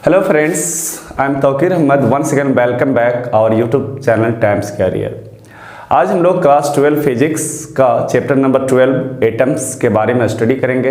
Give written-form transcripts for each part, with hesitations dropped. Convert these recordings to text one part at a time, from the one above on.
Hello friends, I am Tauqeer Ahmed. Once again welcome back our YouTube channel Times Career. आज हम लोग class 12 physics का chapter number 12 atoms के बारे में स्टडी करेंगे।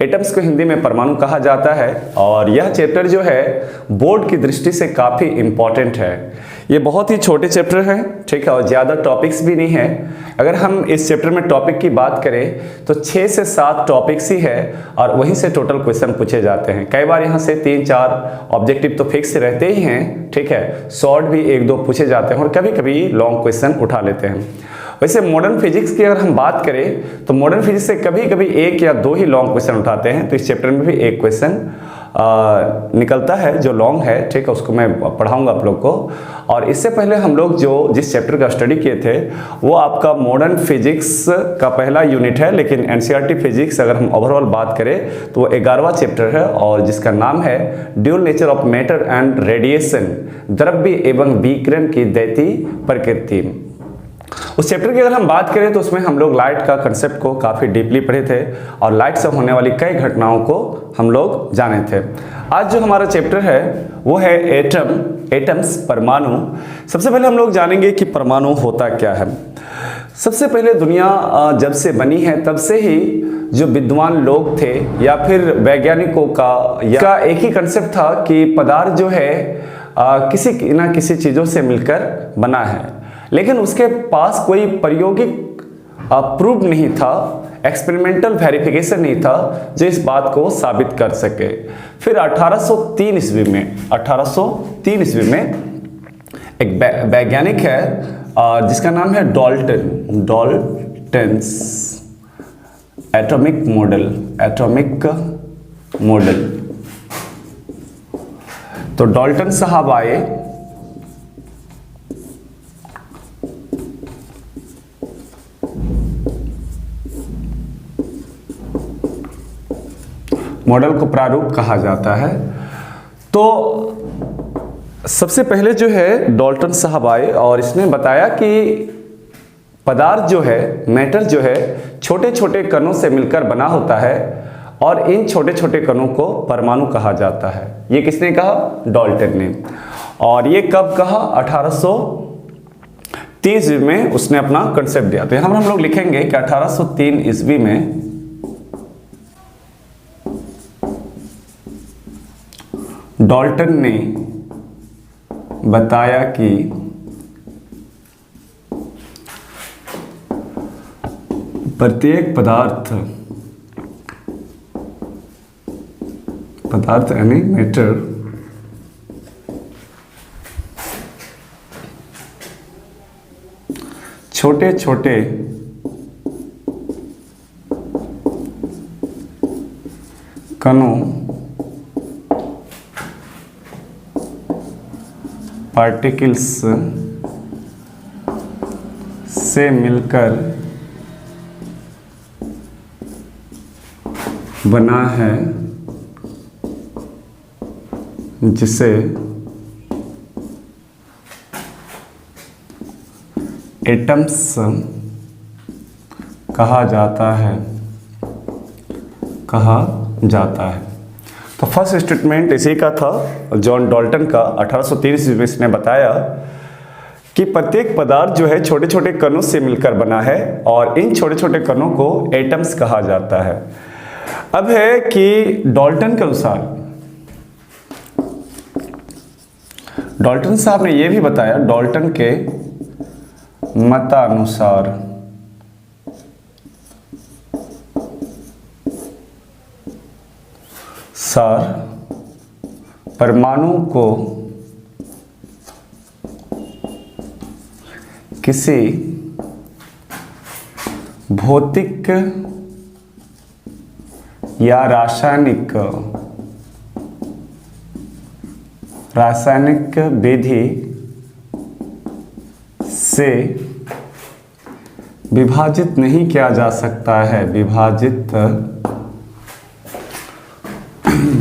एटम्स को हिंदी में परमाणु कहा जाता है और यह चैप्टर जो है बोर्ड की दृष्टि से काफ़ी इम्पॉर्टेंट है। ये बहुत ही छोटे चैप्टर हैं, ठीक है, और ज़्यादा टॉपिक्स भी नहीं है। अगर हम इस चैप्टर में टॉपिक की बात करें तो 6 से 7 टॉपिक्स ही है और वहीं से टोटल क्वेश्चन पूछे जाते हैं। कई बार यहाँ से 3-4 ऑब्जेक्टिव तो फिक्स रहते ही हैं, ठीक है, शॉर्ट भी 1-2 पूछे जाते हैं और कभी कभी लॉन्ग क्वेश्चन उठा लेते हैं। वैसे मॉडर्न फिजिक्स की अगर हम बात करें तो मॉडर्न फिजिक्स से कभी कभी 1 या 2 ही लॉन्ग क्वेश्चन उठाते हैं, तो इस चैप्टर में भी एक क्वेश्चन निकलता है जो लॉन्ग है, ठीक है, उसको मैं पढ़ाऊंगा आप लोग को। और इससे पहले हम लोग जो जिस चैप्टर का स्टडी किए थे वो आपका मॉडर्न फिजिक्स का पहला यूनिट है, लेकिन एनसीईआरटी फिजिक्स अगर हम ओवरऑल बात करें तो वो 11वां चैप्टर है और जिसका नाम है dual nature of matter and radiation, द्रव्य एवं विकिरण की दैती प्रकृति। उस चैप्टर की अगर हम बात करें तो उसमें हम लोग लाइट का कंसेप्ट को काफ़ी डीपली पढ़े थे और लाइट से होने वाली कई घटनाओं को हम लोग जाने थे। आज जो हमारा चैप्टर है वो है एटम्स, परमाणु। सबसे पहले हम लोग जानेंगे कि परमाणु होता क्या है। सबसे पहले दुनिया जब से बनी है तब से ही जो विद्वान लोग थे या फिर वैज्ञानिकों का एक ही कंसेप्ट था कि पदार्थ जो है किसी न किसी चीज़ों से मिलकर बना है, लेकिन उसके पास कोई प्रायोगिक प्रूफ नहीं था, एक्सपेरिमेंटल वेरिफिकेशन नहीं था जो इस बात को साबित कर सके। फिर 1803 ईस्वी में एक वैज्ञानिक है जिसका नाम है डॉल्टन्स एटॉमिक मॉडल। तो डॉल्टन साहब आए, मॉडल को प्रारूप कहा जाता है। तो सबसे पहले जो है डॉल्टन साहब आए और इसने बताया कि पदार्थ जो है, मैटर जो है, छोटे छोटे कणों से मिलकर बना होता है और इन छोटे छोटे कणों को परमाणु कहा जाता है। ये किसने कहा? डॉल्टन ने। और ये कब कहा? 1830 ईस्वी में उसने अपना कंसेप्ट दिया। तो यहाँ हम लोग लिखेंगे कि 1803 ईस्वी में डॉल्टन ने बताया कि प्रत्येक पदार्थ यानी मैटर छोटे छोटे कणों पार्टिकल्स से मिलकर बना है, जिसे एटम्स कहा जाता है। तो फर्स्ट स्टेटमेंट इसी का था, जॉन डॉल्टन का। 1830 ईस्वी में इसने बताया कि प्रत्येक पदार्थ जो है छोटे छोटे कणों से मिलकर बना है और इन छोटे छोटे कणों को एटम्स कहा जाता है। अब है कि डॉल्टन के अनुसार, डॉल्टन साहब ने यह भी बताया, डॉल्टन के मतानुसार परमाणु को किसी भौतिक या रासायनिक विधि से विभाजित नहीं किया जा सकता है,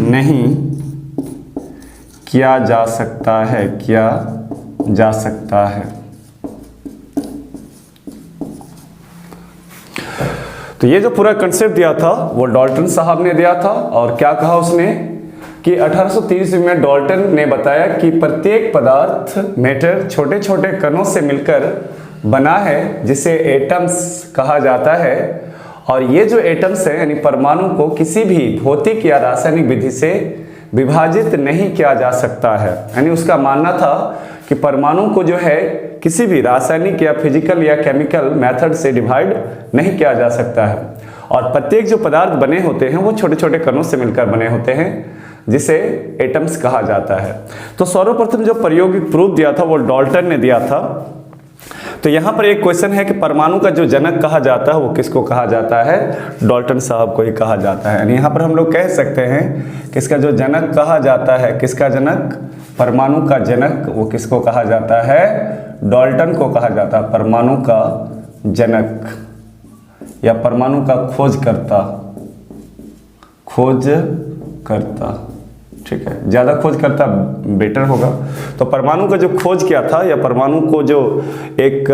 नहीं किया जा सकता है। तो ये जो पूरा कंसेप्ट दिया था वो डॉल्टन साहब ने दिया था और क्या कहा उसने कि 1830 में डाल्टन ने बताया कि प्रत्येक पदार्थ मैटर छोटे छोटे कणों से मिलकर बना है जिसे एटम्स कहा जाता है, और ये जो एटम्स हैं यानी परमाणु को किसी भी भौतिक या रासायनिक विधि से विभाजित नहीं किया जा सकता है। यानी उसका मानना था कि परमाणु को जो है किसी भी रासायनिक या फिजिकल या केमिकल मेथड से डिवाइड नहीं किया जा सकता है, और प्रत्येक जो पदार्थ बने होते हैं वो छोटे छोटे कणों से मिलकर बने होते हैं जिसे एटम्स कहा जाता है। तो सर्वप्रथम जो प्रायोगिक प्रूफ दिया था वो डाल्टन ने दिया था। तो यहाँ पर एक क्वेश्चन है कि परमाणु का जो जनक कहा जाता है वो किसको कहा जाता है? डाल्टन साहब को ही कहा जाता है। यानी यहाँ पर हम लोग कह सकते हैं कि इसका जो जनक कहा जाता है, किसका जनक? परमाणु का जनक वो किसको कहा जाता है? डाल्टन को कहा जाता है परमाणु का जनक, या परमाणु का खोजकर्ता। ठीक है, ज़्यादा खोज करता बेटर होगा। तो परमाणु का जो खोज किया था या परमाणु को जो एक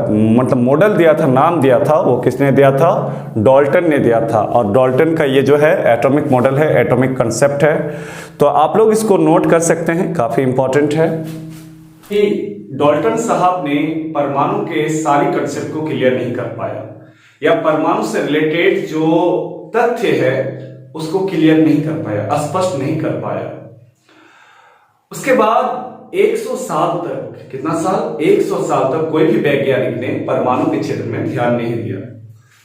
मतलब मॉडल दिया था, नाम दिया था, वो किसने दिया था? डाल्टन ने दिया था। और डाल्टन का ये जो है एटॉमिक मॉडल है, एटॉमिक कंसेप्ट है। तो आप लोग इसको नोट कर सकते हैं, काफ़ी इंपॉर्टेंट है कि डाल्टन साहब ने परमाणु के सारी कंसेप्ट को क्लियर नहीं कर पाया, या परमाणु से रिलेटेड जो तथ्य है उसको क्लियर नहीं कर पाया, स्पष्ट नहीं कर पाया। उसके बाद 100 साल तक, कितना साल? 100 साल तक कोई भी वैज्ञानिक ने परमाणु के क्षेत्र में ध्यान नहीं दिया।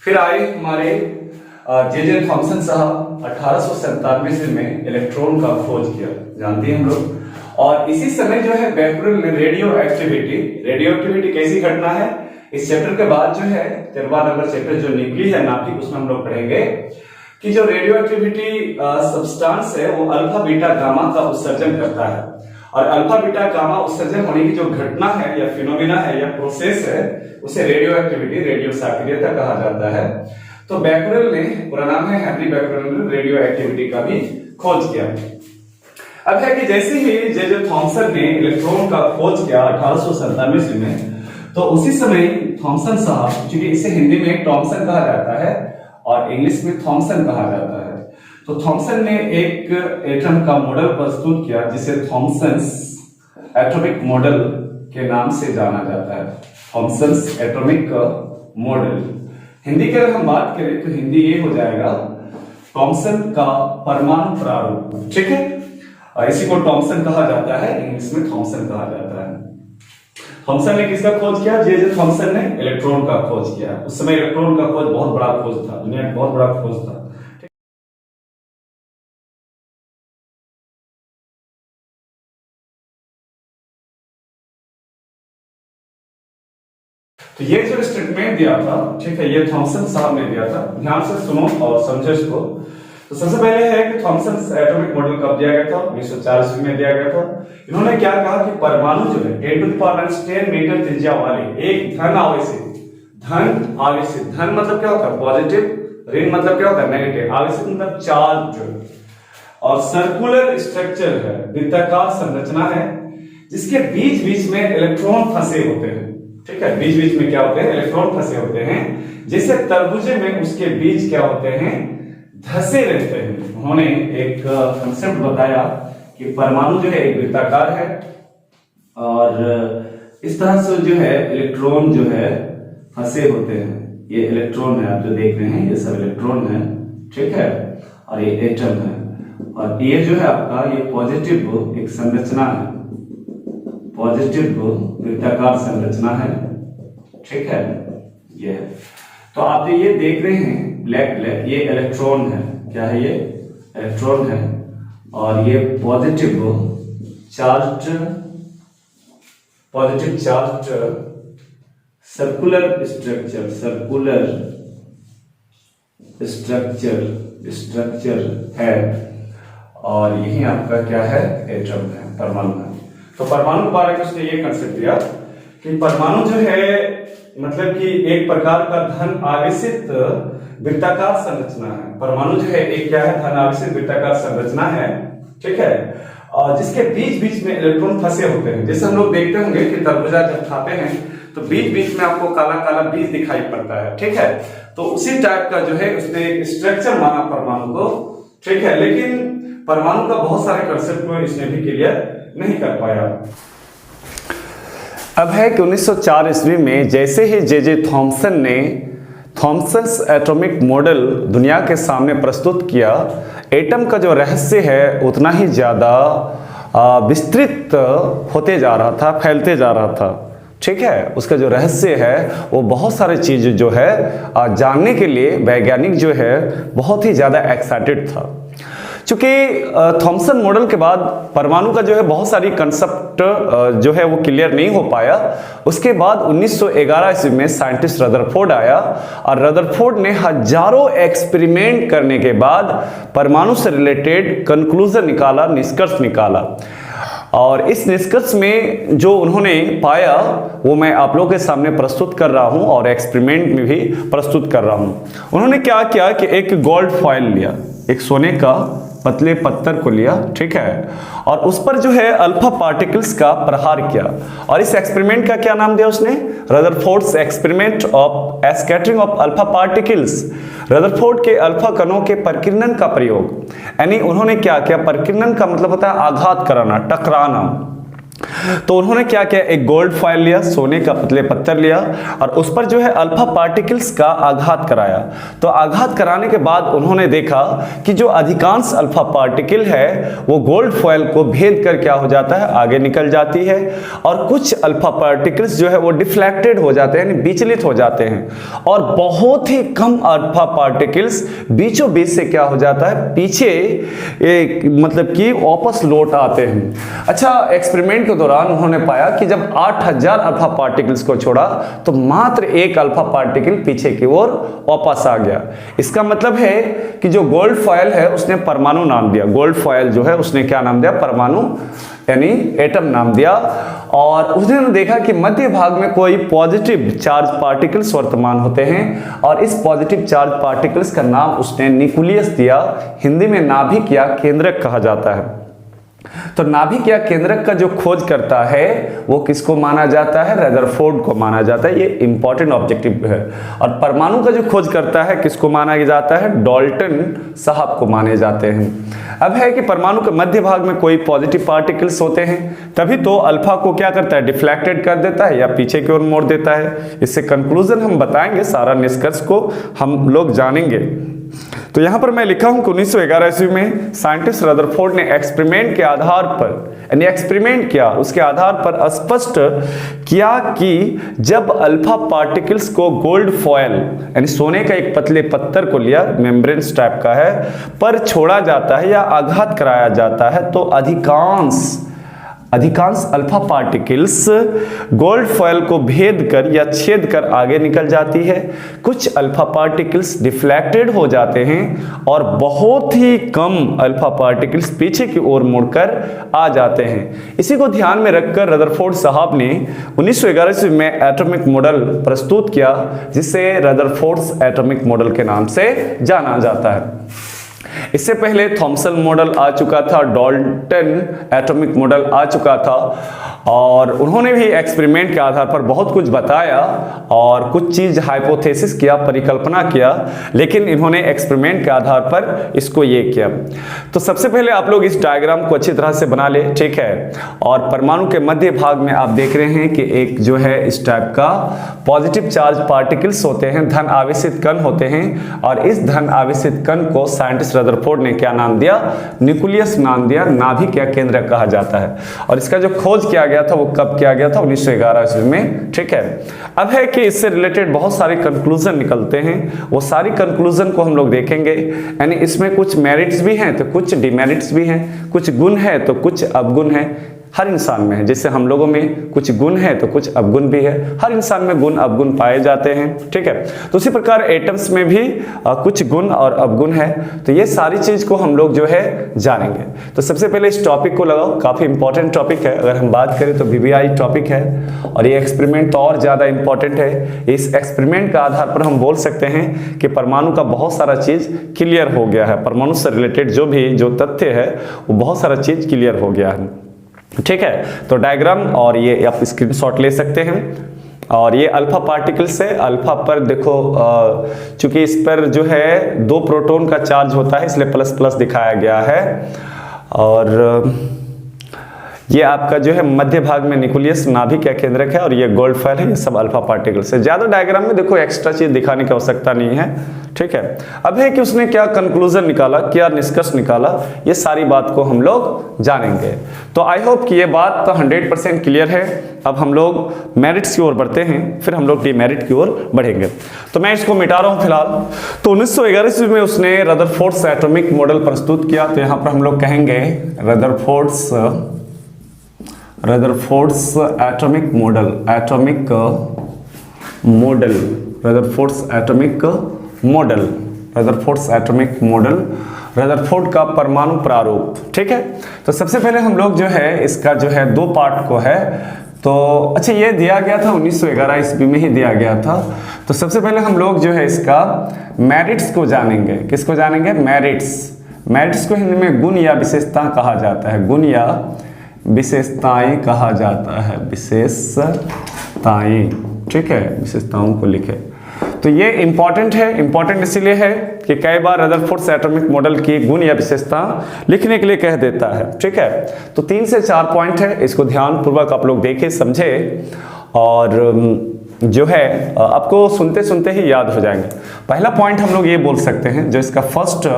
फिर आए हमारे जे थॉमसन साहब, 1897 में इलेक्ट्रॉन का खोज किया, जानते हैं हम लोग। और इसी समय जो है बेकुलर ने रेडियो एक्टिविटी कैसी घटना है, इस चैप्टर के बाद जो है 13वां नंबर चैप्टर जो न्यूक्ली है नाभिक, उसमें हम लोग पढ़ेंगे कि जो रेडियो एक्टिविटी सब्सटेंस है वो अल्फा बीटा गामा का उत्सर्जन करता है, और अल्फा बीटा गामा उत्सर्जन होने की जो घटना है या फिनोमिना है या प्रोसेस है उसे रेडियो एक्टिविटी, रेडियो सक्रियता कहा जाता है। तो बैकुरेल ने, पूरा नाम है हेनरी बैकुरेल ने रेडियो एक्टिविटी का भी खोज किया। अब है कि जैसे ही जे थॉमसन ने इलेक्ट्रॉन का खोज किया 1897 में, तो उसी समय थॉमसन साहब, क्योंकि इसे हिंदी में थॉमसन कहा जाता है और इंग्लिश में थॉमसन कहा जाता है, तो थॉमसन ने एक एटम का मॉडल प्रस्तुत किया जिसे थॉमसन्स एटॉमिक मॉडल के नाम से जाना जाता है। थॉमसन्स एटॉमिक मॉडल, हिंदी की अगर हम बात करें तो हिंदी ये हो जाएगा थॉमसन का परमाणु प्रारूप। ठीक है, इसी को थॉमसन कहा जाता है, इंग्लिश में थॉमसन कहा जाता है। थॉमसन ने किसका खोज किया? जे थॉमसन ने इलेक्ट्रॉन का खोज किया। उस समय इलेक्ट्रॉन का खोज बहुत बड़ा खोज था, दुनिया का बहुत बड़ा खोज था। तो ये जो स्टेटमेंट दिया था, ठीक है, ये थॉमसन साहब ने दिया था। ध्यान से सुनो और समझो इसको। तो सबसे पहले है कि थॉमसन एटॉमिक मॉडल कब दिया गया था? 1904 में दिया गया था। इन्होंने क्या कहा कि परमाणु जो है 10⁻10 मीटर त्रिज्या वाले एक धन आवेशित, धन मतलब क्या होता है? पॉजिटिव, ऋण मतलब क्या होता है? नेगेटिव, आवेशित मतलब चार्ज, और सर्कुलर स्ट्रक्चर है, वृत्ताकार संरचना है, जिसके बीच बीच में इलेक्ट्रॉन फंसे होते हैं। ठीक है, बीच बीच में क्या होते हैं? इलेक्ट्रॉन फंसे होते हैं। जैसे तरबूजे में उसके बीज क्या होते हैं? धसे रहते हैं। उन्होंने एक कंसेप्ट बताया कि परमाणु जो है एक वृत्ताकार है, और इस तरह से जो है इलेक्ट्रॉन जो है फंसे होते हैं। ये इलेक्ट्रॉन है, आप जो देख रहे हैं ये सब इलेक्ट्रॉन है, ठीक है, और ये एटम है, और ये जो है आपका ये पॉजिटिव एक संरचना है, पॉजिटिव वृत्ताकार संरचना है। ठीक है, ये तो आप ये देख रहे हैं ब्लैक, ये इलेक्ट्रॉन है। क्या है? ये इलेक्ट्रॉन है, और ये पॉजिटिव चार्ज सर्कुलर स्ट्रक्चर है, और यही आपका क्या है? एटम है, परमाणु है। तो परमाणु के बारे में उसने ये कंसेप्ट दिया कि परमाणु जो है मतलब कि एक प्रकार का धन आवेशित वृत्ताकार संरचना है। परमाणु जो है एक क्या है? धन आवेशित वृत्ताकार संरचना है। ठीक है, और जिसके बीच बीच में इलेक्ट्रॉन फंसे होते हैं। जैसे हम लोग देखते होंगे कि तरबूजा जब खाते हैं तो बीच बीच में आपको काला काला बीज दिखाई पड़ता है। ठीक है, तो उसी टाइप का जो है उसने एक स्ट्रक्चर माना परमाणु को। ठीक है, लेकिन परमाणु का बहुत सारे कंसेप्ट को इसने भी क्लियर नहीं कर पाया। अब है कि 1904 ईस्वी में जैसे ही जे थॉमसन ने थॉमसन्स एटॉमिक मॉडल दुनिया के सामने प्रस्तुत किया, एटम का जो रहस्य है उतना ही ज़्यादा विस्तृत होते जा रहा था, फैलते जा रहा था। ठीक है, उसका जो रहस्य है वो बहुत सारे चीज़ जो है जानने के लिए वैज्ञानिक जो है बहुत ही ज़्यादा एक्साइटेड था। चूँकि थॉमसन मॉडल के बाद परमाणु का जो है बहुत सारी कंसेप्ट जो है वो क्लियर नहीं हो पाया। उसके बाद 1911 ईस्वी में साइंटिस्ट रदरफोर्ड आया और रदरफोर्ड ने हजारों एक्सपेरिमेंट करने के बाद परमाणु से रिलेटेड कंक्लूजन निकाला, निष्कर्ष निकाला। और इस निष्कर्ष में जो उन्होंने पाया वो मैं आप लोगों के सामने प्रस्तुत कर रहा हूं और एक्सपेरिमेंट में भी प्रस्तुत कर रहा हूं। उन्होंने क्या किया कि एक गोल्ड फॉयल लिया, एक सोने का पतले पत्थर को लिया, ठीक है, और उस पर जो है अल्फा पार्टिकल्स का प्रहार किया। और इस एक्सपेरिमेंट का क्या नाम दिया उसने? Rutherford's experiment of scattering of alpha particles. Rutherford के अल्फा कणों के प्रकीर्णन का प्रयोग, यानी उन्होंने क्या किया? प्रकीर्णन का मतलब होता है आघात कराना, टकराना। तो उन्होंने क्या किया? एक गोल्ड फॉयल लिया, सोने का पतले पत्थर लिया और उस पर जो है अल्फा पार्टिकल्स का आघात कराया। तो आघात कराने के बाद उन्होंने देखा कि जो अधिकांश अल्फा पार्टिकल है वो गोल्ड फॉयल को भेद कर क्या हो जाता है? आगे निकल जाती है। और कुछ अल्फा पार्टिकल्स जो है वो डिफ्लेक्टेड हो जाते हैं, यानी विचलित हो जाते हैं। और बहुत ही कम अल्फा पार्टिकल्स बीचों बीच से क्या हो जाता है? पीछे मतलब कि वापस लौट आते हैं। अच्छा, एक्सपेरिमेंट के दौरान उन्होंने पाया कि जब 8000 अल्फा पार्टिकल्स को छोड़ा तो मात्र एक अल्फा पार्टिकल पीछे की ओर वापस आ गया। इसका मतलब है कि जो गोल्ड फॉयल है उसने परमाणु नाम दिया। गोल्ड फॉयल जो है उसने क्या नाम दिया? परमाणु, यानी एटम नाम दिया। और उसने देखा कि मध्य भाग में कोई पॉजिटिव चार्ज पार्टिकल्स वर्तमान होते हैं और इस पॉजिटिव चार्ज पार्टिकल्स का नाम उसने न्यूक्लियस दिया। हिंदी में नाभिक या केंद्रक कहा जाता है। तो नाभिक या केंद्रक का जो खोज करता है वो किसको माना जाता है? रदरफोर्ड को माना जाता है। ये इंपॉर्टेंट ऑब्जेक्टिव है। और परमाणु का जो खोज करता है किसको माना जाता है? डाल्टन साहब को माने जाते हैं। अब है कि परमाणु के मध्य भाग में कोई पॉजिटिव पार्टिकल्स होते हैं, तभी तो अल्फा को क्या करता है? डिफ्लेक्टेड कर देता है या पीछे की ओर मोड़ देता है। इससे कंक्लूजन हम बताएंगे, सारा निष्कर्ष को हम लोग जानेंगे। तो यहां पर मैं लिखा हूं कि 1911 ईस्वी में साइंटिस्ट रदरफोर्ड ने एक्सपेरिमेंट के आधार पर, यानी एक्सपेरिमेंट किया, उसके आधार पर स्पष्ट किया कि जब अल्फा पार्टिकल्स को गोल्ड फॉयल यानी सोने का एक पतले पत्थर को लिया, मेम्ब्रेन्स टाइप का है, पर छोड़ा जाता है या आघात कराया जाता है तो अधिकांश अल्फा पार्टिकल्स गोल्ड फॉयल को भेद कर या छेद कर आगे निकल जाती है। कुछ अल्फा पार्टिकल्स डिफ्लेक्टेड हो जाते हैं और बहुत ही कम अल्फा पार्टिकल्स पीछे की ओर मुड़कर आ जाते हैं। इसी को ध्यान में रखकर रदरफोर्ड साहब ने 1911 ईस्वी में एटॉमिक मॉडल प्रस्तुत किया, जिसे रदरफोर्ड्स एटॉमिक मॉडल के नाम से जाना जाता है। इससे पहले थॉमसन मॉडल आ चुका था, डाल्टन एटॉमिक मॉडल आ चुका था और उन्होंने भी एक्सपेरिमेंट के आधार पर बहुत कुछ बताया और कुछ चीज हाइपोथेसिस किया, परिकल्पना किया, लेकिन इन्होंने एक्सपेरिमेंट के आधार पर इसको ये किया। तो सबसे पहले आप लोग इस डायग्राम को अच्छी तरह से बना ले, ठीक है। और परमाणु के मध्य भाग में आप देख रहे हैं कि एक जो है इस टाइप का पॉजिटिव चार्ज पार्टिकल्स होते हैं, धन आवेशित कण होते हैं। और इस धन आवेशित कण को साइंटिस्ट रदरफोर्ड ने क्या नाम दिया? न्यूक्लियस नाम दिया, नाभिक या केंद्रक कहा जाता है। और इसका जो खोज किया गया था वो कब किया गया था? 1911 ईस्वी में, ठीक है। अब है कि इससे रिलेटेड बहुत सारे कंक्लूजन निकलते हैं, वो सारी कंक्लूजन को हम लोग देखेंगे। यानी इसमें कुछ मेरिट्स भी हैं तो कुछ डिमेरिट्स भी हैं, कुछ गुण है तो कुछ अवगुण है। हर इंसान में है, जैसे हम लोगों में कुछ गुण है तो कुछ अवगुण भी है। हर इंसान में गुण अवगुण पाए जाते हैं, ठीक है। तो उसी प्रकार एटम्स में भी कुछ गुण और अवगुण है। तो ये सारी चीज को हम लोग जो है जानेंगे। तो सबसे पहले इस टॉपिक को लगाओ, काफी इंपॉर्टेंट टॉपिक है। अगर हम बात करें तो VVI टॉपिक है और ये एक्सपेरिमेंट तो और ज्यादा इंपॉर्टेंट है। इस एक्सपेरिमेंट के आधार पर हम बोल सकते हैं कि परमाणु का बहुत सारा चीज क्लियर हो गया है। परमाणु से रिलेटेड जो तथ्य है वो बहुत सारा चीज क्लियर हो गया है, ठीक है। तो डायग्राम और ये आप स्क्रीनशॉट ले सकते हैं। और ये अल्फा पार्टिकल्स है। अल्फा पर देखो चूंकि इस पर जो है 2 प्रोटॉन का चार्ज होता है इसलिए प्लस प्लस दिखाया गया है। और ये आपका जो है मध्य भाग में न्यूक्लियस नाभिक या केंद्रक है और ये गोल्ड फॉइल है, ये सब अल्फा पार्टिकल्स है। ज्यादा डायग्राम में देखो एक्स्ट्रा चीज दिखाने की आवश्यकता नहीं है, ठीक है। अब है कि उसने क्या कंक्लूजन निकाला, क्या निष्कर्ष निकाला, ये सारी बात को हम लोग जानेंगे। तो आई होप कि ये बात तो 100% क्लियर है। अब हम लोग मेरिट्स की ओर बढ़ते हैं, फिर हम लोग डिमेरिट की ओर बढ़ेंगे। तो मैं इसको मिटा रहा हूं फिलहाल। तो 1911 ईस्वी में उसने रदरफोर्ड्स एटॉमिक मॉडल प्रस्तुत किया। तो यहां पर हम लोग कहेंगे रदरफोर्ड्स एटॉमिक मॉडल, रदरफोर्ड का परमाणु प्रारूप, ठीक है। तो सबसे पहले हम लोग जो है इसका जो है दो पार्ट को है, तो अच्छा ये दिया गया था 1911 ईस्वी में ही दिया गया था। तो सबसे पहले हम लोग जो है इसका मेरिट्स को जानेंगे। किसको जानेंगे? मेरिट्स को हिंदी में गुण या विशेषता कहा जाता है, गुण या विशेषताएं कहा जाता है, विशेषताएं, ठीक है, विशेषताओं को लिखे। तो ये इंपॉर्टेंट है, इंपॉर्टेंट इसीलिए है कि कई बार रदरफोर्ड्स एटॉमिक मॉडल की गुण या विशेषता लिखने के लिए कह देता है, ठीक है। तो 3 से 4 पॉइंट है, इसको ध्यानपूर्वक आप लोग देखें, समझे और जो है आपको सुनते सुनते ही याद हो जाएंगे। पहला पॉइंट हम लोग ये बोल सकते हैं, जो इसका फर्स्ट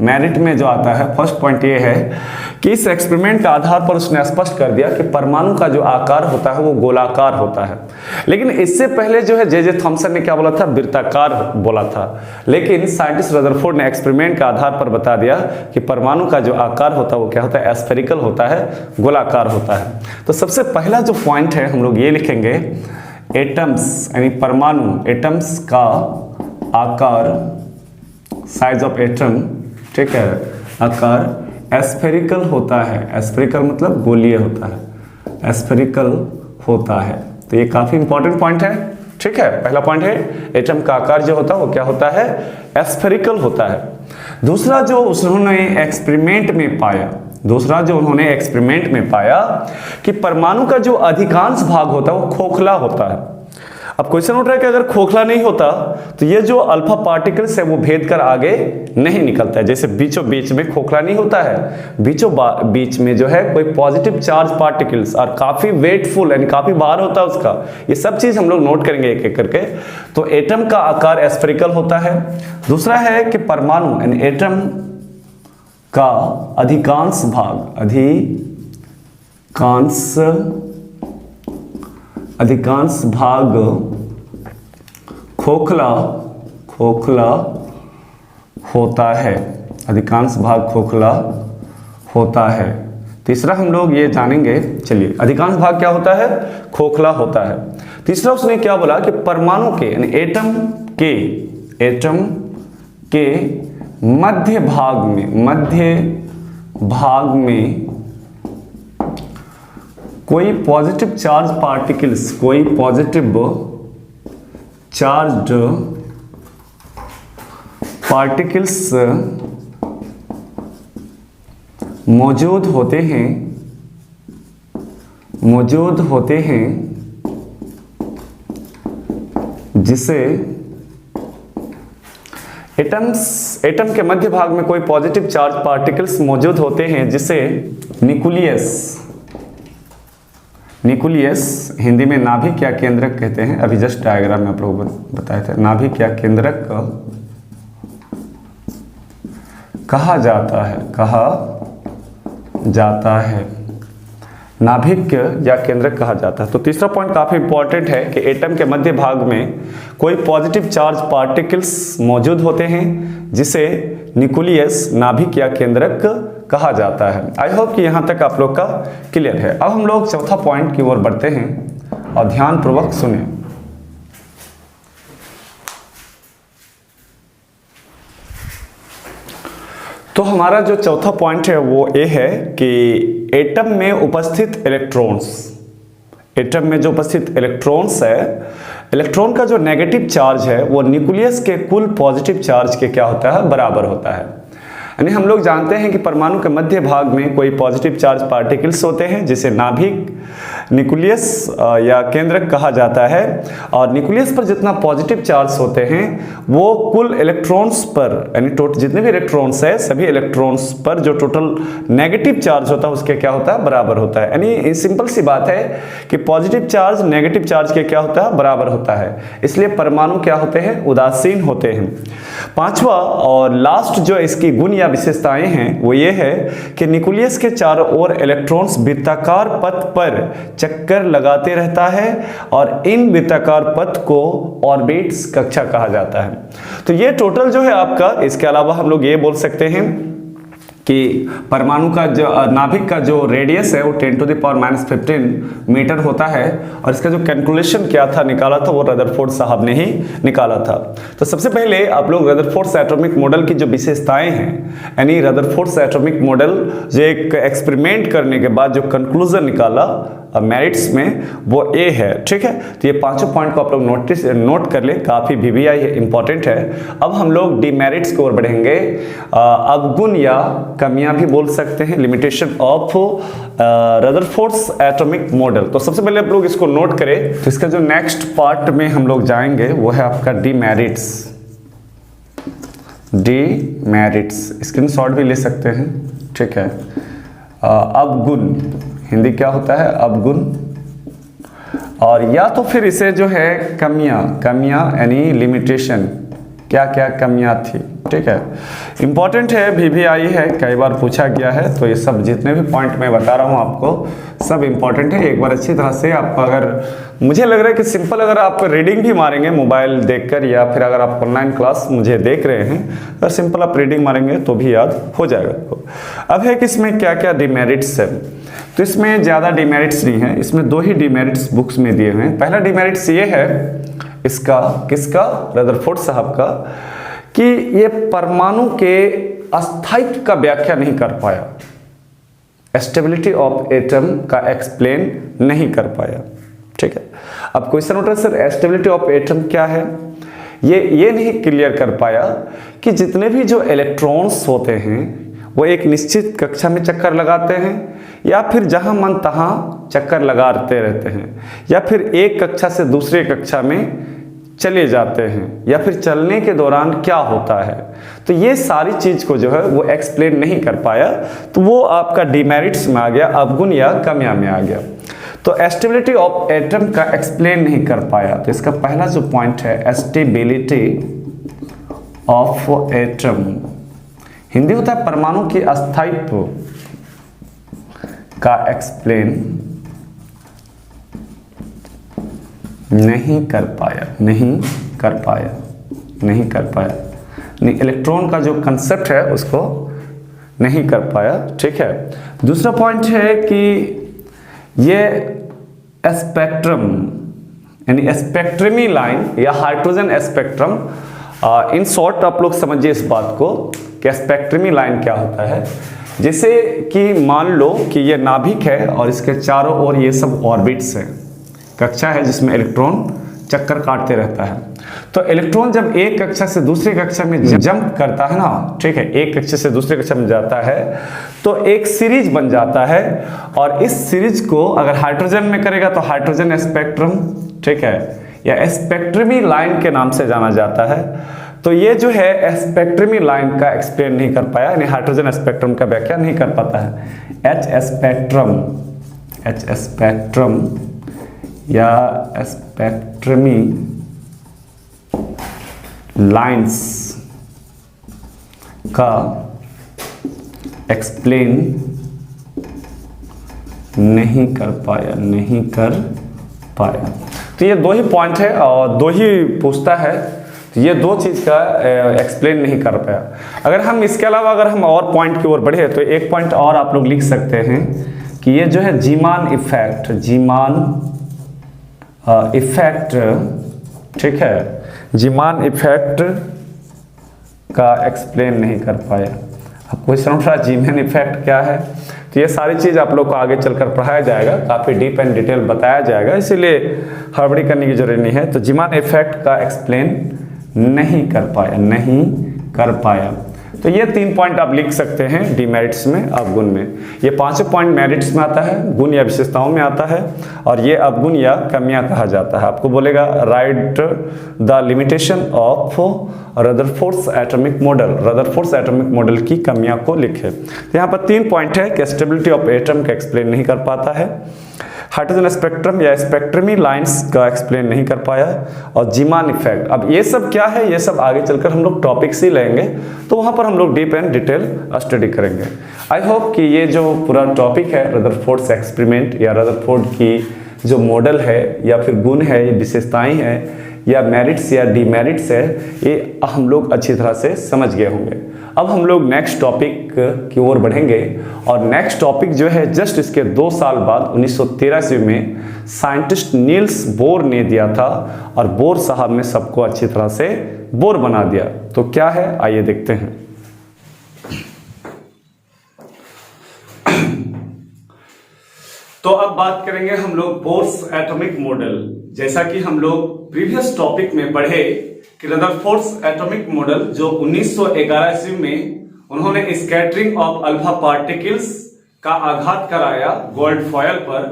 मेरिट में जो आता है, फर्स्ट पॉइंट ये है कि इस एक्सपेरिमेंट के आधार पर उसने स्पष्ट कर दिया कि परमाणु का जो आकार होता है वो गोलाकार होता है। लेकिन इससे पहले जो है जे थॉमसन ने क्या बोला था? वृत्ताकार बोला था। लेकिन साइंटिस्ट रदरफोर्ड ने एक्सपेरिमेंट के आधार पर बता दिया कि परमाणु का जो आकार होता है वो क्या होता है? एस्फेरिकल होता है, गोलाकार होता है। तो सबसे पहला जो पॉइंट है हम लोग ये लिखेंगे, एटम्स यानी परमाणु, एटम्स का आकार, साइज ऑफ एटम, ठीक है, आकार एस्फेरिकल होता है। एस्फेरिकल मतलब गोलीय होता है, एस्फेरिकल होता है। तो ये काफी इंपॉर्टेंट पॉइंट है, ठीक है। पहला पॉइंट है एटम का आकार जो होता है वो क्या होता है? एस्फेरिकल होता है। दूसरा जो उन्होंने एक्सपेरिमेंट में पाया कि परमाणु का जो अधिकांश भाग होता है वो खोखला होता है। अब क्वेश्चन उठ रहा है कि अगर खोखला नहीं होता तो ये जो अल्फा पार्टिकल्स है वो भेद कर आगे नहीं निकलता है। जैसे बीचों बीच में खोखला नहीं होता है, बीचों बीच में जो है कोई पॉजिटिव चार्ज पार्टिकल्स और काफी वेटफुल यानी काफी भार होता है उसका। ये सब चीज हम लोग नोट करेंगे एक एक करके। तो एटम का आकार एस्फेरिकल होता है। दूसरा है कि परमाणु यानी एटम का अधिकांश भाग खोखला होता है, अधिकांश भाग खोखला होता है। तीसरा हम लोग ये जानेंगे, चलिए अधिकांश भाग क्या होता है? खोखला होता है। तीसरा उसने क्या बोला कि परमाणु के यानी एटम के मध्य भाग में कोई पॉजिटिव चार्ज पार्टिकल्स, कोई पॉजिटिव चार्ज पार्टिकल्स मौजूद होते हैं जिसे एटम के मध्य भाग में कोई पॉजिटिव चार्ज पार्टिकल्स मौजूद होते हैं जिसे न्यूक्लियस हिंदी में नाभिक या केंद्रक कहते हैं। अभी जस्ट डायग्राम में आप लोगों को बताया था, नाभिक या केंद्रक कहा जाता है, नाभिक या केंद्रक कहा जाता है। तो तीसरा पॉइंट काफी इंपॉर्टेंट है कि एटम के मध्य भाग में कोई पॉजिटिव चार्ज पार्टिकल्स मौजूद होते हैं जिसे न्यूक्लियस, नाभिक या केंद्रक कहा जाता है। आई होप कि यहां तक आप लोग का क्लियर है। अब हम लोग चौथा पॉइंट की ओर बढ़ते हैं और ध्यानपूर्वक सुने। तो हमारा जो चौथा पॉइंट है वो ये है कि एटम में उपस्थित इलेक्ट्रॉन्स है, इलेक्ट्रॉन का जो नेगेटिव चार्ज है वो न्यूक्लियस के कुल पॉजिटिव चार्ज के क्या होता है? बराबर होता है। यानी हम लोग जानते हैं कि परमाणु के मध्य भाग में कोई पॉजिटिव चार्ज पार्टिकल्स होते हैं जिसे नाभिक न्यूक्लियस या केंद्रक कहा जाता है। और न्यूक्लियस पर जितना पॉजिटिव चार्ज होते हैं वो कुल इलेक्ट्रॉन्स पर, यानी जितने भी इलेक्ट्रॉन्स है सभी इलेक्ट्रॉन्स पर जो टोटल नेगेटिव चार्ज होता है उसके क्या होता है, बराबर होता है। यानी सिंपल सी बात है कि पॉजिटिव चार्ज नेगेटिव चार्ज के क्या होता है, बराबर होता है। इसलिए परमाणु क्या होते हैं, उदासीन होते हैं। पांचवा और लास्ट जो इसकी गुण या विशेषताएं हैं वो ये है कि न्यूक्लियस के चारों ओर इलेक्ट्रॉन्स वृत्ताकार पथ पर चक्कर लगाते रहता है और इन वृत्ताकार पथ को ऑर्बिट्स कक्षा कहा जाता है। तो ये टोटल जो है आपका, इसके अलावा हम लोग ये बोल सकते हैं कि परमाणु का जो नाभिक का जो रेडियस है वो 10⁻⁻15 मीटर होता है। और इसका जो कैलकुलेशन क्या था, निकाला था, वो रदरफोर्ड साहब ने ही निकाला था। तो सबसे पहले आप लोग रदरफोर्ड एटॉमिक मॉडल की जो विशेषताएं हैं, यानी रदरफोर्ड एटॉमिक मॉडल जो एक एक्सपेरिमेंट करने के बाद जो कंक्लूजन निकाला मेरिट्स में, वो ए है। ठीक है, तो ये पांचों पॉइंट को आप लोग नोट कर ले, काफ़ी VVI इंपॉर्टेंट है। अब हम लोग डीमेरिट्स की ओर बढ़ेंगे। अवगुण या कमियां भी बोल सकते हैं, limitation of Rutherford's atomic model. तो सबसे पहले आप लोग इसको नोट करें। तो इसका जो नेक्स्ट पार्ट में हम लोग जाएंगे वो है आपका डीमेरिट्स। डीमेरिट्स स्क्रीनशॉट भी ले सकते हैं। ठीक है, अवगुण हिंदी क्या होता है, अवगुण। और या तो फिर इसे जो है कमियां यानी लिमिटेशन, क्या क्या कमियां थी। ठीक है, इंपॉर्टेंट है, VVI है, कई बार पूछा गया है। तो ये सब जितने भी पॉइंट मैं बता रहा हूँ आपको सब इंपॉर्टेंट है। एक बार अच्छी तरह से आपको, अगर मुझे लग रहा है कि सिंपल अगर आप रीडिंग भी मारेंगे मोबाइल देखकर, या फिर अगर आप ऑनलाइन क्लास मुझे देख रहे हैं, अगर सिंपल आप रीडिंग मारेंगे तो भी याद हो जाएगा। अब है कि इसमें क्या क्या डिमेरिट्स है। तो इसमें ज़्यादा डिमेरिट्स नहीं है, इसमें 2 ही डिमेरिट्स बुक्स में दिए हुए हैं। पहला डिमेरिट्स ये है इसका, किसका, रदरफोर्ड साहब का, कि ये परमाणु के अस्थायित्व का व्याख्या नहीं कर पाया, स्टेबिलिटी ऑफ एटम का एक्सप्लेन नहीं कर पाया। ठीक है, अब क्वेश्चन उठा सर स्टेबिलिटी ऑफ एटम क्या है, ये नहीं क्लियर कर पाया कि जितने भी जो इलेक्ट्रॉन्स होते हैं वो एक निश्चित कक्षा में चक्कर लगाते हैं, या फिर जहां मन तहां चक्कर लगाते रहते हैं, या फिर एक कक्षा से दूसरे कक्षा में चले जाते हैं, या फिर चलने के दौरान क्या होता है। तो ये सारी चीज को जो है वो एक्सप्लेन नहीं कर पाया, तो वो आपका डिमेरिट्स में आ गया, अवगुण या कमियां में आ गया। तो स्टेबिलिटी ऑफ एटम का एक्सप्लेन नहीं कर पाया। तो इसका पहला जो पॉइंट है स्टेबिलिटी ऑफ एटम, हिंदी होता है परमाणु की अस्थायित्व का एक्सप्लेन नहीं कर पाया। इलेक्ट्रॉन का जो कंसेप्ट है उसको नहीं कर पाया। ठीक है, दूसरा पॉइंट है कि ये स्पेक्ट्रम यानी स्पेक्ट्रमी लाइन या हाइड्रोजन स्पेक्ट्रम, इन शॉर्ट आप लोग समझिए इस बात को कि स्पेक्ट्रमी लाइन क्या होता है। जैसे कि मान लो कि ये नाभिक है और इसके चारों ओर ये सब ऑर्बिट्स है, कक्षा है जिसमें इलेक्ट्रॉन चक्कर काटते रहता है। तो इलेक्ट्रॉन जब एक कक्षा से दूसरी कक्षा में जंप करता है ना, ठीक है, एक कक्षा से दूसरी कक्षा में जाता है तो एक सीरीज बन जाता है, और इस सीरीज को अगर हाइड्रोजन में करेगा तो हाइड्रोजन स्पेक्ट्रम, ठीक है, या स्पेक्ट्रमी लाइन के नाम से जाना जाता है। तो ये जो है स्पेक्ट्रमी लाइन का एक्सप्लेन नहीं कर पाया, यानी हाइड्रोजन स्पेक्ट्रम का व्याख्या नहीं कर पाता है। एच स्पेक्ट्रम या स्पेक्ट्रमी लाइंस का एक्सप्लेन नहीं कर पाया। तो ये 2 ही पॉइंट है और 2 ही पूछता है, तो ये 2 चीज का एक्सप्लेन नहीं कर पाया। अगर हम इसके अलावा अगर हम और पॉइंट की ओर बढ़े तो एक पॉइंट और आप लोग लिख सकते हैं कि ये जो है जीमान इफेक्ट, ठीक है, जीमान इफेक्ट का एक्सप्लेन नहीं कर पाया। अब क्वेश्चन उठ रहा है जीमान इफेक्ट क्या है, तो ये सारी चीज़ आप लोग को आगे चलकर पढ़ाया जाएगा, काफ़ी डीप एंड डिटेल बताया जाएगा, इसीलिए हड़बड़ी करने की जरूरत नहीं है। तो जीमान इफेक्ट का एक्सप्लेन नहीं कर पाया। तो ये 3 पॉइंट आप लिख सकते हैं डीमेरिट्स में, अवगुण में। ये 5 पॉइंट मेरिट्स में आता है, गुण या विशेषताओं में आता है, और ये अवगुण या कमियां कहा जाता है। आपको बोलेगा right the limitation of Rutherford's atomic model, Rutherford's atomic model की कमियां को लिखे। तो यहाँ पर 3 पॉइंट है कि स्टेबिलिटी ऑफ एटम का एक्सप्लेन नहीं कर पाता है, हाइड्रोजन स्पेक्ट्रम या स्पेक्ट्रमी लाइंस का एक्सप्लेन नहीं कर पाया, और जीमान इफेक्ट। अब ये सब क्या है, ये सब आगे चलकर हम लोग टॉपिक्स ही लेंगे, तो वहाँ पर हम लोग डीप एंड डिटेल स्टडी करेंगे। आई होप कि ये जो पूरा टॉपिक है रदरफोर्ड्स एक्सपेरिमेंट या रदरफोर्ड की जो मॉडल है या फिर गुण है, विशेषताएं हैं या मेरिट्स या डीमेरिट्स है, ये हम लोग अच्छी तरह से समझ गए होंगे। अब हम लोग नेक्स्ट टॉपिक की ओर बढ़ेंगे, और नेक्स्ट टॉपिक जो है जस्ट इसके 2 साल बाद 1913 ईस्वी में साइंटिस्ट नील्स बोर ने दिया था, और बोर साहब ने सबको अच्छी तरह से बोर बना दिया। तो क्या है, आइए देखते हैं। तो अब बात करेंगे हम लोग बोर्स एटॉमिक मॉडल। जैसा कि हम लोग प्रीवियस टॉपिक में पढ़े कि रदरफोर्ड्स एटॉमिक मॉडल जो 1911 ईस्वी में उन्होंने स्कैटरिंग ऑफ अल्फा पार्टिकल्स का आघात कराया गोल्ड फॉयल पर,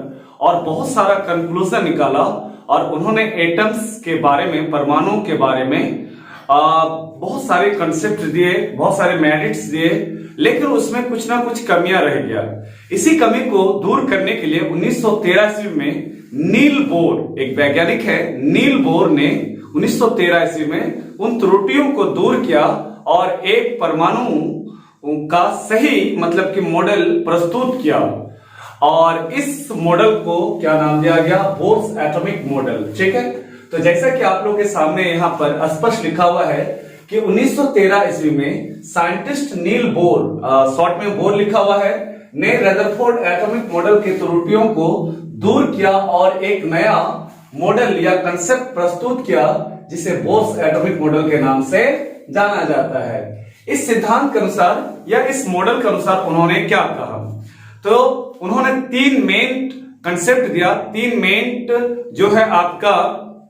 और बहुत सारा कंक्लूजन निकाला, और उन्होंने एटम्स के बारे में, परमाणुओं के बारे में बहुत सारे कंसेप्ट दिए, बहुत सारे मेरिट्स दिए, लेकिन उसमें कुछ ना कुछ कमियां रह गया। इसी कमी को दूर करने के लिए 1913 ईस्वी में नील बोर, एक वैज्ञानिक है, नील बोर ने 1913 ईस्वी में उन त्रुटियों को दूर किया और एक परमाणु का सही मतलब कि मॉडल प्रस्तुत किया, और इस मॉडल को क्या नाम दिया गया, बोर्स एटॉमिक मॉडल। ठीक है, तो जैसा कि आप लोग के सामने यहाँ पर स्पष्ट लिखा हुआ है कि 1913 ईस्वी में साइंटिस्ट नील बोर, शॉर्ट में बोर लिखा हुआ है, ने रदरफोर्ड एटॉमिक मॉडल की त्रुटियों को दूर किया और एक नया मॉडल या कंसेप्ट प्रस्तुत किया, जिसे बोर्स एटॉमिक मॉडल के नाम से जाना जाता है। इस सिद्धांत के अनुसार या इस मॉडल के अनुसार उन्होंने क्या कहा, तो उन्होंने 3 मेन कंसेप्ट दिया, 3 मेन जो है आपका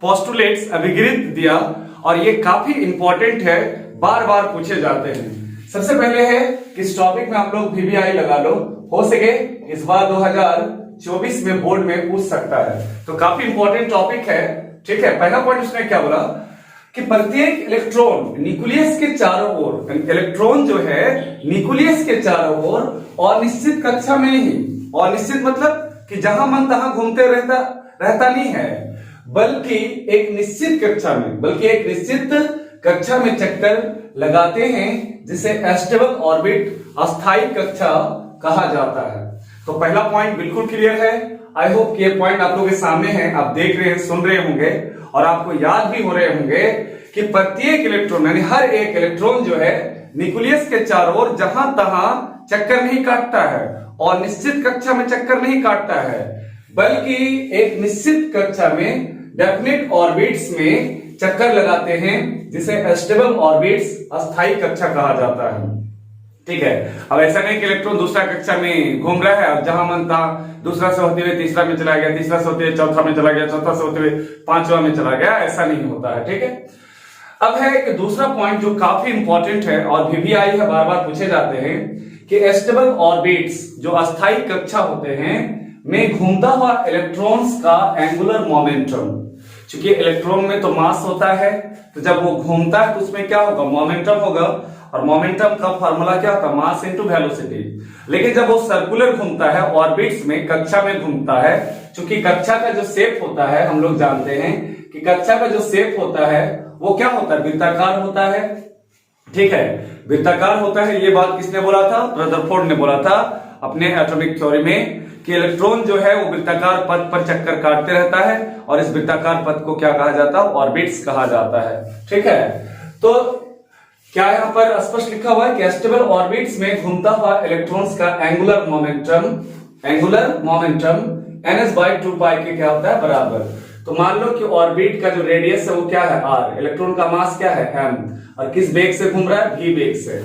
पोस्टुलेट्स, अभिगृत दिया, और ये काफी इंपॉर्टेंट है, बार बार पूछे जाते हैं। सबसे पहले है कि इस टॉपिक में आप लोग VBI लगा लो, हो सके इस बार 2024 में बोर्ड में पूछ सकता है, तो काफी इंपॉर्टेंट टॉपिक है। ठीक है, पहला पॉइंट उसने क्या बोला कि प्रत्येक इलेक्ट्रॉन न्यूक्लियस के चारों ओर, इलेक्ट्रॉन जो है न्यूक्लियस के चारों ओर और निश्चित कक्षा में नहीं, और निश्चित मतलब कि जहां मन तहां घूमते रहता नहीं है, बल्कि एक निश्चित कक्षा में, बल्कि एक निश्चित कक्षा में चक्कर लगाते हैं, जिसे स्टेबल ऑर्बिट, अस्थायी कक्षा कहा जाता है। तो पहला पॉइंट बिल्कुल क्लियर है। आई होप कि ये पॉइंट आप लोगों के सामने है, आप देख रहे हैं, सुन रहे होंगे, और आपको याद भी हो रहे होंगे कि प्रत्येक इलेक्ट्रॉन यानी हर एक इलेक्ट्रॉन जो है न्यूक्लियस के चारों ओर जहां तहां चक्कर नहीं काटता है, और निश्चित कक्षा में चक्कर नहीं काटता है, बल्कि एक निश्चित कक्षा में, डेफिनेट ऑर्बिट्स में चक्कर लगाते हैं, जिसे स्टेबल ऑर्बिट्स, अस्थायी कक्षा कहा जाता है। ठीक है, अब ऐसा नहीं कि इलेक्ट्रॉन दूसरा कक्षा में घूम रहा है और जहां मन तहां दूसरा से होते हुए तीसरा में चला गया, तीसरा से होते हुए चौथा में चला गया, चौथा से होते हुए पांचवा में चला गया, ऐसा नहीं होता है। ठीक है, अब है कि दूसरा पॉइंट जो काफी इंपॉर्टेंट है और VBI है, बार बार पूछे जाते हैं कि स्टेबल ऑर्बिट्स, जो अस्थायी कक्षा होते हैं, में घूमता हुआ इलेक्ट्रॉन्स का एंगुलर मोमेंटम, क्योंकि इलेक्ट्रॉन में तो मास होता है, तो जब वो घूमता है तो उसमें क्या होगा, मोमेंटम होगा, और मोमेंटम का फार्मूला क्या होता है, मास इनटू वेलोसिटी। लेकिन जब वो सर्कुलर घूमता है, ऑर्बिट्स में, कक्षा में घूमता है, क्योंकि कक्षा का जो शेप होता है, हम लोग जानते हैं कि कक्षा का जो शेप होता है वो क्या होता है, वृत्ताकार होता है। ठीक है, वृत्ताकार होता है। ये बात किसने बोला था, रदरफोर्ड ने बोला था अपने एटॉमिक थ्योरी में, कि इलेक्ट्रॉन जो है वो वृत्ताकार पथ पर चक्कर काटते रहता है, और इस वृत्ताकार पथ को क्या कहा जाता है, ऑर्बिट्स कहा जाता है। ठीक है, तो क्या यहां पर स्पष्ट लिखा हुआ है कि स्टेबल ऑर्बिट्स में घूमता हुआ इलेक्ट्रॉन्स का एंगुलर मोमेंटम ns/2π के क्या होता है, बराबर। तो मान लो कि ऑर्बिट का जो रेडियस है वो क्या है, r, इलेक्ट्रॉन का मास क्या है, m, और किस वेग से घूम रहा है, v वेग से।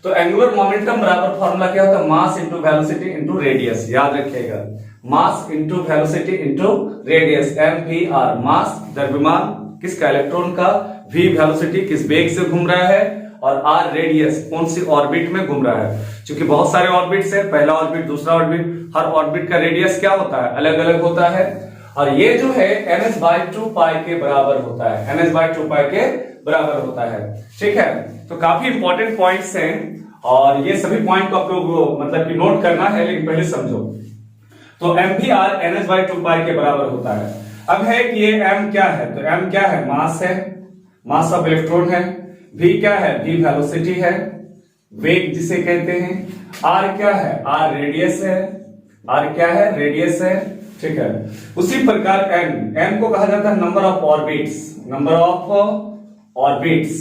तो एंगुलर मोमेंटम बराबर फॉर्मूला क्या होता है, mass into velocity into radius, याद रखिएगा, mass into velocity into radius, mvr, मास द्रव्यमान किसका, इलेक्ट्रॉन का, v वेलोसिटी किस वेग से घूम रहा है, और आर रेडियस, कौन सी ऑर्बिट में घूम रहा है। क्योंकि बहुत सारे ऑर्बिट्स है, पहला ऑर्बिट, दूसरा ऑर्बिट, हर ऑर्बिट का रेडियस क्या होता है, अलग अलग होता है। और ये जो है ns/2π के बराबर होता है, ns/2π के बराबर होता है। ठीक है, तो काफी इंपॉर्टेंट पॉइंट्स हैं और ये सभी पॉइंट को आप लोग मतलब कि नोट करना है, लेकिन पहले समझो। तो m भी r ns/2π के बराबर होता है। अब है कि ये m क्या है, तो m क्या है, मास है, मास ऑफ इलेक्ट्रॉन है। v क्या है, v वेलोसिटी है, वेग जिसे कहते हैं। r क्या है, r रेडियस है, r क्या है, रेडियस है। ठीक है, उसी प्रकार n को कहा जाता है number of orbits, number of orbits,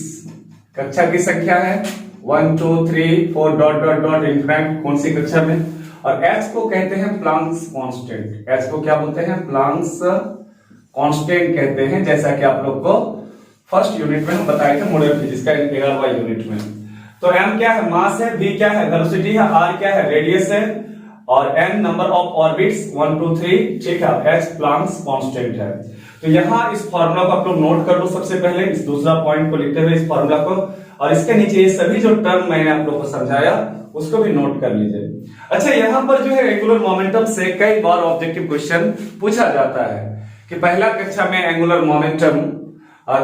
कक्षा की संख्या है 1 2 3 4 डॉट डॉट डॉट इनफिनिट, कौन सी कक्षा में। और h को कहते हैं प्लांक्स कांस्टेंट, h को क्या बोलते हैं, प्लांक्स कांस्टेंट कहते हैं, जैसा कि आप लोग को फर्स्ट यूनिट में हम बताए थे मॉडल फिजिक्स का 11वां यूनिट में। तो m क्या है, मास है, v क्या है, वेलोसिटी है, r क्या है, रेडियस है, और n नंबर ऑफ ऑर्बिट्स 1 2 3, ठीक है, h प्लांक्स कांस्टेंट है। तो यहां इस फार्मूला को आप लोग नोट कर लो सबसे पहले, इस दूसरा पॉइंट को लिखते हुए इस फार्मूला को, और इसके नीचे ये सभी जो टर्म मैंने आप लोग को समझाया उसको भी नोट कर लीजिए। अच्छा, यहां पर जो है एंगुलर मोमेंटम से कई बार ऑब्जेक्टिव क्वेश्चन पूछा जाता है कि पहला कक्षा में एंगुलर मोमेंटम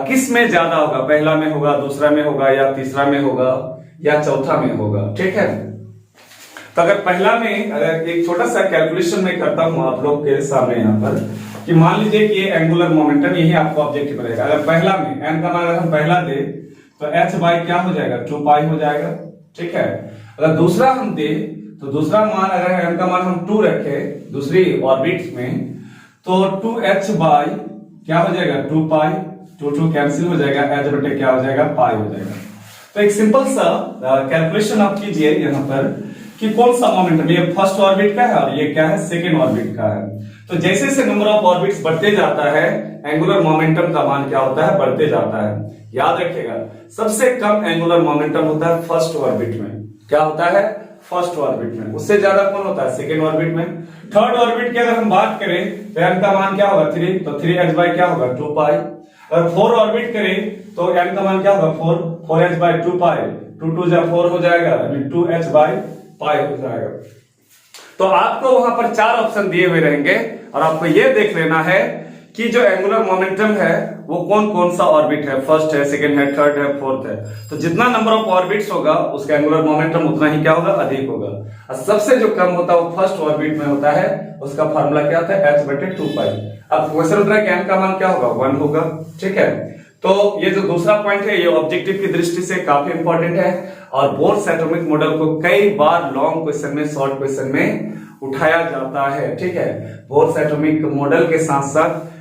किस में ज्यादा होगा, पहला में होगा, दूसरा में होगा, या तीसरा में होगा, या चौथा में होगा। ठीक है, तो अगर पहला में, अगर एक छोटा सा कैलकुलेशन मैं करता हूं आप लोग के सामने यहाँ पर, कि मान लीजिए कि ये एंगुलर मोमेंटम, यही आपको ऑब्जेक्टिव रहेगा। अगर पहला में n का मान अगर हम पहला दे तो h बाई क्या हो जाएगा, 2π हो जाएगा। ठीक है, अगर दूसरा हम दे तो दूसरा मान, अगर n का मान हम 2 रखे दूसरी ऑर्बिट में, तो 2h बाई क्या हो जाएगा, 2π, 2 कैंसिल हो जाएगा, h बटे क्या हो जाएगा, पाई हो जाएगा। तो एक सिंपल सा कैलकुलेशन आप कीजिए यहाँ पर कि कौन सा मोमेंटम, ये फर्स्ट ऑर्बिट का है और ये क्या है, सेकेंड ऑर्बिट का है। तो जैसे जैसे नंबर ऑफ ऑर्बिट्स बढ़ते जाता है, एंगुलर मोमेंटम का मान क्या होता है, बढ़ते जाता है। याद रखिएगा, सबसे कम एंगुलर मोमेंटम होता है फर्स्ट ऑर्बिट में। क्या होता है, फर्स्ट ऑर्बिट में। उससे ज्यादा कौन होता है, सेकेंड ऑर्बिट में। थर्ड ऑर्बिट की अगर हम बात करें तो n का मान क्या होगा, 3, तो 3h बाई क्या होगा, 2π। अगर 4 ऑर्बिट करें तो n का मान क्या होगा, 4h बाई 2π, 2 2 जा 4 हो जाएगा, 2h बाई पाई हो जाएगा। तो आपको वहां पर 4 ऑप्शन दिए हुए रहेंगे और आपको यह देख लेना है कि जो एंगुलर मोमेंटम है वो कौन कौन सा ऑर्बिट है, फर्स्ट है, सेकंड है, थर्ड है, फोर्थ है। तो जितना नंबर ऑफ ऑर्बिट्स होगा उसका एंगुलर मोमेंटम उतना ही क्या होगा, अधिक होगा। और सबसे जो कम होता है वो फर्स्ट ऑर्बिट में होता है, उसका फार्मूला क्या होता है, h बटे 2π। अब क्वेश्चन उठ रहा है कि n का मान क्या होगा, 1 होगा। ठीक है, तो ये जो दूसरा पॉइंट है ये ऑब्जेक्टिव की दृष्टि से काफी इंपॉर्टेंट है और बोर्ड एटॉमिक मॉडल को कई बार लॉन्ग क्वेश्चन में, शॉर्ट क्वेश्चन में उठाया जाता है। ठीक है, बोर्ड एटॉमिक मॉडल के साथ साथ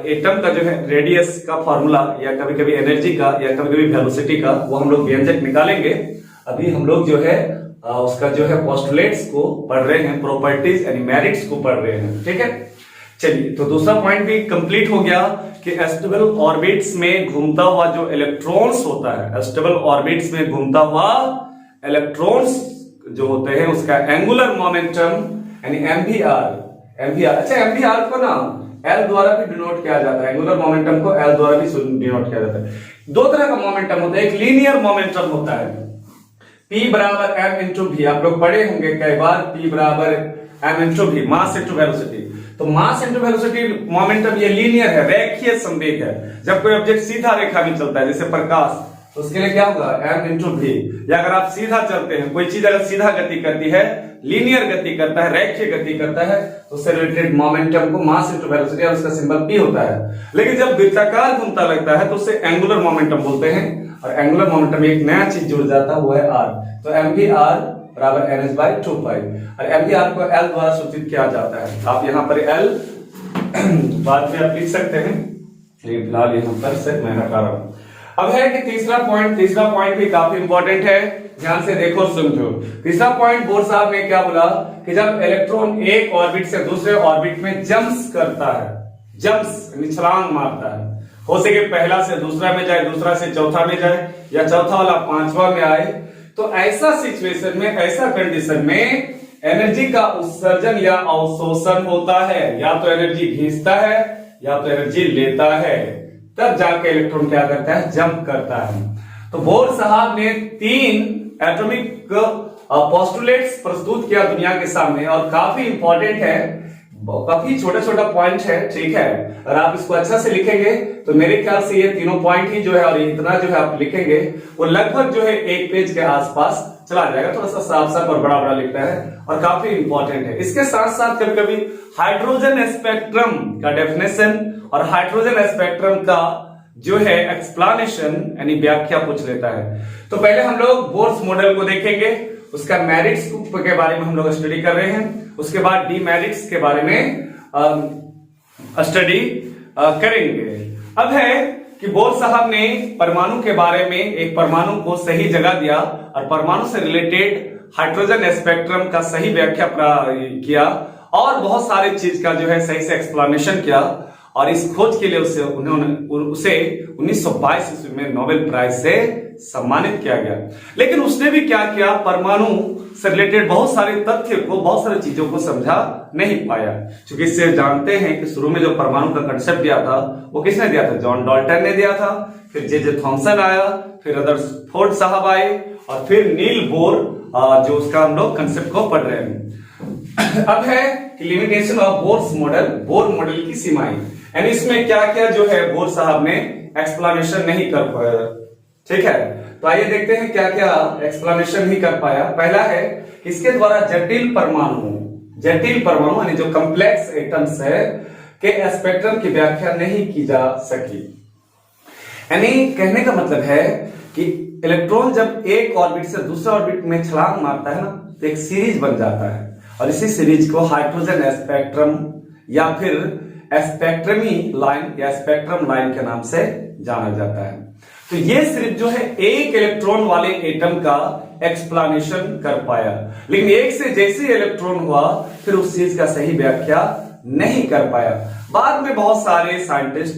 एटम का जो है रेडियस का फॉर्मूला, या कभी कभी एनर्जी का, या कभी कभी वेलोसिटी का, वो हम लोग व्यंजक निकालेंगे। अभी हम लोग जो है उसका जो है पोस्टुलेट्स को पढ़ रहे हैं, प्रॉपर्टीज यानी मेरिट्स को पढ़ रहे हैं। ठीक है, चलिए, तो दूसरा पॉइंट भी कंप्लीट हो गया कि स्टेबल ऑर्बिट्स में घूमता हुआ जो इलेक्ट्रॉन्स होता है, स्टेबल ऑर्बिट्स में घूमता हुआ इलेक्ट्रॉन्स जो होते हैं उसका एंगुलर मोमेंटम यानी एमवीआर। अच्छा, एमवीआर को ना एल द्वारा भी डिनोट किया जाता है, एंगुलर मोमेंटम को एल द्वारा भी डिनोट किया जाता है। दो तरह का मोमेंटम होता है, एक लीनियर मोमेंटम होता है, P बराबर m इंटू भी, आप लोग पढ़े होंगे कई बार, P बराबर m इंटू भी, मास इंटू वेलोसिटी। तो मास इंटू वेलोसिटी मोमेंटम ये लीनियर है, रेखीय संवेग है। जब कोई ऑब्जेक्ट सीधा रेखा में चलता है जैसे प्रकाश, तो उसके लिए क्या होगा, m इंटू भी। या अगर आप सीधा चलते हैं, कोई चीज अगर सीधा गति करती है, लीनियर गति करता है, रेखीय गति करता है, तो उससे रिलेटेड मोमेंटम को मास इंटू वेलोसिटी, और उसका सिंबल p होता है। लेकिन जब वृत्ताकार घूमता लगता है तो उसे एंगुलर मोमेंटम बोलते हैं, और एंगुलर मोमेंटम में एक नया चीज जुड़ जाता है, वो है r। तो mvr बराबर ns/2π, और mvr को l द्वारा सूचित किया जाता है। आप यहाँ पर l बाद में आप लिख सकते हैं, लेकिन फिलहाल यहाँ पर से मैं हटा रहा हूं। अब है कि तीसरा पॉइंट भी काफी इंपॉर्टेंट है, ध्यान से देखो और समझो। तीसरा पॉइंट बोर्ड साहब ने क्या बोला कि जब इलेक्ट्रॉन एक ऑर्बिट से दूसरे ऑर्बिट में जंप्स करता है, जंप्स छलांग मारता है, हो सके पहला से दूसरा में जाए, दूसरा से चौथा में जाए, या चौथा वाला पांचवा में आए, तो ऐसा सिचुएशन में, ऐसा कंडीशन में एनर्जी का उत्सर्जन या अवशोषण होता है। या तो एनर्जी खींचता है या तो एनर्जी लेता है, तब जाके इलेक्ट्रॉन क्या करता है, जंप करता है। तो बोर साहब ने 3 एटॉमिक पोस्टुलेट्स प्रस्तुत किया दुनिया के सामने और काफी इंपॉर्टेंट है, काफी छोटा छोटा पॉइंट है, ठीक है। और आप इसको अच्छा से लिखेंगे तो मेरे ख्याल से ये तीनों पॉइंट ही जो है और इतना जो है आप लिखेंगे वो लगभग जो है 1 पेज के आसपास चला जाएगा। थोड़ा सा साफ साफ और बड़ा बड़ा लिखना है और काफी इंपॉर्टेंट है। इसके साथ साथ कभी कभी हाइड्रोजन स्पेक्ट्रम का डेफिनेशन और हाइड्रोजन स्पेक्ट्रम का जो है एक्सप्लेनेशन यानी व्याख्या पूछ लेता है। तो पहले हम लोग बोर्स मॉडल को देखेंगे, उसका मेरिट्स के बारे में हम लोग स्टडी कर रहे हैं, उसके बाद डीमेरिट्स के बारे में स्टडी करेंगे। अब है कि बोर साहब ने परमाणु के बारे में एक परमाणु को सही जगह दिया और परमाणु से रिलेटेड हाइड्रोजन स्पेक्ट्रम का सही व्याख्या किया और बहुत सारे चीज का जो है सही से एक्सप्लेनेशन किया और इस खोज के लिए उसे 1922 ईस्वी में नोबेल प्राइज से सम्मानित किया गया। लेकिन उसने भी क्या किया, परमाणु से रिलेटेड बहुत सारे तथ्य को, बहुत सारी चीजों को समझा नहीं पाया। क्योंकि इससे जानते हैं कि शुरू में जो परमाणु का कंसेप्ट दिया था वो किसने दिया था, जॉन डाल्टन ने दिया था, फिर जे थॉमसन आया, फिर रदरफोर्ड साहब आए और फिर नील बोर, जो उसका हम लोग कंसेप्ट को पढ़ रहे हैं। अब है limitation of Bohr's model, Bohr model की सीमाएं, यानी इसमें क्या क्या जो है बोर साहब ने एक्सप्लेनेशन नहीं कर पाया, ठीक है। तो आइए देखते हैं क्या क्या एक्सप्लेनेशन नहीं कर पाया। पहला है कि इसके द्वारा जटिल परमाणु यानी जो कॉम्प्लेक्स एटम्स है के स्पेक्ट्रम की व्याख्या नहीं की जा सकी। यानी कहने का मतलब है कि इलेक्ट्रॉन जब एक ऑर्बिट से दूसरे ऑर्बिट में छलांग मारता है ना तो एक सीरीज बन जाता है और इसी सीरीज को हाइड्रोजन स्पेक्ट्रम या फिर स्पेक्ट्रमी लाइन या स्पेक्ट्रम लाइन के नाम से जाना जाता है। तो ये सिर्फ जो है एक इलेक्ट्रॉन वाले एटम का एक्सप्लेनेशन कर पाया, लेकिन एक से जैसे इलेक्ट्रॉन हुआ फिर उस चीज का सही व्याख्या नहीं कर पाया। बाद में बहुत सारे साइंटिस्ट,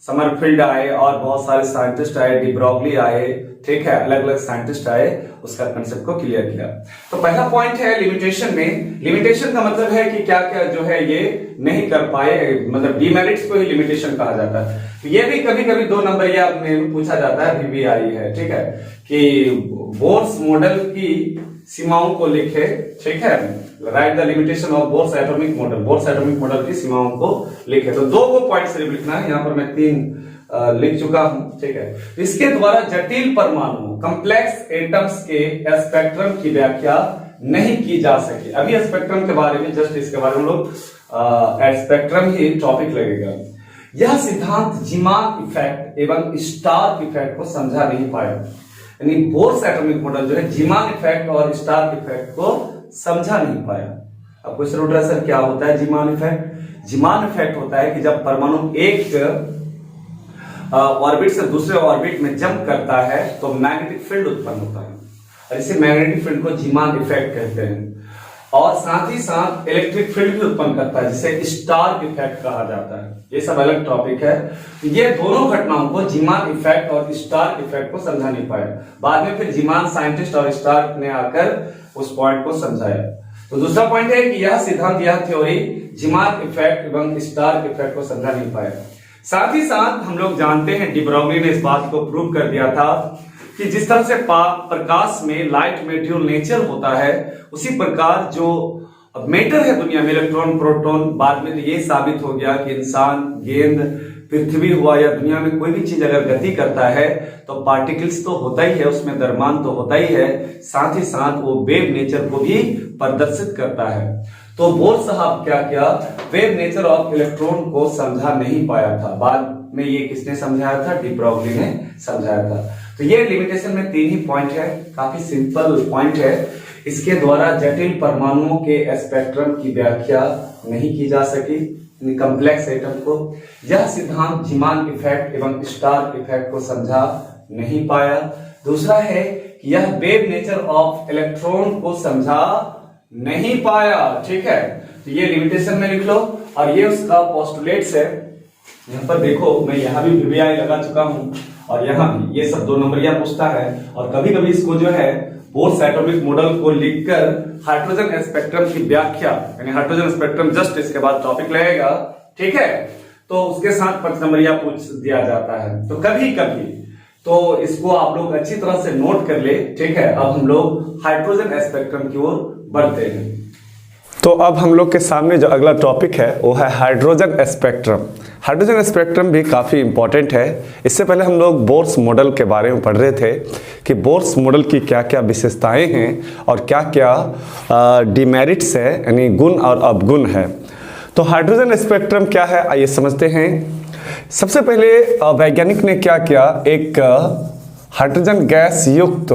समरफील्ड आए और बहुत सारे साइंटिस्ट आए, डी ब्रॉगली आए, ठीक है, अलग अलग साइंटिस्ट आए, उसका कंसेप्ट को क्लियर किया। तो पहला पॉइंट है लिमिटेशन में। लिमिटेशन का मतलब है कि क्या क्या जो है ये नहीं कर पाए, मतलब डीमेरिट्स को ही लिमिटेशन कहा जाता है। तो ये भी कभी कभी 2 नंबरिया में पूछा जाता है, VBI है, ठीक है, कि बोर्स मॉडल की सीमाओं को लिखे, ठीक है, right the limitation of Bohr's atomic model, Bohr's atomic model की सीमाओं को लिखे। तो 2 पॉइंट सिर्फ लिखना है, यहां पर मैं 3 लिख चुका हूं, ठीक है। इसके द्वारा जटिल परमाणु कॉम्प्लेक्स एटम्स के स्पेक्ट्रम की व्याख्या नहीं की जा सकी। अभी स्पेक्ट्रम के बारे में, जस्ट इसके बारे में लोग स्पेक्ट्रम ही टॉपिक लगेगा। यह सिद्धांत जीमार्क इफेक्ट एवं स्टार इफेक्ट को समझा नहीं पाया, यानी बोर्स एटॉमिक मॉडल जो है जीमार्क इफेक्ट और स्टार इफेक्ट को समझा नहीं पाया। अब क्वेश्चन उठ रहा है, सर क्या होता है जीमान इफेक्ट? जीमान इफेक्ट होता है कि जब परमाणु एक ऑर्बिट से दूसरे ऑर्बिट में जंप करता है तो मैग्नेटिक फील्ड उत्पन्न होता है और इसे मैग्नेटिक फील्ड को जीमान इफेक्ट कहते हैं। और साथ ही साथ इलेक्ट्रिक फील्ड भी उत्पन्न करता है जिसे स्टार इफेक्ट कहा जाता है। ये सब अलग टॉपिक है। ये दोनों घटनाओं को जीमान इफेक्ट और स्टार इफेक्ट को समझा नहीं पाया। बाद में फिर जीमान साइंटिस्ट और स्टार ने आकर उस पॉइंट को समझाया। तो दूसरा पॉइंट है कि यह सिद्धांत, यह थ्योरी जीमार्क इफेक्ट एवं स्टार इफेक्ट को समझा नहीं पाया। साथ ही साथ हम लोग जानते हैं डी ब्रॉगली ने इस बात को प्रूव कर दिया था कि जिस तरह से प्रकाश में, लाइट में ड्यूल नेचर होता है, उसी प्रकार जो मैटर है दुनिया में, इलेक्ट्रॉन, प्रोटॉन, बाद में ये साबित हो गया कि इंसान, गेंद, पृथ्वी हुआ या दुनिया में कोई भी चीज अगर गति करता है तो पार्टिकल्स तो होता ही है, उसमें द्रव्यमान तो होता ही है, साथ ही साथ वो वेव नेचर को भी प्रदर्शित करता है। तो बोर साहब क्या किया, वेव नेचर ऑफ इलेक्ट्रॉन को समझा नहीं पाया था। बाद में ये किसने समझाया था? डी ब्रॉगली ने समझाया था। तो ये लिमिटेशन में 3 ही पॉइंट है, काफी सिंपल पॉइंट है। इसके द्वारा जटिल परमाणुओं के स्पेक्ट्रम की व्याख्या नहीं की जा सकी, कॉम्प्लेक्स एटम को। यह सिद्धांत जीमान इफेक्ट एवं स्टार इफेक्ट को समझा नहीं पाया। दूसरा है कि यह वेव नेचर ऑफ इलेक्ट्रॉन को समझा नहीं पाया, ठीक है। तो ये लिमिटेशन में लिख लो और ये उसका पोस्टुलेट्स है। यहाँ पर देखो, मैं यहाँ भी VBI लगा चुका हूं और यहाँ भी ये सब 2 नंबरिया पूछता है। और कभी कभी इसको जो है बोर्स एटॉमिक मॉडल को लिखकर हाइड्रोजन स्पेक्ट्रम की व्याख्या, यानी हाइड्रोजन स्पेक्ट्रम जस्ट इसके बाद टॉपिक लगेगा, ठीक है, तो उसके साथ 5 नंबरिया पूछ दिया जाता है। तो कभी कभी तो इसको आप लोग अच्छी तरह से नोट कर ले, ठीक है। अब हम लोग हाइड्रोजन स्पेक्ट्रम की ओर बढ़ते हैं। तो अब हम लोग के सामने जो अगला टॉपिक है वो है हाइड्रोजन स्पेक्ट्रम। हाइड्रोजन स्पेक्ट्रम भी काफ़ी इंपॉर्टेंट है। इससे पहले हम लोग बोर्स मॉडल के बारे में पढ़ रहे थे कि बोर्स मॉडल की क्या क्या विशेषताएं हैं और क्या क्या डिमेरिट्स है, यानी गुण और अवगुण है। तो हाइड्रोजन स्पेक्ट्रम क्या है आइए समझते हैं। सबसे पहले वैज्ञानिक ने क्या किया, एक हाइड्रोजन गैस युक्त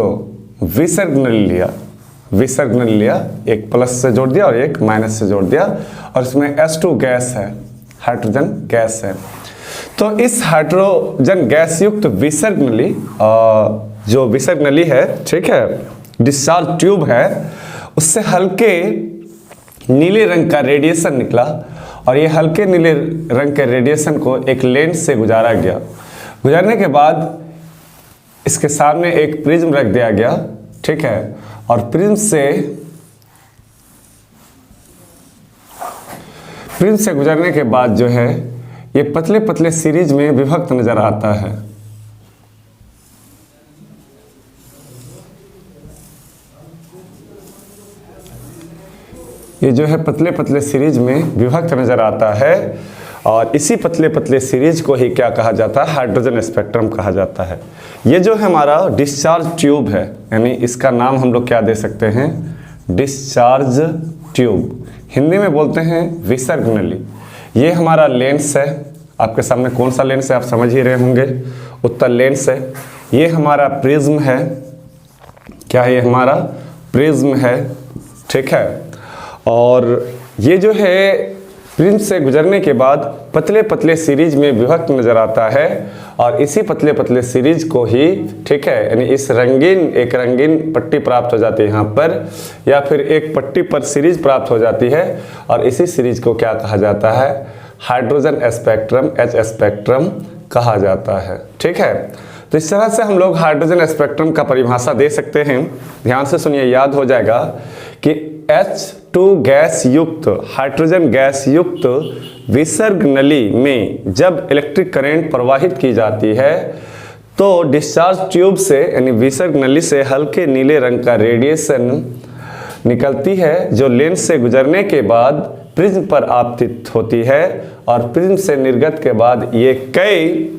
विसर्ग नली लिया, एक प्लस से जोड़ दिया और एक माइनस से जोड़ दिया, और इसमें H2 गैस है, हाइड्रोजन गैस है। तो इस हाइड्रोजन गैस युक्त विसर्ग नली, जो विसर्ग नली है, ठीक है, डिस्चार्ज ट्यूब है, उससे हल्के नीले रंग का रेडिएशन निकला, और ये हल्के नीले रंग के रेडिएशन को एक लेंस से गुजारा गया। गुजारने के बाद इसके सामने एक प्रिज्म रख दिया गया, ठीक है, और प्रिज्म से गुजरने के बाद जो है ये पतले पतले सीरीज में विभक्त नजर आता है। ये जो है पतले पतले सीरीज में विभक्त नजर आता है, और इसी पतले पतले सीरीज को ही क्या कहा जाता है, हाइड्रोजन स्पेक्ट्रम कहा जाता है। ये जो है हमारा डिस्चार्ज ट्यूब है, यानी इसका नाम हम लोग क्या दे सकते हैं, डिस्चार्ज ट्यूब, हिंदी में बोलते हैं विसर्ग नली। ये हमारा लेंस है, आपके सामने कौन सा लेंस है आप समझ ही रहे होंगे, उत्तल लेंस है। ये हमारा प्रिज्म है, क्या है, ये हमारा प्रिज्म है, ठीक है। और ये जो है प्रिज्म से गुजरने के बाद पतले पतले सीरीज में विभक्त नजर आता है, और इसी पतले पतले सीरीज को ही, ठीक है, यानी इस एक रंगीन पट्टी प्राप्त हो जाती है यहाँ पर, या फिर एक पट्टी पर सीरीज प्राप्त हो जाती है, और इसी सीरीज को क्या कहा जाता है, हाइड्रोजन स्पेक्ट्रम, H स्पेक्ट्रम कहा जाता है, ठीक है। तो इस तरह से हम लोग हाइड्रोजन स्पेक्ट्रम का परिभाषा दे सकते हैं। ध्यान से सुनिए, याद हो जाएगा कि H2 गैस युक्त, हाइड्रोजन गैस युक्त विसर्ग नली में जब इलेक्ट्रिक करंट प्रवाहित की जाती है तो डिस्चार्ज ट्यूब से, यानी विसर्ग नली से हल्के नीले रंग का रेडिएशन निकलती है, जो लेंस से गुजरने के बाद प्रिज्म पर आपतित होती है, और प्रिज्म से निर्गत के बाद ये कई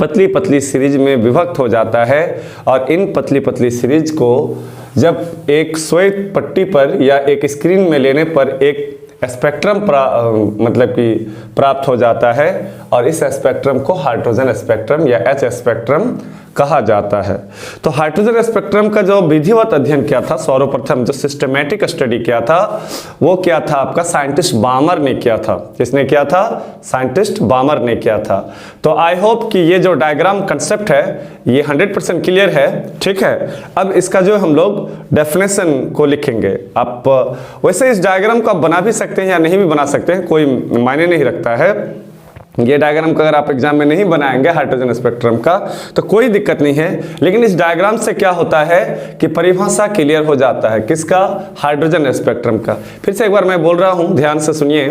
पतली पतली सीरीज में विभक्त हो जाता है, और इन पतली पतली सीरीज को जब एक श्वेत पट्टी पर या एक स्क्रीन में लेने पर एक स्पेक्ट्रम मतलब कि प्राप्त हो जाता है, और इस स्पेक्ट्रम को हाइड्रोजन स्पेक्ट्रम या H स्पेक्ट्रम कहा जाता है। तो हाइड्रोजन स्पेक्ट्रम का जो विधिवत अध्ययन किया था, सर्वप्रथम जो सिस्टमैटिक स्टडी किया था, वो क्या था आपका, साइंटिस्ट बामर ने किया था। किसने किया था, साइंटिस्ट बामर ने किया था। तो आई होप कि ये जो डायग्राम कंसेप्ट है ये 100% क्लियर है, ठीक है। अब इसका जो हम लोग डेफिनेशन को लिखेंगे। आप वैसे इस डायग्राम को आप बना भी सकते हैं या नहीं भी बना सकते हैं, कोई मायने नहीं रखता है। ये डायग्राम का अगर आप एग्जाम में नहीं बनाएंगे हाइड्रोजन स्पेक्ट्रम का तो कोई दिक्कत नहीं है, लेकिन इस डायग्राम से क्या होता है कि परिभाषा क्लियर हो जाता है, किसका, हाइड्रोजन स्पेक्ट्रम का। फिर से एक बार मैं बोल रहा हूं, ध्यान से सुनिए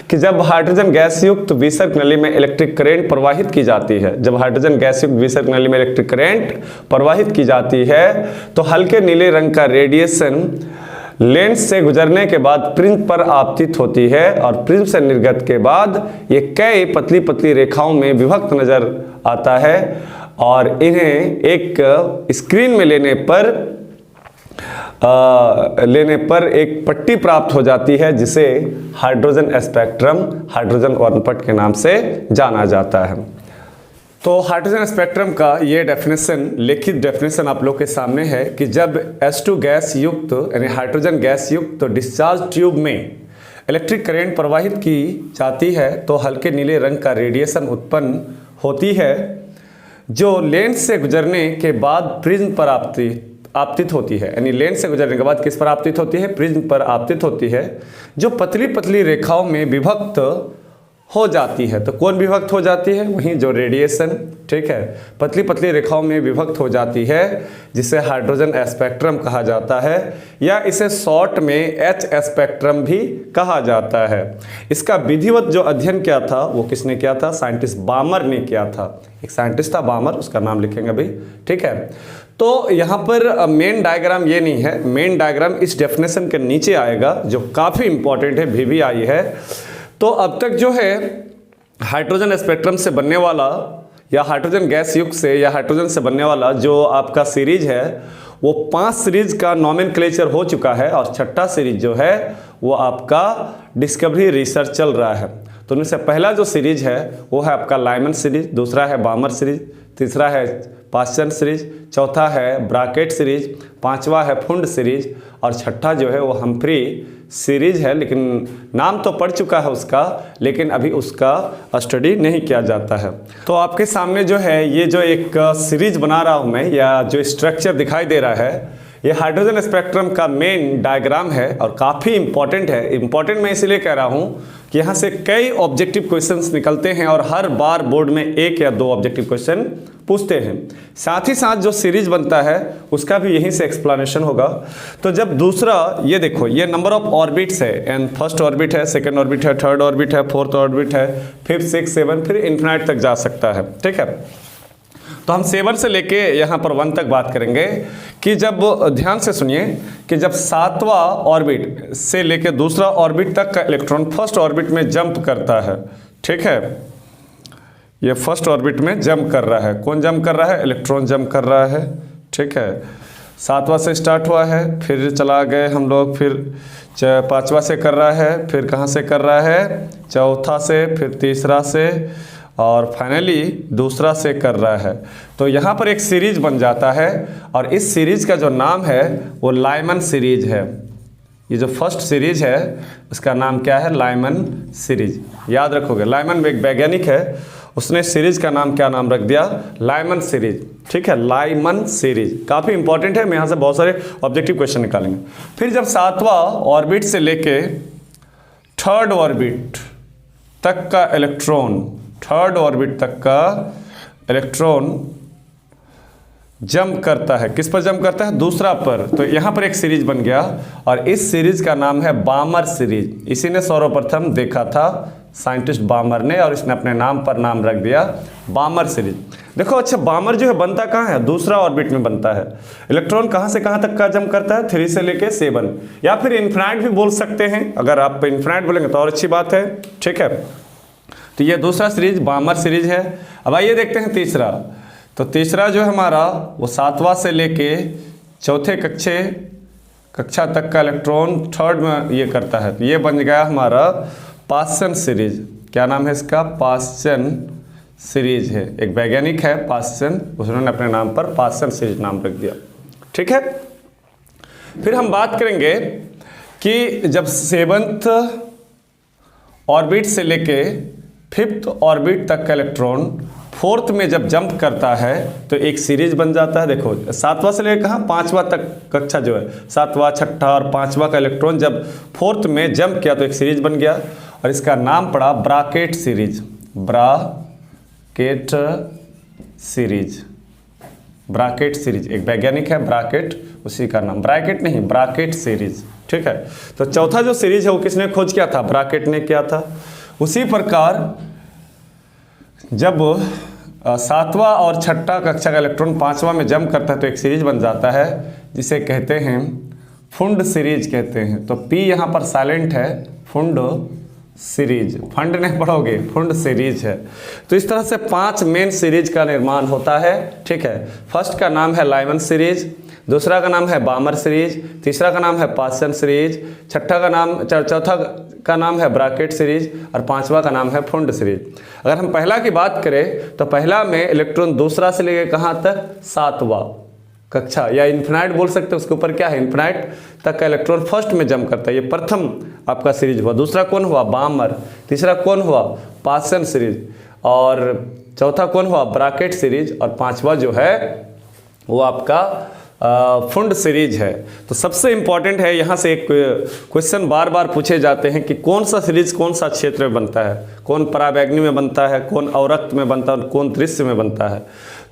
कि जब हाइड्रोजन गैस युक्त विसर्ग नली में इलेक्ट्रिक करंट प्रवाहित की जाती है, जब हाइड्रोजन गैस युक्त विसर्ग नली में इलेक्ट्रिक करंट प्रवाहित की जाती है तो हल्के नीले रंग का रेडिएशन लेंस से गुजरने के बाद प्रिज्म पर आपतित होती है, और प्रिज्म से निर्गत के बाद ये कई पतली पतली रेखाओं में विभक्त नजर आता है, और इन्हें एक स्क्रीन में लेने पर एक पट्टी प्राप्त हो जाती है, जिसे हाइड्रोजन स्पेक्ट्रम, हाइड्रोजन वर्णपट के नाम से जाना जाता है। तो हाइड्रोजन स्पेक्ट्रम का ये डेफिनेशन, लिखित डेफिनेशन आप लोग के सामने है कि जब H2 गैस युक्त, यानी हाइड्रोजन गैस युक्त डिस्चार्ज ट्यूब में इलेक्ट्रिक करंट प्रवाहित की जाती है तो हल्के नीले रंग का रेडिएशन उत्पन्न होती है, जो लेंस से गुजरने के बाद प्रिज्म पर आपतित होती है। यानी लेंस से गुजरने के बाद किस पर आपतित होती है, प्रिज्म पर आपतित होती है, जो पतली पतली रेखाओं में विभक्त हो जाती है। तो कौन विभक्त हो जाती है? वहीं जो रेडिएशन, ठीक है, पतली पतली रेखाओं में विभक्त हो जाती है, जिसे हाइड्रोजन स्पेक्ट्रम कहा जाता है, या इसे शॉर्ट में एच स्पेक्ट्रम भी कहा जाता है। इसका विधिवत जो अध्ययन किया था वो किसने किया था? साइंटिस्ट बामर ने किया था। एक साइंटिस्ट था बामर, उसका नाम लिखेंगे अभी, ठीक है। तो यहाँ पर मेन डायग्राम ये नहीं है, मेन डायग्राम इस डेफिनेशन के नीचे आएगा जो काफ़ी इंपॉर्टेंट है, VVI है। तो अब तक जो है हाइड्रोजन स्पेक्ट्रम से बनने वाला या हाइड्रोजन गैस युग से या हाइड्रोजन से बनने वाला जो आपका सीरीज है वो 5 सीरीज का नॉमेनक्लेचर हो चुका है, और छठा सीरीज जो है वो आपका डिस्कवरी रिसर्च चल रहा है। तो उनमें से पहला जो सीरीज है वो है आपका लाइमन सीरीज, दूसरा है बामर सीरीज, तीसरा है पास्चन सीरीज, चौथा है ब्राकेट सीरीज, पांचवा है फुंड सीरीज, और छठा जो है वो हम्फ्री सीरीज है। लेकिन नाम तो पड़ चुका है उसका, लेकिन अभी उसका स्टडी नहीं किया जाता है। तो आपके सामने जो है ये जो एक सीरीज बना रहा हूँ मैं, या जो स्ट्रक्चर दिखाई दे रहा है, ये हाइड्रोजन स्पेक्ट्रम का मेन डायग्राम है और काफ़ी इंपॉर्टेंट है। इंपॉर्टेंट मैं इसलिए कह रहा हूँ कि यहाँ से कई ऑब्जेक्टिव क्वेश्चंस निकलते हैं और हर बार बोर्ड में 1 या 2 ऑब्जेक्टिव क्वेश्चन पूछते हैं। साथ ही साथ जो सीरीज बनता है उसका भी यहीं से एक्सप्लेनेशन होगा। तो जब दूसरा, ये देखो, ये नंबर ऑफ ऑर्बिट्स है, एंड फर्स्ट ऑर्बिट है, सेकंड ऑर्बिट है, थर्ड ऑर्बिट है, फोर्थ ऑर्बिट है, फिफ्थ, सिक्स, 7, फिर इन्फिनाइट तक जा सकता है, ठीक है। तो हम 7 से लेके यहाँ पर 1 तक बात करेंगे कि जब, ध्यान से सुनिए, कि जब 7वां ऑर्बिट से लेके दूसरा ऑर्बिट तक का इलेक्ट्रॉन फर्स्ट ऑर्बिट में जंप करता है, ठीक है, ये फर्स्ट ऑर्बिट में जंप कर रहा है। कौन जंप कर रहा है? इलेक्ट्रॉन जंप कर रहा है, ठीक है। 7वां से स्टार्ट हुआ है, फिर चला गए हम लोग, फिर 5वां से कर रहा है, फिर कहाँ से कर रहा है? चौथा से, फिर तीसरा से, और फाइनली दूसरा से कर रहा है। तो यहाँ पर एक सीरीज बन जाता है, और इस सीरीज का जो नाम है वो लाइमन सीरीज है। ये जो फर्स्ट सीरीज है उसका नाम क्या है? Lyman series. याद रखोगे, लाइमन एक वैज्ञानिक है, उसने सीरीज का नाम क्या नाम रख दिया? लाइमन सीरीज, ठीक है, लाइमन सीरीज। काफ़ी इंपॉर्टेंट है, मैं यहाँ से बहुत सारे ऑब्जेक्टिव क्वेश्चन निकालेंगे। फिर जब 7वां ऑर्बिट से लेके थर्ड ऑर्बिट तक का इलेक्ट्रॉन, थर्ड ऑर्बिट तक का इलेक्ट्रॉन जंप करता है, किस पर जंप करता है? दूसरा पर। तो यहाँ पर एक सीरीज बन गया, और इस सीरीज का नाम है बामर सीरीज। इसी ने सर्वप्रथम देखा था, साइंटिस्ट बामर ने, और इसने अपने नाम पर नाम रख दिया बामर सीरीज। देखो, अच्छा, बामर जो है बनता कहाँ है? दूसरा ऑर्बिट में बनता है। इलेक्ट्रॉन कहाँ से कहाँ तक का जंप करता है? 3 से लेके 7, या फिर इन्फिनाइट भी बोल सकते हैं। अगर आप इन्फिनाइट बोलेंगे तो और अच्छी बात है, ठीक है। तो ये दूसरा सीरीज बामर सीरीज है। अब आइए देखते हैं तीसरा। तो तीसरा जो है हमारा वो 7वां से लेके चौथे कक्षा तक का इलेक्ट्रॉन थर्ड में ये करता है। तो ये बन गया हमारा पास्चन सीरीज। क्या नाम है इसका? पास्चन सीरीज है। एक वैज्ञानिक है पास्चन, उन्होंने अपने नाम पर पास्चन सीरीज नाम रख दिया, ठीक है। फिर हम बात करेंगे कि जब 7th ऑर्बिट से लेके 5th ऑर्बिट तक का इलेक्ट्रॉन 4th में जब जंप करता है तो एक सीरीज बन जाता है। देखो, 7वां से लेकर कहाँ? 5वां तक कक्षा जो है, 7वां, 6ठा और 5वां का इलेक्ट्रॉन जब 4th में जंप किया तो एक सीरीज बन गया, और इसका नाम पड़ा bracket series. Bracket series, bracket series. एक वैज्ञानिक है ब्राकेट, उसी का नाम, ब्रैकेट नहीं, ब्राकेट सीरीज, ठीक है। तो चौथा जो सीरीज है वो किसने खोज किया था? ब्राकेट ने किया था। उसी प्रकार जब 7वां और 6ठा कक्षा का इलेक्ट्रॉन 5वां में जंप करता है तो एक सीरीज बन जाता है, जिसे कहते हैं फुंड सीरीज कहते हैं। तो पी यहाँ पर साइलेंट है, फुंड सीरीज, फंड नहीं पढ़ोगे, फुंड सीरीज है। तो इस तरह से 5 मेन सीरीज का निर्माण होता है, ठीक है। फर्स्ट का नाम है लाइमन सीरीज, दूसरा का नाम है बामर सीरीज, तीसरा का नाम है पास्चन सीरीज, चौथा का नाम है ब्राकेट सीरीज, और 5वां का नाम है फुंड सीरीज। अगर हम पहला की बात करें तो पहला में इलेक्ट्रॉन दूसरा से लेकर कहाँ तक? 7वां कक्षा, या इन्फिनाइट बोल सकते हैं, उसके ऊपर क्या है? इन्फिनाइट तक का इलेक्ट्रॉन फर्स्ट में जंप करता है। ये प्रथम आपका सीरीज हुआ। दूसरा कौन हुआ? बामर। तीसरा कौन हुआ? Paschen series. और चौथा कौन हुआ? Bracket series. और 5वां जो है वो आपका फुंड सीरीज है। तो सबसे इम्पॉर्टेंट है, यहाँ से एक क्वेश्चन बार बार पूछे जाते हैं कि कौन सा सीरीज कौन सा क्षेत्र में बनता है, कौन पराबैंगनी में बनता है, कौन अवरक्त में बनता है, कौन दृश्य में बनता है।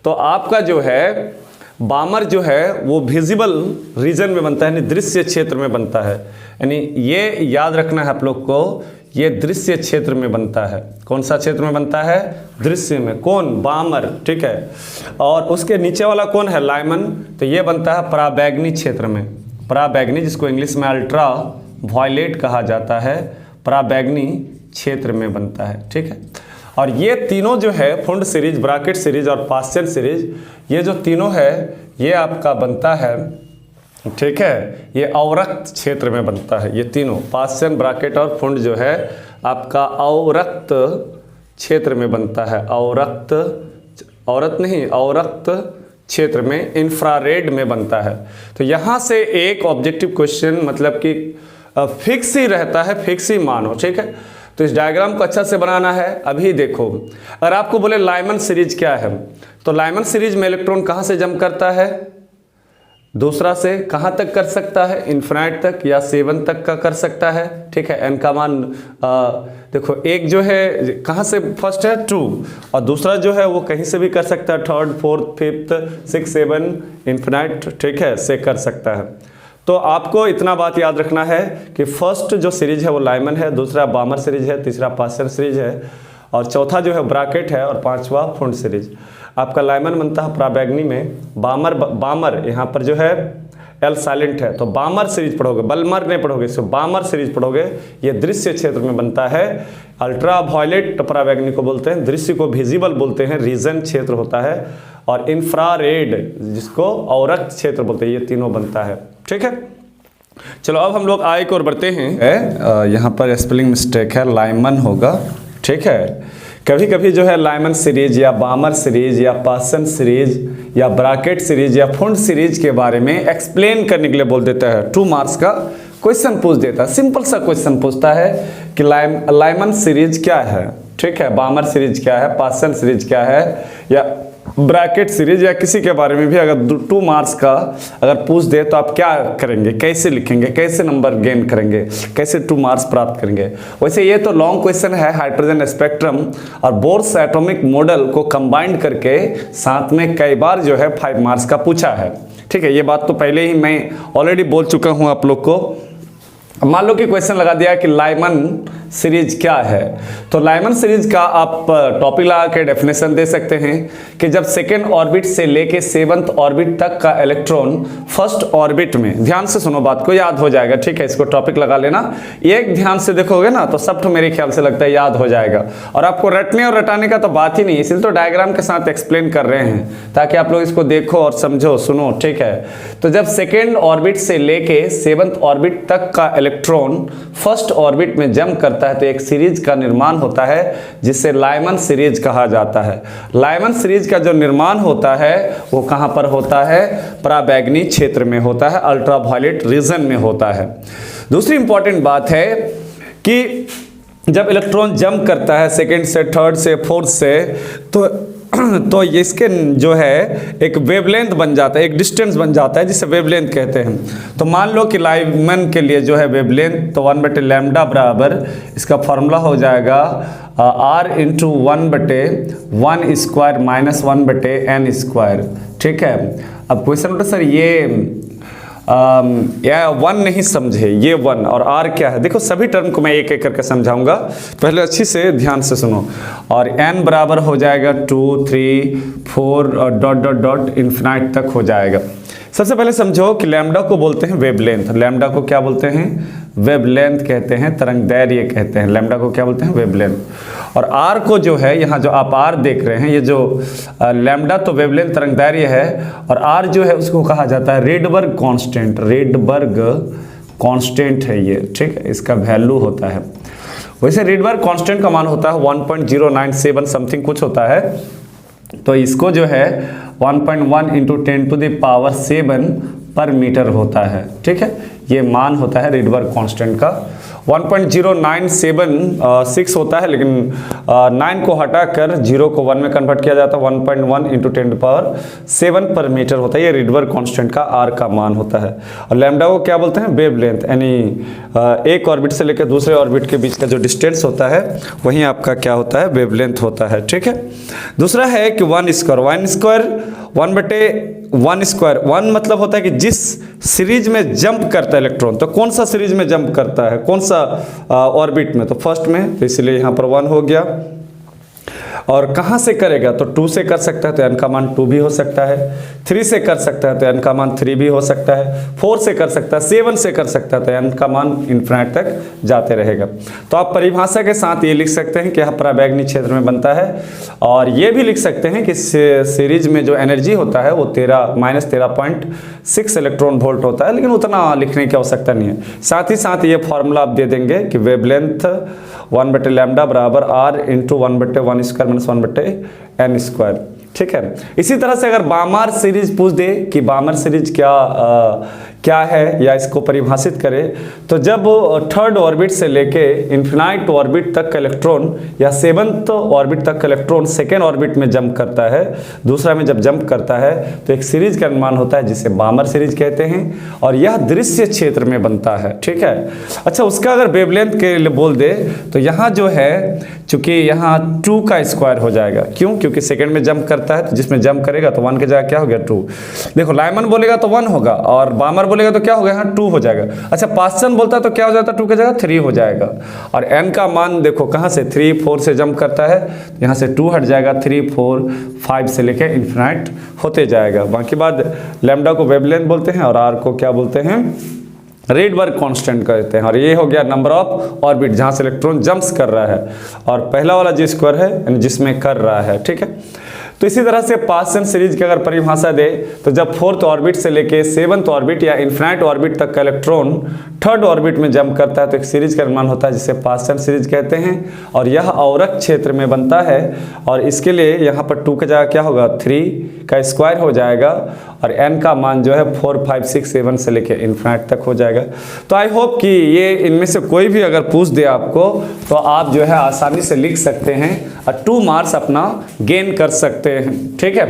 तो आपका जो है बामर जो है वो विजिबल रीजन में बनता है, यानी दृश्य क्षेत्र में बनता है। यानी ये याद रखना है आप लोग को, ये दृश्य क्षेत्र में बनता है। कौन सा क्षेत्र में बनता है? दृश्य में। कौन? बामर, ठीक है। और उसके नीचे वाला कौन है? लाइमन। तो ये बनता है पराबैंगनी क्षेत्र में। पराबैंगनी, जिसको इंग्लिश में अल्ट्रा वायलेट कहा जाता है, पराबैंगनी क्षेत्र में बनता है, ठीक है। और ये तीनों जो है फुंड सीरीज, ब्रैकेट सीरीज और पास्चन सीरीज, ये जो तीनों है ये आपका बनता है, ठीक है, ये अवरक्त क्षेत्र में बनता है। ये तीनों पास्चन, ब्रैकेट और फुंड जो है आपका अवरक्त क्षेत्र में बनता है। अवरक्त क्षेत्र में, इंफ्रारेड में बनता है। तो यहाँ से एक ऑब्जेक्टिव क्वेश्चन मतलब कि फिक्स ही रहता है, फिक्स ही मानो, ठीक है। तो इस डायग्राम को अच्छा से बनाना है। अभी देखो, अगर आपको बोले लाइमन सीरीज क्या है, तो लाइमन सीरीज में इलेक्ट्रॉन कहाँ से जंप करता है? दूसरा से कहाँ तक कर सकता है? इन्फिनाइट तक या 7 तक का कर सकता है, ठीक है। एन का मान देखो, एक जो है कहाँ से फर्स्ट है 2, और दूसरा जो है वो कहीं से भी कर सकता है, 3rd 4th 5th 6 7 इन्फिनाइट, ठीक है, से कर सकता है। तो आपको इतना बात याद रखना है कि फर्स्ट जो सीरीज है वो लाइमन है, दूसरा बामर सीरीज है, तीसरा पास्चन सीरीज है, और चौथा जो है ब्रैकेट है, और पांचवा फुंड सीरीज। आपका लाइमन बनता है पराबैंगनी में। बामर यहाँ पर जो है एल साइलेंट है, तो बामर सीरीज पढ़ोगे, बलमर नहीं पढ़ोगे, इसको बामर सीरीज पढ़ोगे। ये दृश्य क्षेत्र में बनता है। अल्ट्रा वायलेट पराबैंगनी को बोलते हैं, दृश्य को विजिबल बोलते हैं, रीजन क्षेत्र होता है, और इंफ्रारेड जिसको अवरक्त क्षेत्र बोलते हैं। ये तीनों बनता है, ठीक है। चलो अब हम लोग आगे की ओर बढ़ते हैं। यहाँ पर स्पेलिंग मिस्टेक है, लाइमन होगा, ठीक है। कभी कभी जो है लाइमन सीरीज या बामर सीरीज या पास्चन सीरीज या ब्रैकेट सीरीज या फुंड सीरीज के बारे में एक्सप्लेन करने के लिए बोल देता है। 2 मार्क्स का क्वेश्चन पूछ देता है, सिंपल सा क्वेश्चन पूछता है कि लाइमन सीरीज क्या है, ठीक है, बामर सीरीज क्या है, पास्चन सीरीज क्या है, या ब्रैकेट सीरीज, या किसी के बारे में भी अगर 2 मार्क्स का अगर पूछ दे तो आप क्या करेंगे, कैसे लिखेंगे, कैसे नंबर गेन करेंगे, कैसे 2 मार्क्स प्राप्त करेंगे। वैसे ये तो लॉन्ग क्वेश्चन है, हाइड्रोजन स्पेक्ट्रम और बोर्स एटॉमिक मॉडल को कंबाइंड करके साथ में कई बार जो है 5 मार्क्स का पूछा है, ठीक है। ये बात तो पहले ही मैं ऑलरेडी बोल चुका हूँ आप लोग को। मान लो कि क्वेश्चन लगा दिया कि लाइमन सीरीज क्या है, तो लाइमन सीरीज का आप टॉपिक लगा के डेफिनेशन दे सकते हैं कि जब सेकेंड ऑर्बिट से लेके 7th ऑर्बिट तक का इलेक्ट्रॉन फर्स्ट ऑर्बिट में, ध्यान से सुनो बात को, याद हो जाएगा, ठीक है। इसको टॉपिक लगा लेना, एक ध्यान से देखोगे ना तो सब तो मेरे ख्याल से लगता है याद हो जाएगा। और आपको रटने और रटाने का तो बात ही नहीं, इसलिए तो डायग्राम के साथ एक्सप्लेन कर रहे हैं ताकि आप लोग इसको देखो और समझो, सुनो, ठीक है। तो जब सेकेंड ऑर्बिट से लेके 7th ऑर्बिट तक का इलेक्ट्रॉन फर्स्ट ऑर्बिट में जंप करता है तो एक सीरीज का निर्माण होता है जिसे लाइमन सीरीज कहा जाता है। लाइमन सीरीज का जो निर्माण होता है वो कहां पर होता है? पराबैंगनी क्षेत्र में होता है, अल्ट्रावायलेट रीजन में होता है। दूसरी इंपॉर्टेंट बात है कि जब इलेक्ट्रॉन जंप करता है सेकेंड से, थर्ड से, फोर्थ से, तो इसके जो है एक वेवलेंथ बन जाता है, एक डिस्टेंस बन जाता है जिसे वेवलेंथ कहते हैं। तो मान लो कि लाइमन के लिए जो है वेवलेंथ, तो 1/λ बराबर इसका फॉर्मूला हो जाएगा r × 1/1² - 1/n², ठीक है। अब क्वेश्चन उठा सर ये या 1 नहीं समझे, ये 1 और r क्या है? देखो सभी टर्म को मैं एक एक करके समझाऊंगा, पहले अच्छी से ध्यान से सुनो। और n बराबर हो जाएगा 2 3 4 और ... इन्फिनाइट तक हो जाएगा। सबसे पहले समझो कि लैम्डा को बोलते हैं वेवलेंथ। लैम्डा को क्या बोलते हैं? वेवलेंथ कहते हैं, तरंगदैर्घ्य कहते हैं। लैम्डा को क्या बोलते हैं? वेवलेंथ। और r को जो है, यहाँ जो आप r देख रहे हैं, ये जो लैम्डा तो वेवलेंथ तरंगदैर्घ्य है, और r जो है उसको कहा जाता है रेडबर्ग कांस्टेंट। रेडबर्ग कांस्टेंट है ये, ठीक है, इसका वैल्यू होता है। वैसे रेडबर्ग कांस्टेंट का मान होता है 1.097 समथिंग कुछ होता है, तो इसको जो है 1.1 × 10⁻⁷ पर मीटर होता है, ठीक है। ये मान होता है रिडबर्ग कांस्टेंट का। 1.0976 होता है, लेकिन 9 को हटाकर 0 को 1 में कन्वर्ट किया जाता है। 1.1 × 10⁷ पर मीटर होता है। ये रिडबर्ग कांस्टेंट का आर का मान होता है। और लैम्डा को क्या बोलते हैं? वेवलेंथ, यानी एक ऑर्बिट से लेकर दूसरे ऑर्बिट के बीच का जो डिस्टेंस होता है वही आपका क्या होता है? वेवलेंथ होता है। ठीक है। दूसरा है कि 1 मतलब होता है कि जिस सीरीज में जंप करता है इलेक्ट्रॉन, तो कौन सा सीरीज में जंप करता है, कौन सा ऑर्बिट में? तो फर्स्ट में, तो इसलिए यहाँ पर 1 हो गया। और कहाँ से करेगा? तो 2 से कर सकता है, तो n का मान 2 भी हो सकता है। 3 से कर सकता है, तो n का मान 3 भी हो सकता है। 4 से कर सकता है, 7 से कर सकता है, तो n का मान इन्फिनिट तक जाते रहेगा। तो आप परिभाषा के साथ ये लिख सकते हैं कि यह पराबैंगनी क्षेत्र में बनता है। और ये भी लिख सकते हैं कि सीरीज में जो एनर्जी होता है वो -13.6 इलेक्ट्रॉन वोल्ट होता है, लेकिन उतना लिखने की आवश्यकता नहीं है। साथ ही साथ ये फॉर्मूला आप दे देंगे कि वेवलेंथ 1/λ बराबर R × 1/1² - 1/n²। ठीक है। इसी तरह से अगर बामर सीरीज पूछ दे कि बामर सीरीज क्या है या इसको परिभाषित करे, तो जब थर्ड ऑर्बिट से लेके इन्फिनाइट ऑर्बिट तक का इलेक्ट्रॉन या 7th ऑर्बिट तक का इलेक्ट्रॉन सेकेंड ऑर्बिट में जंप करता है, दूसरा में जब जंप करता है, तो एक सीरीज का निर्माण होता है जिसे बामर सीरीज कहते हैं। और यह दृश्य क्षेत्र में बनता है। ठीक है। अच्छा, उसका अगर वेवलेंथ के लिए बोल दे तो यहाँ जो है, चूंकि यहाँ 2 का स्क्वायर हो जाएगा। क्यों? क्योंकि सेकेंड में जंप करता है, तो जिसमें जंप करेगा तो 1 के जगह क्या हो गया? 2। देखो, लाइमन बोलेगा तो 1 होगा, और बामर बोलेगा तो क्या होगा? यहाँ 2 हो जाएगा। अच्छा, पास्टन बोलता है तो क्या हो जाता है? 2 की जगह 3 हो जाएगा। और n का मान देखो कहाँ से? 3, 4 से जंप करता है, यहाँ से 2 हट जाएगा, 3, 4, 5 से लेके इन्फिनाइट होते जाएगा। बाकी बात, लैम्डा को वेवलेंथ बोलते हैं और r को क्या बोलते हैं? रिडबर्ग कांस्टेंट कहते हैं। और ये हो गया नंबर ऑफ ऑर्बिट जहाँ से इलेक्ट्रॉन जंप्स कर रहा है, और पहला वाला जी स्क्वायर है यानी जिसमें कर रहा है। ठीक है। तो इसी तरह से पास्टन सीरीज की अगर परिभाषा दे, तो जब 4th ऑर्बिट से लेके 7th ऑर्बिट या इन्फिनाइट ऑर्बिट तक का इलेक्ट्रॉन थर्ड ऑर्बिट में जंप करता है, तो एक सीरीज का निर्माण होता है जिसे पास्टन सीरीज कहते हैं। और यह औरक क्षेत्र में बनता है, और इसके लिए यहाँ पर 2 की जगह क्या होगा? 3 का स्क्वायर हो जाएगा, और n का मान जो है 4, 5, 6, 7 से लेके इन्फिनाइट तक हो जाएगा। तो आई होप कि ये इनमें से कोई भी अगर पूछ दे आपको, तो आप जो है आसानी से लिख सकते हैं और 2 मार्क्स अपना गेन कर सकते हैं। ठीक है।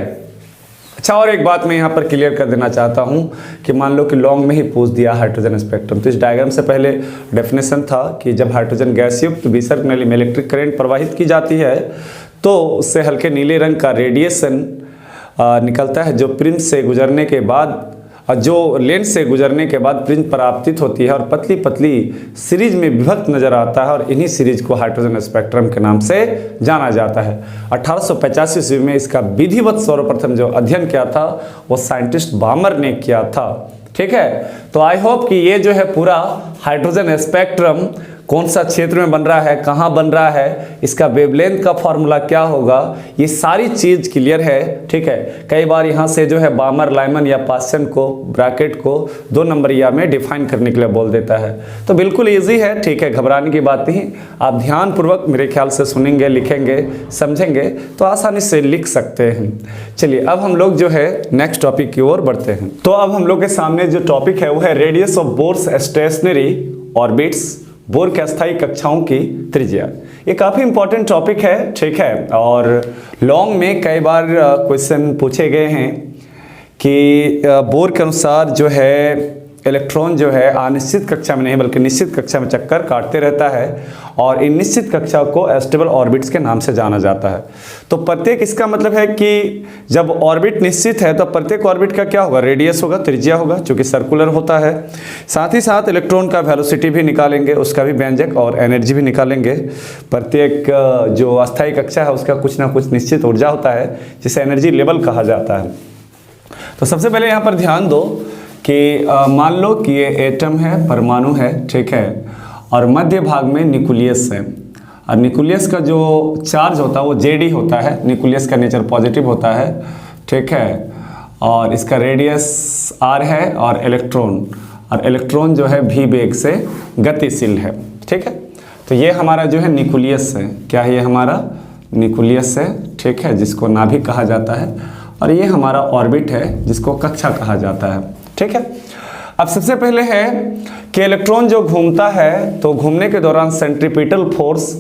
अच्छा, और एक बात मैं यहाँ पर क्लियर कर देना चाहता हूँ कि मान लो कि लॉन्ग में ही पूछ दिया हाइड्रोजन स्पेक्ट्रम, तो इस डायग्राम से पहले डेफिनेशन था कि जब हाइड्रोजन गैस युक्त विसर्ग नली में इलेक्ट्रिक करंट प्रवाहित की जाती है, तो उससे हल्के नीले रंग का रेडिएशन निकलता है, जो प्रिंज से गुजरने के बाद, जो लेंस से गुजरने के बाद प्रिंज पर आपतित होती है और पतली पतली सीरीज में विभक्त नजर आता है, और इन्हीं सीरीज को हाइड्रोजन स्पेक्ट्रम के नाम से जाना जाता है। 1885 ईस्वी में इसका विधिवत सर्वप्रथम जो अध्ययन किया था वो साइंटिस्ट बामर ने किया था। ठीक है। तो आई होप कि ये जो है पूरा हाइड्रोजन स्पेक्ट्रम कौन सा क्षेत्र में बन रहा है, कहाँ बन रहा है, इसका वेवलेंथ का फॉर्मूला क्या होगा, ये सारी चीज़ क्लियर है। ठीक है। कई बार यहाँ से जो है बामर, लाइमन या पास्टन को ब्रैकेट को 2 नंबरिया में डिफाइन करने के लिए बोल देता है। तो बिल्कुल ईजी है। ठीक है, घबराने की बात नहीं। आप ध्यानपूर्वक मेरे ख्याल से सुनेंगे, लिखेंगे, समझेंगे तो आसानी से लिख सकते हैं। चलिए, अब हम लोग जो है नेक्स्ट टॉपिक की ओर बढ़ते हैं। तो अब हम लोग के सामने जो टॉपिक है वो है radius of Bohr's stationary orbits, Bohr के अस्थायी कक्षाओं की त्रिज्या। ये काफ़ी इंपॉर्टेंट टॉपिक है। ठीक है। और लॉन्ग में कई बार क्वेश्चन पूछे गए हैं कि बोर के अनुसार जो है इलेक्ट्रॉन जो है अनिश्चित कक्षा में नहीं बल्कि निश्चित कक्षा में चक्कर काटते रहता है, और इन निश्चित कक्षा को स्टेबल ऑर्बिट्स के नाम से जाना जाता है। तो प्रत्येक, इसका मतलब है कि जब ऑर्बिट निश्चित है तो प्रत्येक ऑर्बिट का क्या होगा? रेडियस होगा, त्रिज्या होगा, जो कि सर्कुलर होता है। साथ ही साथ इलेक्ट्रॉन का वेलोसिटी भी निकालेंगे, उसका भी व्यंजक, और एनर्जी भी निकालेंगे। प्रत्येक जो अस्थायी कक्षा है उसका कुछ ना कुछ निश्चित ऊर्जा होता है जिसे एनर्जी लेवल कहा जाता है। तो सबसे पहले यहाँ पर ध्यान दो कि मान लो कि ये एटम है, परमाणु है। ठीक है। और मध्य भाग में न्यूक्लियस है, और न्यूक्लियस का जो चार्ज होता है वो Jd होता है। न्यूक्लियस का नेचर पॉजिटिव होता है। ठीक है। और इसका रेडियस r है, और इलेक्ट्रॉन जो है v वेग से गतिशील है। ठीक है। तो ये हमारा जो है न्यूक्लियस है। क्या है? ये हमारा न्यूक्लियस है। ठीक है, जिसको नाभिक कहा जाता है। और ये हमारा ऑर्बिट है जिसको कक्षा कहा जाता है। ठीक है। अब सबसे पहले है कि इलेक्ट्रॉन जो घूमता है तो घूमने के दौरान सेंट्रीपिटल फोर्स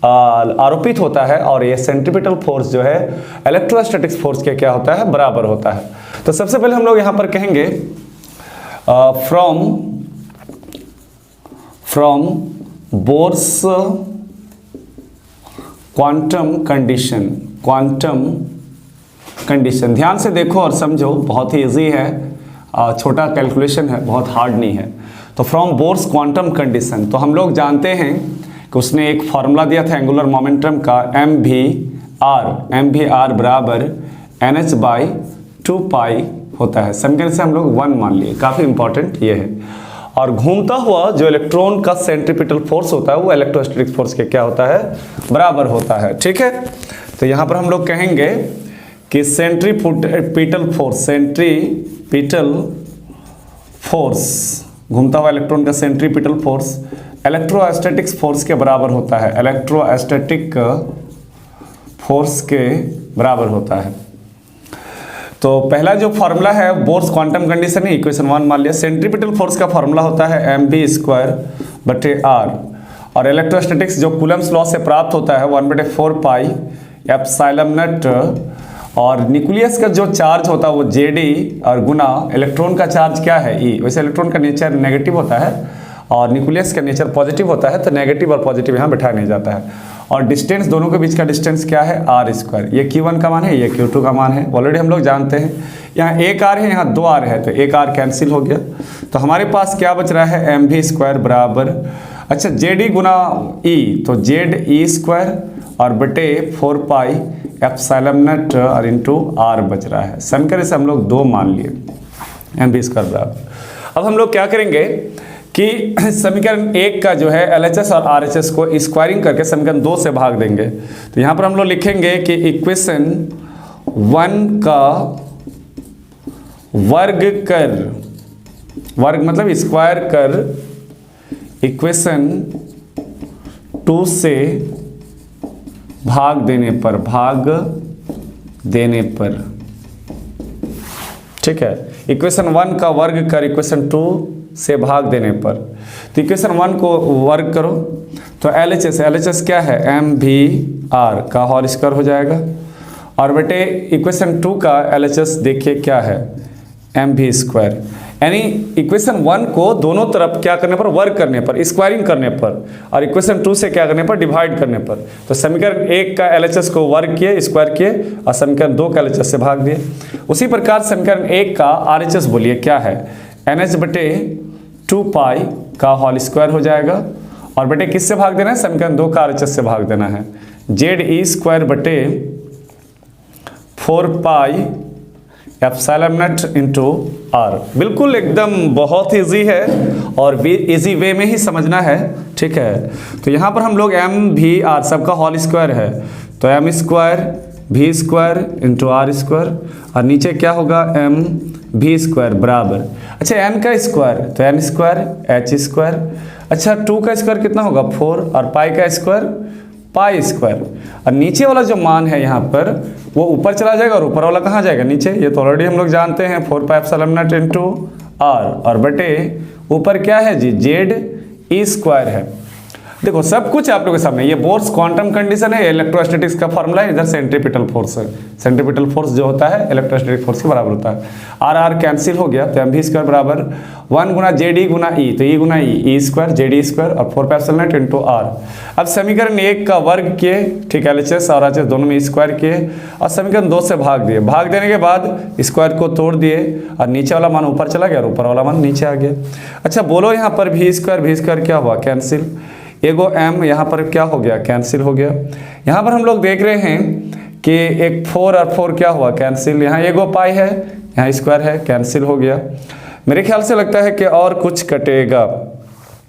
आरोपित होता है, और ये सेंट्रीपिटल फोर्स जो है इलेक्ट्रोस्टैटिक्स फोर्स के क्या होता है, बराबर होता है। तो सबसे पहले हम लोग यहाँ पर कहेंगे फ्रॉम बोर्स क्वांटम कंडीशन, ध्यान से देखो और समझो, बहुत ही इजी है, छोटा कैलकुलेशन है, बहुत हार्ड नहीं है। तो फ्रॉम बोर्स क्वांटम कंडीशन, तो हम लोग जानते हैं कि उसने एक फॉर्मूला दिया था एंगुलर मोमेंटम का, एम वी आर बराबर NH/2π होता है। समीकरण से हम लोग 1 मान लिए, काफ़ी इंपॉर्टेंट ये है। और घूमता हुआ जो इलेक्ट्रॉन का सेंट्रीपिटल फोर्स होता है वो इलेक्ट्रोस्टैटिक फोर्स के क्या होता है, बराबर होता है। ठीक है, तो यहाँ पर हम लोग कहेंगे कि सेंट्रीपिटल फोर्स, घूमता हुआ इलेक्ट्रॉन का सेंट्रीपिटल फोर्स इलेक्ट्रोस्टैटिक्स फोर्स के बराबर होता है, इलेक्ट्रोस्टैटिक फोर्स के बराबर होता है। तो पहला जो फॉर्मूला है बोर्स क्वांटम कंडीशन है, इक्वेशन 1 मान लिया। सेंट्रीपिटल फोर्स का फॉर्मूला होता है mv²/r, और इलेक्ट्रोस्टैटिक्स जो कूलम्ब्स लॉ से प्राप्त होता है 1/4πε0, और न्यूक्लियस का जो चार्ज होता है वो Jd और गुना इलेक्ट्रॉन का चार्ज क्या है, E। वैसे इलेक्ट्रॉन का नेचर नेगेटिव होता है और न्यूक्लियस का नेचर पॉजिटिव होता है, तो नेगेटिव और पॉजिटिव यहाँ बैठाया नहीं जाता है। और डिस्टेंस, दोनों के बीच का डिस्टेंस क्या है, r²। ये Q1 का मान है, ये Q2 का मान है, ऑलरेडी हम लोग जानते हैं। यहाँ एक r है, यहाँ 2 r है, तो एक r कैंसिल हो गया। तो हमारे पास क्या बच रहा है, mv² बराबर, अच्छा Jd गुना E, तो Ze² और बटे 4πε0 और इंटू r बच रहा है। समीकरण से हम लोग 2 मान लिए, mv² बराबर। अब हम लोग क्या करेंगे कि समीकरण 1 का जो है LHS और RHS को स्क्वायरिंग करके समीकरण 2 से भाग देंगे। तो यहाँ पर हम लोग लिखेंगे कि इक्वेशन 1 का वर्ग मतलब स्क्वायर कर इक्वेशन 2 से भाग देने पर, ठीक है। इक्वेशन 1 का वर्ग कर इक्वेशन 2 से भाग देने पर, तो इक्वेशन 1 को वर्ग करो तो LHS क्या है, mv/r का होल स्क्वायर हो जाएगा, और बेटे इक्वेशन 2 का LHS देखिए क्या है, mv²। यानी इक्वेशन 1 को दोनों तरफ क्या करने पर, वर्ग करने पर, स्क्वायरिंग करने पर, और इक्वेशन 2 से क्या करने पर, डिवाइड करने पर। तो समीकरण 1 का LHS को वर्ग किए, स्क्वायर किए, और समीकरण 2 का LHS से भाग दिए। उसी प्रकार समीकरण 1 का RHS बोलिए क्या है, NH/2π का होल स्क्वायर हो जाएगा, और बेटे किससे भाग देना है, समीकरण 2 का RHS से भाग देना है, Ze²/4πε0 इंटू r। बिल्कुल एकदम बहुत ईजी है और इजी वे में ही समझना है, ठीक है। तो यहाँ पर हम लोग mv/r सबका होल स्क्वायर है, तो m²v² इंटू r², और नीचे क्या होगा, mv² बराबर, अच्छा n का स्क्वायर तो n² h², अच्छा 2 का स्क्वायर कितना होगा 4, और पाई का स्क्वायर π², और नीचे वाला जो मान है यहाँ पर वो ऊपर चला जाएगा, और ऊपर वाला कहाँ जाएगा, नीचे। ये तो ऑलरेडी हम लोग जानते हैं 4πε0 इंटू r, और बटे ऊपर क्या है जी, Ze² है। देखो सब कुछ आप लोगों के सामने, ये बोर्स क्वांटम कंडीशन है, इलेक्ट्रोस्टैटिक्स का फॉर्मूला है, इधर सेंट्रीपिटल फोर्स है। सेंट्रीपिटल फोर्स जो होता है इलेक्ट्रोस्टैटिक फोर्स के बराबर होता है। r कैंसिल हो गया, तो mv² बराबर 1 गुना Jd गुना E, तो E गुना E, E² Jd² और 4πε0 इंटू r। अब समीकरण 1 का वर्ग किए, ठीक है, LHS और RHS दोनों में स्क्वायर किए, और समीकरण 2 से भाग दिए। भाग देने के बाद स्क्वायर को तोड़ दिए, और नीचे वाला मान ऊपर चला गया और ऊपर वाला मान नीचे आ गया। अच्छा बोलो यहाँ पर v² क्या हुआ, कैंसिल, एगो m यहाँ पर क्या हो गया, कैंसिल हो गया। यहाँ पर हम लोग देख रहे हैं कि एक 4 और 4 क्या हुआ, कैंसिल, यहाँ एगो पाई है, यहाँ स्क्वायर है, कैंसिल हो गया। मेरे ख्याल से लगता है कि और कुछ कटेगा,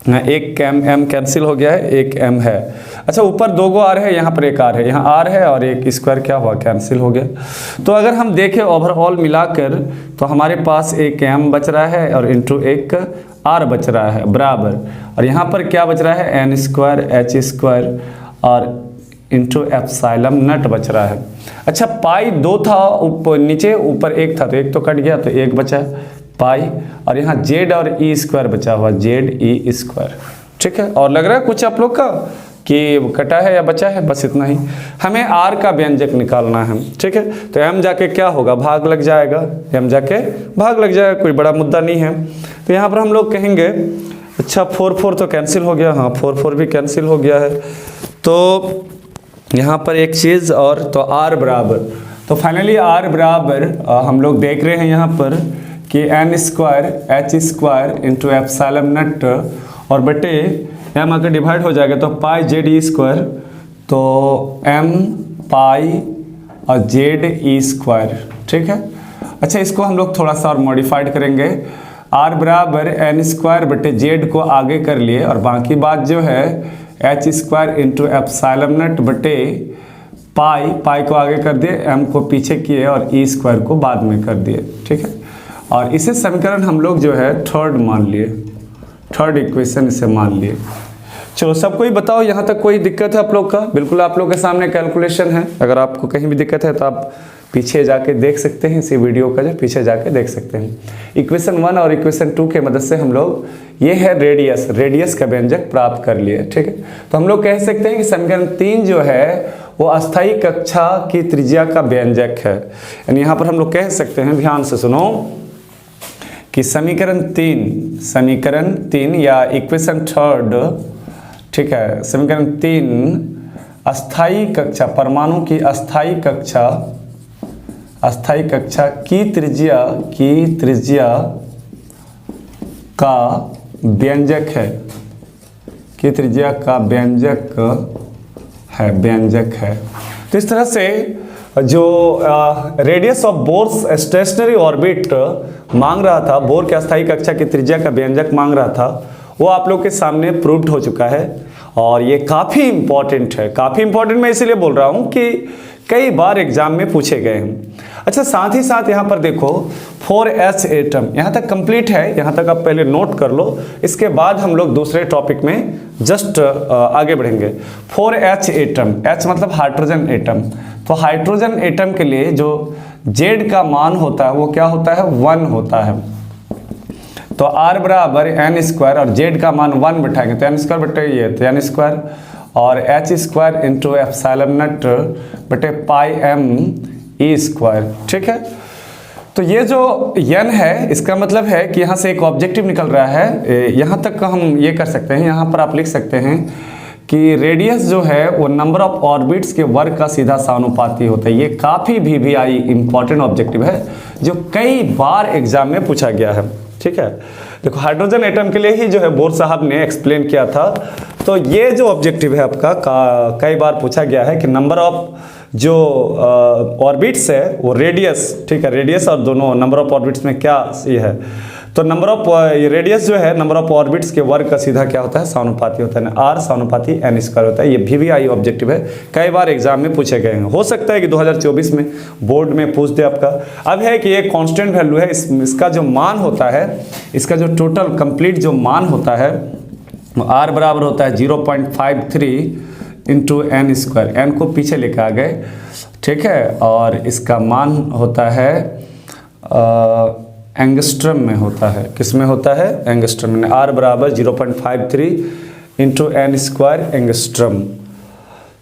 एक m कैंसिल हो गया है, एक m है। अच्छा ऊपर 2 गो r है, यहाँ पर एक r है, यहाँ r है, और एक स्क्वायर क्या हुआ, कैंसिल हो गया। तो अगर हम देखें ओवरऑल मिलाकर, तो हमारे पास एक m बच रहा है और इंटू एक r बच रहा है बराबर, और यहाँ पर क्या बच रहा है, n² h² और इंटू ε0 बच रहा है। अच्छा पाई 2 था ऊपर नीचे, ऊपर 1 था, तो 1 तो कट गया, तो 1 बचा, पाई, और यहाँ जेड और ई स्क्वायर बचा हुआ, जेड ई स्क्वायर। ठीक है, और लग रहा है कुछ आप लोग का कि कटा है या बचा है, बस इतना ही। हमें आर का व्यंजक निकालना है। ठीक है, तो एम जाके क्या होगा, भाग लग जाएगा, एम जाके भाग लग जाएगा, कोई बड़ा मुद्दा नहीं है। तो यहाँ पर हम लोग कहेंगे अच्छा 4 तो कैंसिल हो गया, हाँ 4 भी कैंसिल हो गया है। तो यहाँ पर एक चीज़ और, तो आर बराबर, तो फाइनली आर बराबर हम लोग देख रहे हैं यहाँ पर कि n square h square into epsilon naught और बटे एम आकर डिवाइड हो जाएगा तो पाई जेड ई स्क्वायर, तो एम पाई और जेड ई स्क्वायर। ठीक है, अच्छा इसको हम लोग थोड़ा सा और मॉडिफाइड करेंगे। आर बराबर एन स्क्वायर बटे जेड को आगे कर लिए और बाकी बात जो है H square into epsilon not बटे पाई, पाई को आगे कर दिए, एम को पीछे किए और ई स्क्वायर को बाद में कर दिए। ठीक है, और इसे समीकरण हम लोग जो है थर्ड मान लिए, थर्ड इक्वेशन इसे मान लिए। चलो सबको ही बताओ, यहाँ तक कोई दिक्कत है आप लोग का? बिल्कुल आप लोग के सामने कैलकुलेशन है, अगर आपको कहीं भी दिक्कत है तो आप पीछे जाके देख सकते हैं, इसी वीडियो का जो पीछे जाके देख सकते हैं। इक्वेशन 1 और इक्वेशन 2 के मदद से हम लोग ये है रेडियस, रेडियस का व्यंजक प्राप्त कर लिए। ठीक है, तो हम लोग कह सकते हैं कि समीकरण 3 जो है वो अस्थायी कक्षा की त्रिज्या का व्यंजक है। यानी यहाँ पर हम लोग कह सकते हैं, ध्यान से सुनो, कि समीकरण 3 या इक्वेशन 3, ठीक है, समीकरण 3 अस्थायी कक्षा, परमाणु की अस्थायी कक्षा की त्रिज्या का व्यंजक है, की त्रिज्या का व्यंजक है। तो इस तरह से जो radius of Bohr's stationary orbit मांग रहा था, बोर के अस्थायी कक्षा की त्रिज्या का व्यंजक मांग रहा था, वो आप लोग के सामने प्रूव्ड हो चुका है और ये काफ़ी इंपॉर्टेंट है। काफ़ी इंपॉर्टेंट मैं इसीलिए बोल रहा हूँ कि कई बार एग्जाम में पूछे गए हैं। अच्छा साथ ही साथ यहाँ पर देखो 4s एटम, यहाँ तक कंप्लीट है, यहाँ तक आप पहले नोट कर लो, इसके बाद हम लोग दूसरे टॉपिक में जस्ट आगे बढ़ेंगे। 4h एटम, H मतलब हाइड्रोजन एटम, तो हाइड्रोजन एटम के लिए जो Z का मान होता है वो क्या होता है, 1 होता है। तो R बराबर एन स्क्वायर और Z का मान 1 बैठाएंगे तो एन स्क्वायर बटे ये, तो एन स्क्वायर और H square into epsilon not बटे पाई एम ई स्क्वायर। ठीक है, तो ये जो n है इसका मतलब है कि यहाँ से एक ऑब्जेक्टिव निकल रहा है। यहाँ तक का हम ये कर सकते हैं, यहाँ पर आप लिख सकते हैं कि रेडियस जो है वो नंबर ऑफ ऑर्बिट्स के वर्ग का सीधा समानुपाती होता है। ये काफ़ी VVI इंपॉर्टेंट ऑब्जेक्टिव है जो कई बार एग्जाम में पूछा गया है। ठीक है, देखो हाइड्रोजन एटम के लिए ही जो है बोर साहब ने एक्सप्लेन किया था। तो ये जो ऑब्जेक्टिव है आपका कई बार पूछा गया है कि नंबर ऑफ जो ऑर्बिट्स है वो रेडियस, ठीक है, रेडियस और दोनों नंबर ऑफ ऑर्बिट्स में क्या ये है, तो नंबर ऑफ रेडियस जो है नंबर ऑफ ऑर्बिट्स के वर्ग का सीधा क्या होता है, समानुपाती होता है, R समानुपाती n स्क्वायर होता है। ये VVI ऑब्जेक्टिव है, कई बार एग्जाम में पूछे गए हैं। हो सकता है कि 2024 में बोर्ड में पूछ दे आपका। अब है कि ये कांस्टेंट वैल्यू है, इसका जो मान होता है, इसका जो टोटल कंप्लीट जो मान होता है R बराबर होता है 0.53 इंटू एन स्क्वायर, n को पीछे लेके आ गए। ठीक है, और इसका मान होता है एंगस्ट्रम में होता है, किस में होता है, एंगस्ट्रम में। R बराबर 0.53 इंटू एन स्क्वायर एंगस्ट्रम।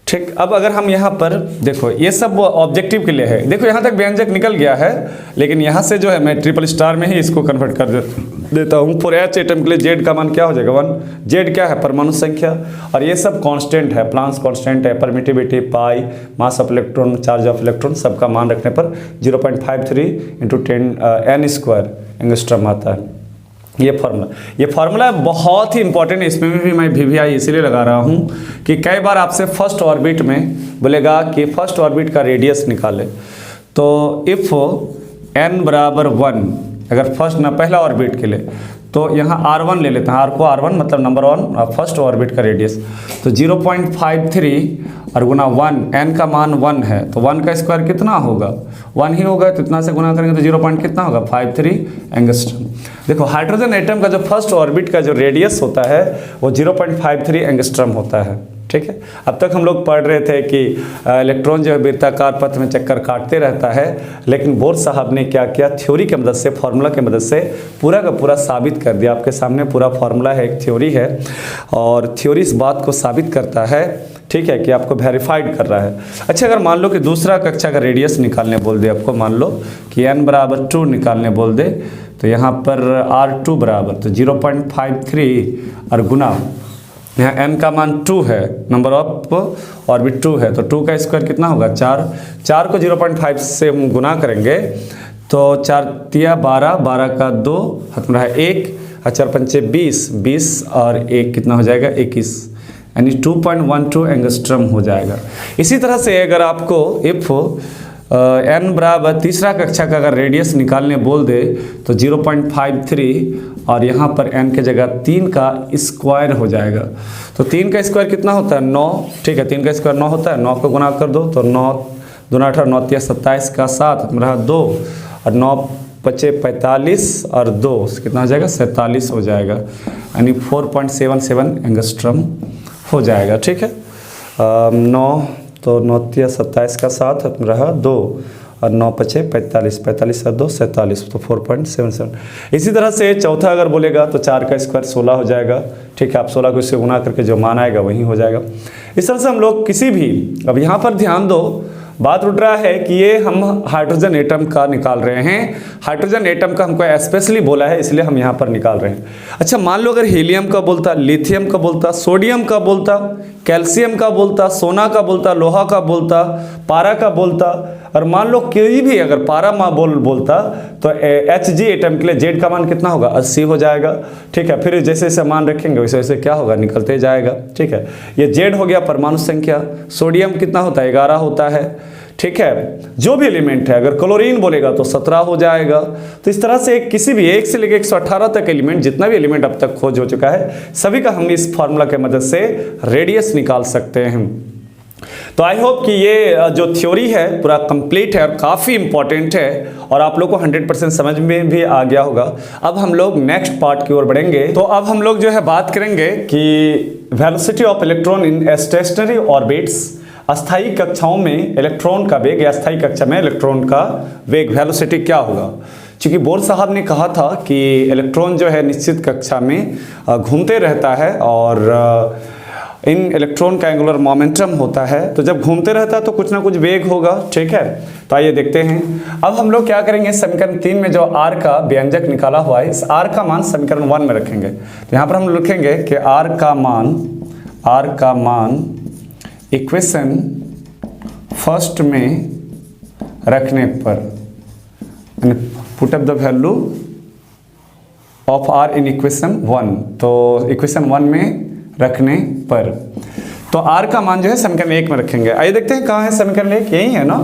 ठीक, अब अगर हम यहाँ पर देखो ये सब ऑब्जेक्टिव के लिए है, देखो यहाँ तक व्यंजक निकल गया है, लेकिन यहाँ से जो है मैं ट्रिपल स्टार में ही इसको कन्वर्ट कर देता हूँ। 4h एटम के लिए Z का मान क्या हो जाएगा, 1। Z क्या है, परमाणु संख्या, और ये सब कांस्टेंट है, प्लांक्स कांस्टेंट है, permittivity, pi, mass of electron, charge of electron, सबका मान रखने पर 0.53 इंटू 10 एन स्क्वायर एंगस्ट्रम आता है। ये फार्मूला बहुत ही इंपॉर्टेंट है, इसमें भी मैं VVI इसीलिए लगा रहा हूँ कि कई बार आपसे फर्स्ट ऑर्बिट में बोलेगा कि फर्स्ट ऑर्बिट का रेडियस निकाले। तो इफ़ n बराबर 1, अगर फर्स्ट ना पहला ऑर्बिट के लिए, तो यहाँ R1 ले लेते हैं, R को R1 मतलब नंबर 1 फर्स्ट ऑर्बिट का रेडियस, तो 0.53 और गुना 1, n का मान 1 है तो 1 का स्क्वायर कितना होगा, 1 ही होगा, तो इतना से गुना करेंगे तो 0 पॉइंट कितना होगा, 53 एंगस्ट्रम। देखो हाइड्रोजन एटम का जो फर्स्ट ऑर्बिट का जो रेडियस होता है वो 0.53 एंगस्ट्रम होता है। ठीक है। अब तक हम लोग पढ़ रहे थे कि इलेक्ट्रॉन जो है वृत्ताकार पथ में चक्कर काटते रहता है, लेकिन बोर साहब ने क्या किया, थ्योरी की मदद से, फार्मूला की मदद से पूरा का पूरा साबित कर दिया। आपके सामने पूरा फार्मूला है, एक थ्योरी है, और थ्योरी इस बात को साबित करता है, ठीक है, कि आपको वेरीफाइड कर रहा है। अच्छा, अगर मान लो कि दूसरा कक्षा का रेडियस निकालने बोल दे आपको, मान लो कि n बराबर 2 निकालने बोल दे, तो यहाँ पर R2 बराबर तो 0.53 और गुना यहाँ n का मान 2 है, नंबर ऑफ ऑर्बिट 2 है, तो 2 का स्क्वायर कितना होगा 4 को 0.5 से हम गुना करेंगे तो 4 तिया 12, 12 का 2 हमारा है 1, 4 पंचे 20 और 1 कितना हो जाएगा 21, यानी 2.12 एंगस्ट्रम हो जाएगा। इसी तरह से अगर आपको इफ n बराबर तीसरा कक्षा का अगर रेडियस निकालने बोल दे तो 0.53 और यहाँ पर n के जगह 3 का स्क्वायर हो जाएगा। तो 3 का स्क्वायर कितना होता है 9, ठीक है, 3 का स्क्वायर 9 होता है, 9 को गुना कर दो तो 9 दूना 18, 9 तिया 27 का 7 रहा 2 और 9 पचे 45 और 2 कितना हो जाएगा 47 हो जाएगा, यानी 4.77 एंगस्ट्रम हो जाएगा, ठीक है। 9 तो 9 तिया 27 का 7 रहा 2 और 9 पचे 45, 45 और 2 47, तो 4.77। इसी तरह से चौथा अगर बोलेगा तो 4 का स्क्वायर 16 हो जाएगा, ठीक है, आप 16 को इससे गुना करके जो मान आएगा वही हो जाएगा। इस तरह से हम लोग किसी भी, अब यहाँ पर ध्यान दो, बात उठ रहा है कि ये हम हाइड्रोजन एटम का निकाल रहे हैं, हाइड्रोजन एटम का हमको स्पेशली बोला है इसलिए हम यहाँ पर निकाल रहे हैं। अच्छा, मान लो अगर हीलियम का बोलता, लिथियम का बोलता, सोडियम का बोलता, कैल्शियम का बोलता, सोना का बोलता, लोहा का बोलता, पारा का बोलता, और मान लो कोई भी अगर पारा बोलता तो Hg एटम के लिए जेड का मान कितना होगा 80 हो जाएगा, ठीक है। फिर जैसे जैसे मान रखेंगे वैसे वैसे क्या होगा निकलते जाएगा, ठीक है। ये जेड हो गया परमाणु संख्या, सोडियम कितना होता है 11 होता है, ठीक है। जो भी एलिमेंट है, अगर क्लोरीन बोलेगा तो 17 हो जाएगा। तो इस तरह से किसी भी 1 से लेकर 118 तक एलिमेंट, जितना भी एलिमेंट अब तक खोज हो चुका है, सभी का हम इस फार्मूला के मदद से रेडियस निकाल सकते हैं। तो आई होप कि ये जो थ्योरी है पूरा कंप्लीट है और काफ़ी इंपॉर्टेंट है और आप लोग को 100% समझ में भी आ गया होगा। अब हम लोग नेक्स्ट पार्ट की ओर बढ़ेंगे। तो अब हम लोग जो है बात करेंगे कि velocity of electron in stationary orbits, अस्थायी कक्षाओं में इलेक्ट्रॉन का वेग या अस्थायी कक्षा में इलेक्ट्रॉन का वेग वेलोसिटी क्या होगा। क्योंकि बोर साहब ने कहा था कि इलेक्ट्रॉन जो है निश्चित कक्षा में घूमते रहता है और इन इलेक्ट्रॉन का एंगुलर मोमेंटम होता है, तो जब घूमते रहता है तो कुछ ना कुछ वेग होगा, ठीक है। तो आइए देखते हैं। अब हम लोग क्या करेंगे, समीकरण 3 में जो r का व्यंजक निकाला हुआ है, इस r का मान समीकरण 1 में रखेंगे। तो यहाँ पर हम लिखेंगे कि r का मान इक्वेशन फर्स्ट में रखने पर, put up the value of r in equation 1, तो इक्वेशन 1 में रखने पर तो r का मान जो है समीकरण 1 में रखेंगे। आइए देखते हैं कहाँ है समीकरण 1, यही है ना।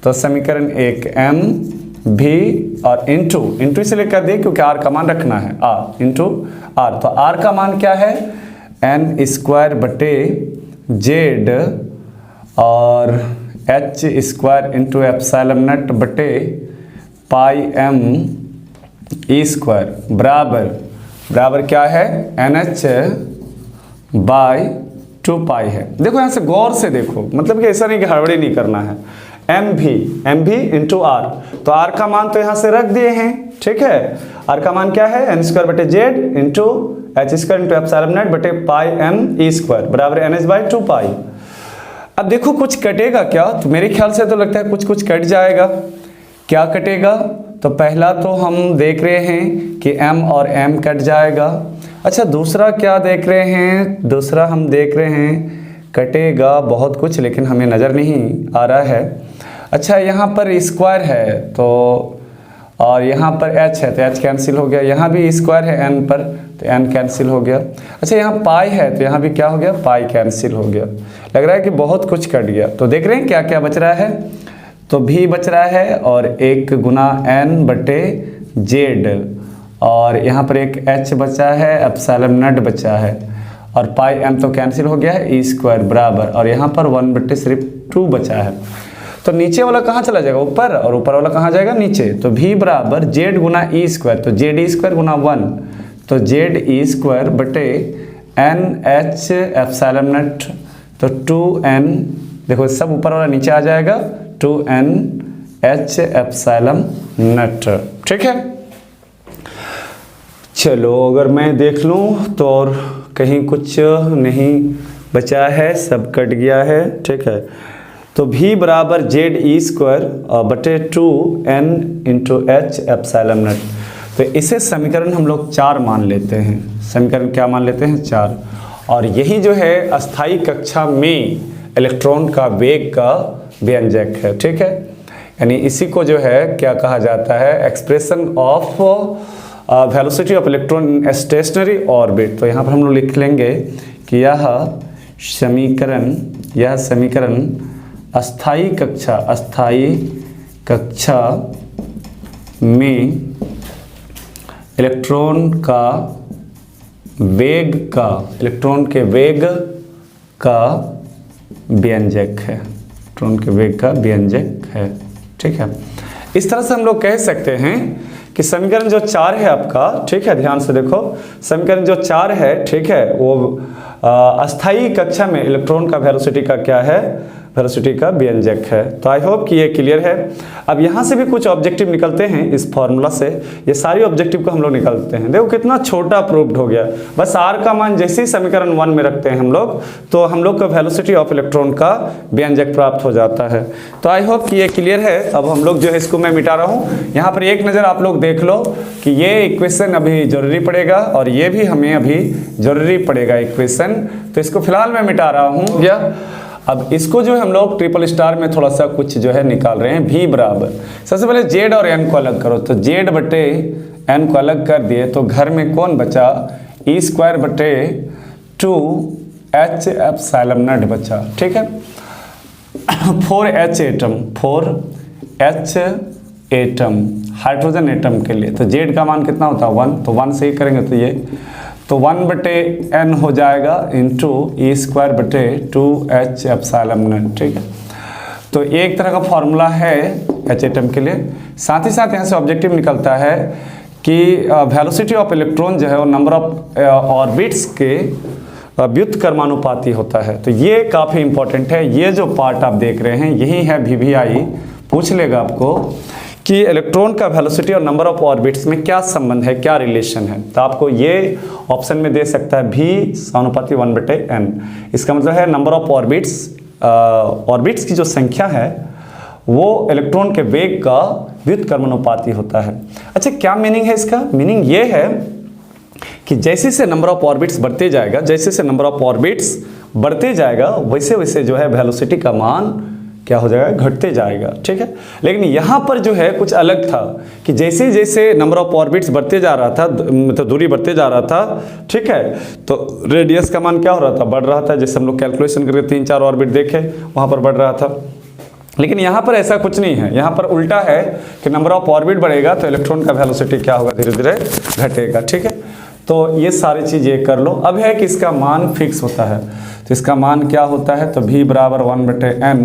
तो समीकरण 1 m v और इंटू इसलिए कर दिए क्योंकि r का मान रखना है, r इंटू r। तो r का मान क्या है n स्क्वायर बटे जेड और h square into epsilon not बटे पाई m ई स्क्वायर बराबर क्या है NH बाय 2 पाई है। देखो यहाँ से गौर से देखो, मतलब कि ऐसा नहीं कि हड़बड़ी नहीं करना है। एम भी इंटू आर, तो आर का मान तो यहाँ से रख दिए हैं, ठीक है। आर का मान क्या है एन स्क्वायर बटे Z into H square into epsilon not बटे पाई एम ई स्क्वायर बराबर एन एच बाई 2 पाई। अब देखो कुछ कटेगा क्या, तो मेरे ख्याल से तो लगता है कुछ कट जाएगा। क्या कटेगा, तो पहला तो हम देख रहे हैं कि m और m कट जाएगा। अच्छा, दूसरा क्या देख रहे हैं, दूसरा हम देख रहे हैं कटेगा बहुत कुछ, लेकिन हमें नज़र नहीं आ रहा है। अच्छा, यहाँ पर स्क्वायर है तो, और यहाँ पर h है तो h कैंसिल हो गया, यहाँ भी स्क्वायर है n पर तो n कैंसिल हो गया। अच्छा, यहाँ पाई है तो यहाँ भी क्या हो गया, पाई कैंसिल हो गया। लग रहा है कि बहुत कुछ कट गया। तो देख रहे हैं क्या क्या बच रहा है, तो भी बच रहा है और 1 गुना n बटे जेड और यहाँ पर एक h बचा है, एप्सिलॉन नॉट बचा है और पाई m तो कैंसिल हो गया है, ई स्क्वायर बराबर, और यहाँ पर 1 बटे सिर्फ 2 बचा है। तो नीचे वाला कहाँ चला जाएगा, ऊपर, और ऊपर वाला कहाँ जाएगा, नीचे। तो v बराबर जेड गुना ई स्क्वायर, तो जेड ई स्क्वायर गुना 1, तो जेड ई स्क्वायर बटे एन एच एप्सिलॉन नॉट, तो 2n, देखो सब ऊपर वाला नीचे आ जाएगा, 2n H ε0, ठीक है। चलो अगर मैं देख लूँ तो और कहीं कुछ नहीं बचा है, सब कट गया है, ठीक है। तो v बराबर जेड ई स्क्वायर बटे 2n इंटू H ε0। तो इसे समीकरण हम लोग 4 मान लेते हैं। समीकरण क्या मान लेते हैं? 4। और यही जो है अस्थाई कक्षा में इलेक्ट्रॉन का वेग का व्यंजक है, ठीक है। यानी इसी को जो है क्या कहा जाता है? Expression of velocity of electron in stationary orbit. तो यहाँ पर हम लोग लिख लेंगे कि यह समीकरण अस्थाई कक्षा में इलेक्ट्रॉन के वेग का व्यंजक है, इलेक्ट्रॉन के वेग का व्यंजक है, ठीक है। इस तरह से हम लोग कह सकते हैं कि समीकरण जो 4 है आपका, ठीक है, ध्यान से देखो, समीकरण जो 4 है, ठीक है, वो अस्थाई कक्षा में इलेक्ट्रॉन का वेलोसिटी का क्या है? वेलोसिटी का व्यंजक है। तो आई होप कि ये क्लियर है। अब यहाँ से भी कुछ ऑब्जेक्टिव निकलते हैं इस फॉर्मूला से, ये सारी ऑब्जेक्टिव को हम लोग निकालते हैं। देखो कितना छोटा प्रूव्ड हो गया, बस r का मान जैसे ही समीकरण 1 में रखते हैं हम लोग, तो हम लोग का वेलोसिटी ऑफ इलेक्ट्रॉन का व्यंजक प्राप्त हो जाता है। तो आई होप कि ये क्लियर है। अब हम लोग जो है इसको मैं मिटा रहा हूँ। यहाँ पर एक नज़र आप लोग देख लो कि ये इक्वेशन अभी जरूरी पड़ेगा और ये भी हमें अभी जरूरी पड़ेगा इक्वेशन, तो इसको फिलहाल मैं मिटा रहा हूँ। या अब इसको जो है हम लोग ट्रिपल स्टार में थोड़ा सा कुछ जो है निकाल रहे हैं। v बराबर, सबसे पहले z और n को अलग करो, तो z बटे n को अलग कर दिए तो घर में कौन बचा? e स्क्वायर बटे 2h ε0 बचा, ठीक है। 4h एटम हाइड्रोजन एटम के लिए, तो z का मान कितना होता है? 1, तो 1 से ही करेंगे तो ये, तो 1 बटे n हो जाएगा इंटू ई स्क्वायर बटे 2h ε0, ठीक है। तो एक तरह का फॉर्मूला है H एटम के लिए। साथ ही साथ यहाँ से ऑब्जेक्टिव निकलता है कि वेलोसिटी ऑफ इलेक्ट्रॉन जो है वो नंबर ऑफ ऑर्बिट्स के व्युत्क्रमानुपाती होता है। तो ये काफ़ी इंपॉर्टेंट है। ये जो पार्ट आप देख रहे हैं यही है VVI, पूछ लेगा आपको कि इलेक्ट्रॉन का वेलोसिटी और नंबर ऑफ ऑर्बिट्स में क्या संबंध है, क्या रिलेशन है। तो आपको ये ऑप्शन में दे सकता है v समानुपाती 1 बटे n। इसका मतलब है नंबर ऑफ ऑर्बिट्स की जो संख्या है वो इलेक्ट्रॉन के वेग का व्युत्क्रमानुपाती होता है। अच्छा, क्या मीनिंग है इसका? मीनिंग ये है कि जैसे से नंबर ऑफ ऑर्बिट्स बढ़ते जाएगा, वैसे वैसे जो है वेलोसिटी का मान क्या हो जाएगा? घटते जाएगा, ठीक है। लेकिन यहाँ पर जो है कुछ अलग था कि जैसे जैसे नंबर ऑफ ऑर्बिट्स बढ़ते जा रहा था, मतलब दूरी बढ़ते जा रहा था, ठीक है, तो रेडियस का मान क्या हो रहा था? बढ़ रहा था। जैसे हम लोग कैलकुलेशन करके 3-4 ऑर्बिट देखे, वहाँ पर बढ़ रहा था। लेकिन यहाँ पर ऐसा कुछ नहीं है, यहाँ पर उल्टा है कि नंबर ऑफ ऑर्बिट बढ़ेगा तो इलेक्ट्रॉन का वेलोसिटी क्या होगा? धीरे धीरे घटेगा, ठीक है। तो ये सारी चीज़ ये कर लो। अब है कि इसका मान फिक्स होता है, तो इसका मान क्या होता है? तो v बराबर 1 बटे n,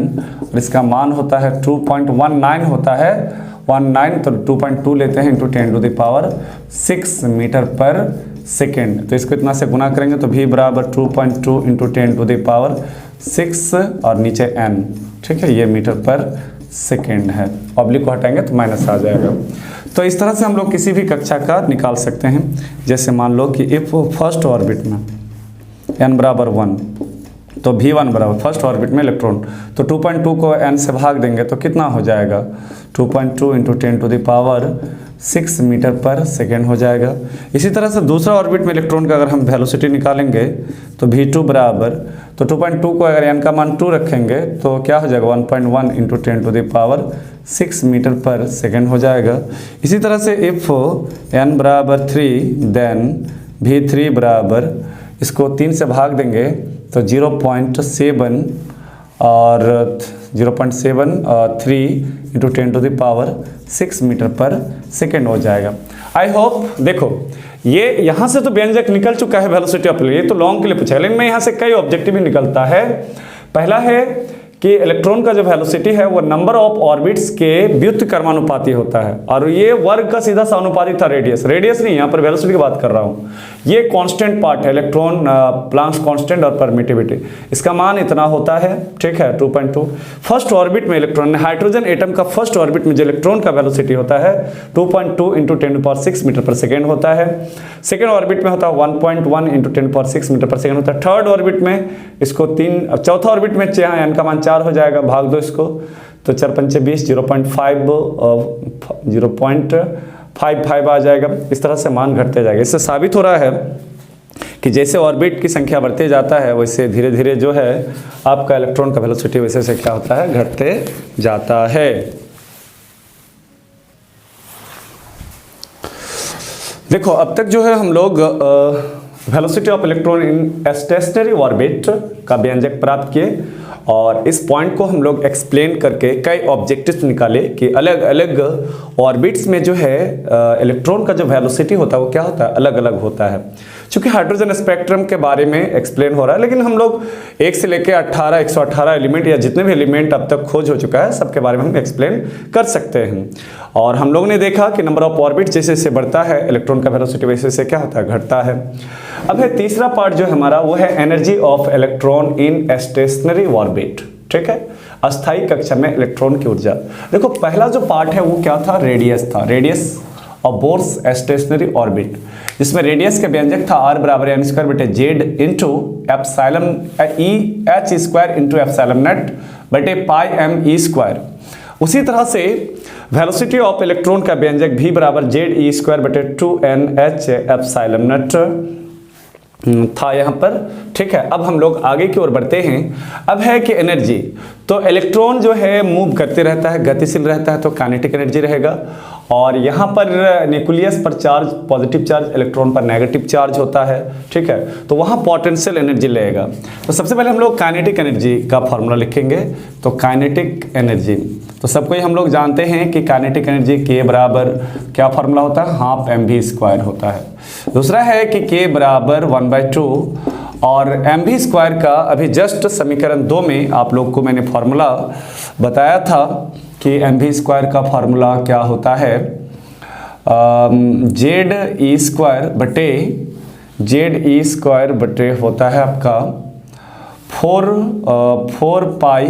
और इसका मान होता है 2.19 होता है, 19 तो 2.2 लेते हैं इंटू 10⁶ मीटर पर सेकेंड। तो इसको इतना से गुना करेंगे तो v बराबर 2.2 इंटू 10⁶ और नीचे n, ठीक है, ये मीटर पर सेकेंड है। ऑब्लिक को हटाएंगे तो माइनस आ जाएगा। तो इस तरह से हम लोग किसी भी कक्षा का निकाल सकते हैं। जैसे मान लो कि इफ फर्स्ट ऑर्बिट में n बराबर 1, तो v1 बराबर फर्स्ट ऑर्बिट में इलेक्ट्रॉन, तो 2.2 को n से भाग देंगे तो कितना हो जाएगा? 2.2 इंटू 10⁶ मीटर पर सेकेंड हो जाएगा। इसी तरह से दूसरा ऑर्बिट में इलेक्ट्रॉन का अगर हम वेलोसिटी निकालेंगे तो v2 बराबर, तो 2.2 को अगर n का मान 2 रखेंगे तो क्या हो जाएगा? 1.1 इंटू 10⁶ मीटर पर सेकेंड हो जाएगा। इसी तरह से इफ n बराबर 3, देन v3 बराबर, इसको 3 से भाग देंगे तो 0.7 और 0.73 इंटू 10⁶ मीटर पर सेकेंड हो जाएगा। आई होप, देखो ये यहाँ से तो व्यंजक निकल चुका है वेलोसिटी ऑफ, ये तो लॉन्ग के लिए पूछा है, लेकिन मैं यहाँ से कई ऑब्जेक्टिव भी निकलता है। पहला है कि इलेक्ट्रॉन का जो वेलोसिटी है वो नंबर ऑफ ऑर्बिट्स के व्युत्क्रमानुपाती होता है, और ये वर्ग का सीधा समानुपाती था रेडियस नहीं, यहाँ पर वेलोसिटी की बात कर रहा हूँ। ये कांस्टेंट पार्ट है, इलेक्ट्रॉन प्लांक्स कांस्टेंट और परमिटिविटी, इसका मान इतना होता है, ठीक है 2.2। फर्स्ट ऑर्बिट में इलेक्ट्रॉन, हाइड्रोजन एटम का फर्स्ट ऑर्बिट में जो इलेक्ट्रॉन का वेलोसिटी होता है 2.2 इंटू 10⁶ मीटर पर सेकेंड होता है। सेकेंड ऑर्बिट में होता है 1.1 इंटू 10⁶ मीटर पर सेकेंड होता है। थर्ड ऑर्बिट में इसको 3, चौथा ऑर्बिट में n का मान 4 हो जाएगा, भाग दो इसको, तो 4 पंचे 20, 0.55 आ जाएगा। इस तरह से मान घटते जाएगा। इससे साबित हो रहा है कि जैसे ऑर्बिट की संख्या बढ़ते जाता है वैसे धीरे धीरे जो है आपका इलेक्ट्रॉन का वेलोसिटी वैसे से क्या होता है, घटते जाता है। देखो अब तक जो है हम लोग velocity of electron in stationary orbit का व्यंजक प्राप्त किए और इस पॉइंट को हम लोग एक्सप्लेन करके कई ऑब्जेक्टिव्स निकाले कि अलग अलग ऑर्बिट्स में जो है इलेक्ट्रॉन का जो वेलोसिटी होता है वो क्या होता है, अलग अलग होता है। चूंकि हाइड्रोजन स्पेक्ट्रम के बारे में एक्सप्लेन हो रहा है, लेकिन हम लोग 1 से लेकर 118 एलिमेंट या जितने भी एलिमेंट अब तक खोज हो चुका है सबके बारे में हम एक्सप्लेन कर सकते हैं। और हम लोग ने देखा कि नंबर ऑफ ऑर्बिट जैसे जैसे बढ़ता है इलेक्ट्रॉन का वेलोसिटी वैसे वैसे क्या होता है, घटता है। अब है तीसरा पार्ट जो हमारा वो है energy of electron in stationary orbit, ठीक है, अस्थायी कक्षा में इलेक्ट्रॉन की ऊर्जा। देखो पहला जो पार्ट है वो क्या था, रेडियस था, radius of Bohr's stationary orbit, जिसमें रेडियस का व्यंजक था r बराबर m स्क्वायर बटे z into epsilon e h square into epsilon not बटे पाई m e स्क्वायर। उसी तरह से वेलोसिटी ऑफ इलेक्ट्रॉन का व्यंजक v बराबर z e स्क्वायर बटे 2n h एप्सिलॉन नॉट था यहाँ पर, ठीक है। अब हम लोग आगे की ओर बढ़ते हैं। अब है कि एनर्जी, तो इलेक्ट्रॉन जो है मूव करते रहता है, गतिशील रहता है, तो काइनेटिक एनर्जी रहेगा। और यहाँ पर न्यूक्लियस पर चार्ज पॉजिटिव चार्ज, इलेक्ट्रॉन पर नेगेटिव चार्ज होता है, ठीक है, तो वहाँ पोटेंशियल एनर्जी लगेगा। तो सबसे पहले हम लोग काइनेटिक एनर्जी का फॉर्मूला लिखेंगे। तो काइनेटिक एनर्जी तो सबको ही हम लोग जानते हैं कि काइनेटिक एनर्जी के बराबर क्या फॉर्मूला होता है, हाफ mv स्क्वायर होता है। दूसरा है कि के बराबर 1/2 और mv स्क्वायर का अभी जस्ट समीकरण 2 में आप लोग को मैंने फॉर्मूला बताया था कि mv स्क्वायर का फॉर्मूला क्या होता है, जेड ई स्क्वायर बटे होता है आपका 4 pi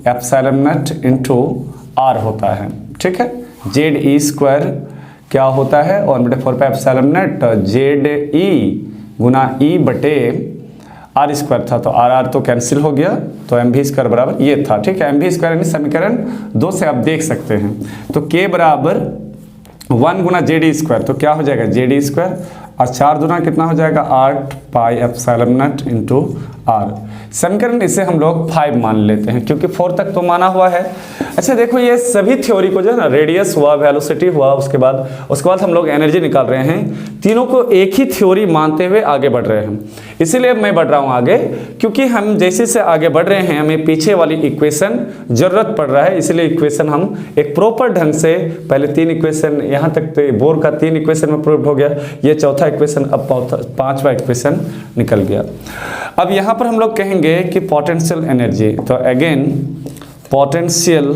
epsilon naught into r होता है, ठीक है। जेड ई स्क्वायर क्या होता है, और बटे 4 पाई एप्सिलॉन नॉट जेड ई गुना ई बटे आर स्क्वायर था, तो आर आर तो कैंसिल हो गया, तो एम भी स्क्वायर बराबर ये था, ठीक है। एम भी स्क्वायर यानी समीकरण 2 से आप देख सकते हैं। तो के बराबर 1 गुना जेड ई स्क्वायर, तो क्या हो जाएगा जेड ई स्क्वायर, और 4 गुना कितना हो जाएगा 8 pi epsilon naught into r. समीकरण इसे हम लोग 5 मान लेते हैं क्योंकि 4 तक तो माना हुआ है। अच्छा देखो ये सभी थ्योरी को जो है ना, रेडियस हुआ, वेलोसिटी हुआ, उसके बाद हम लोग एनर्जी निकाल रहे हैं, तीनों को एक ही थ्योरी मानते हुए आगे बढ़ रहे हैं। इसीलिए मैं बढ़ रहा हूँ आगे, क्योंकि हम जैसे से आगे बढ़ रहे हैं हमें पीछे वाली इक्वेशन जरूरत पड़ रहा है, इसलिए इक्वेशन हम एक प्रॉपर ढंग से पहले 3 इक्वेशन यहाँ तक तो बोर का 3 इक्वेशन में प्रूव हो गया, ये चौथा इक्वेशन, अब 5वां इक्वेशन निकल गया। अब यहाँ पर हम लोग कहेंगे कि पोटेंशियल एनर्जी, तो अगेन पोटेंशियल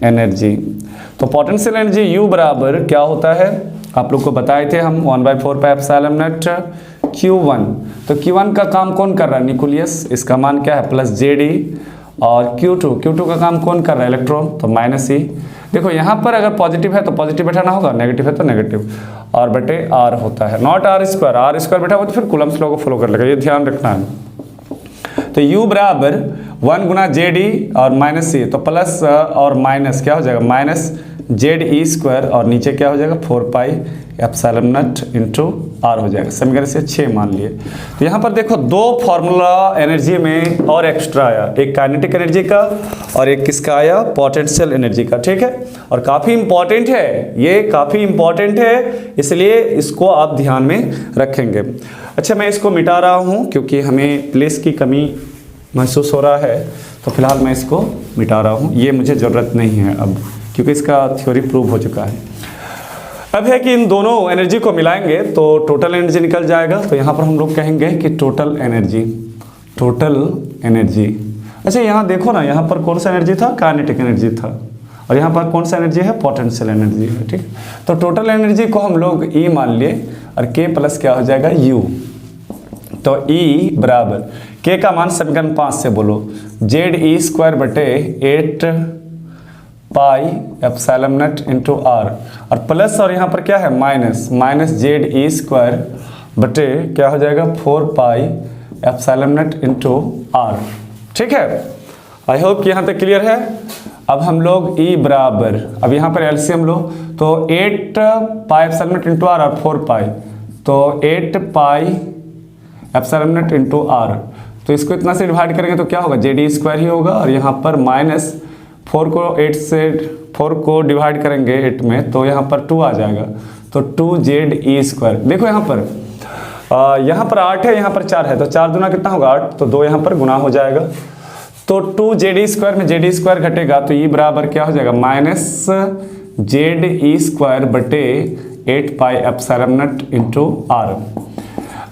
एनर्जी, तो पोटेंशियल एनर्जी U बराबर क्या होता है, आप लोग को बताए थे हम 1/4 पाई एप्सिलॉन नॉट Q1। तो Q1 का काम कौन कर रहा है, न्यूक्लियस, इसका मान क्या है प्लस JD, और Q2 का काम कौन कर रहा है, इलेक्ट्रॉन, तो माइनस E। देखो यहाँ पर अगर पॉजिटिव है तो पॉजिटिव बैठाना होगा, नेगेटिव है तो नेगेटिव, और बटे R होता है, नॉट R स्क्वायर बैठा हुआ तो फिर कूलम्स लॉ को फॉलो कर लेगा, ये ध्यान रखना है। तो U बराबर 1 गुना JD और माइनस E, तो प्लस और माइनस क्या हो जाएगा, माइनस ZE स्क्वायर, और नीचे क्या हो जाएगा 4 pi epsilon naught into r हो जाएगा। समीकरण से 6 मान लिए। तो यहाँ पर देखो 2 फॉर्मूला एनर्जी में और एक्स्ट्रा आया, एक काइनेटिक एनर्जी का और एक किसका आया, पोटेंशियल एनर्जी का, ठीक है। और काफ़ी इंपॉर्टेंट है, ये काफ़ी इंपॉर्टेंट है, इसलिए इसको आप ध्यान में रखेंगे। अच्छा मैं इसको मिटा रहा हूँ क्योंकि हमें प्लेस की कमी महसूस हो रहा है, तो फिलहाल मैं इसको मिटा रहा हूँ, ये मुझे ज़रूरत नहीं है अब, क्योंकि इसका थ्योरी प्रूव हो चुका है। अब है कि इन दोनों एनर्जी को मिलाएंगे तो टोटल एनर्जी निकल जाएगा। तो यहाँ पर हम लोग कहेंगे कि टोटल एनर्जी। अच्छा यहाँ देखो ना, यहाँ पर कौन सा एनर्जी था, काइनेटिक एनर्जी था, और यहाँ पर कौन सा एनर्जी है, पोटेंशियल एनर्जी है। ठीक, तो टोटल एनर्जी को हम लोग E मान लिए और K प्लस क्या हो जाएगा U। तो E बराबर K का मान समीकरण 5 से बोलो, ZE² बटे 8 pi epsilon naught into r, और प्लस और यहाँ पर क्या है माइनस, माइनस ZE² बटे क्या हो जाएगा 4 pi epsilon naught into r. ठीक है, आई होप कि यहाँ तक क्लियर है। अब हम लोग E बराबर, अब यहाँ पर एलसीएम लो, तो 8 pi epsilon naught into r और 4 पाई, तो 8 pi epsilon naught into r, तो इसको इतना से डिवाइड करेंगे तो क्या होगा, ZE² ही होगा, और यहाँ पर माइनस 4 को 8 से 4 को डिवाइड करेंगे 8 में, तो यहाँ पर 2 आ जाएगा, तो 2ZE²। देखो यहाँ पर 8 है, यहाँ पर 4 है, तो 4 दूना कितना होगा 8, तो 2 यहाँ पर गुना हो जाएगा, तो 2ZE² में ZE² घटेगा, तो E बराबर क्या हो जाएगा माइनस ZE² बटे 8 pi epsilon naught into r.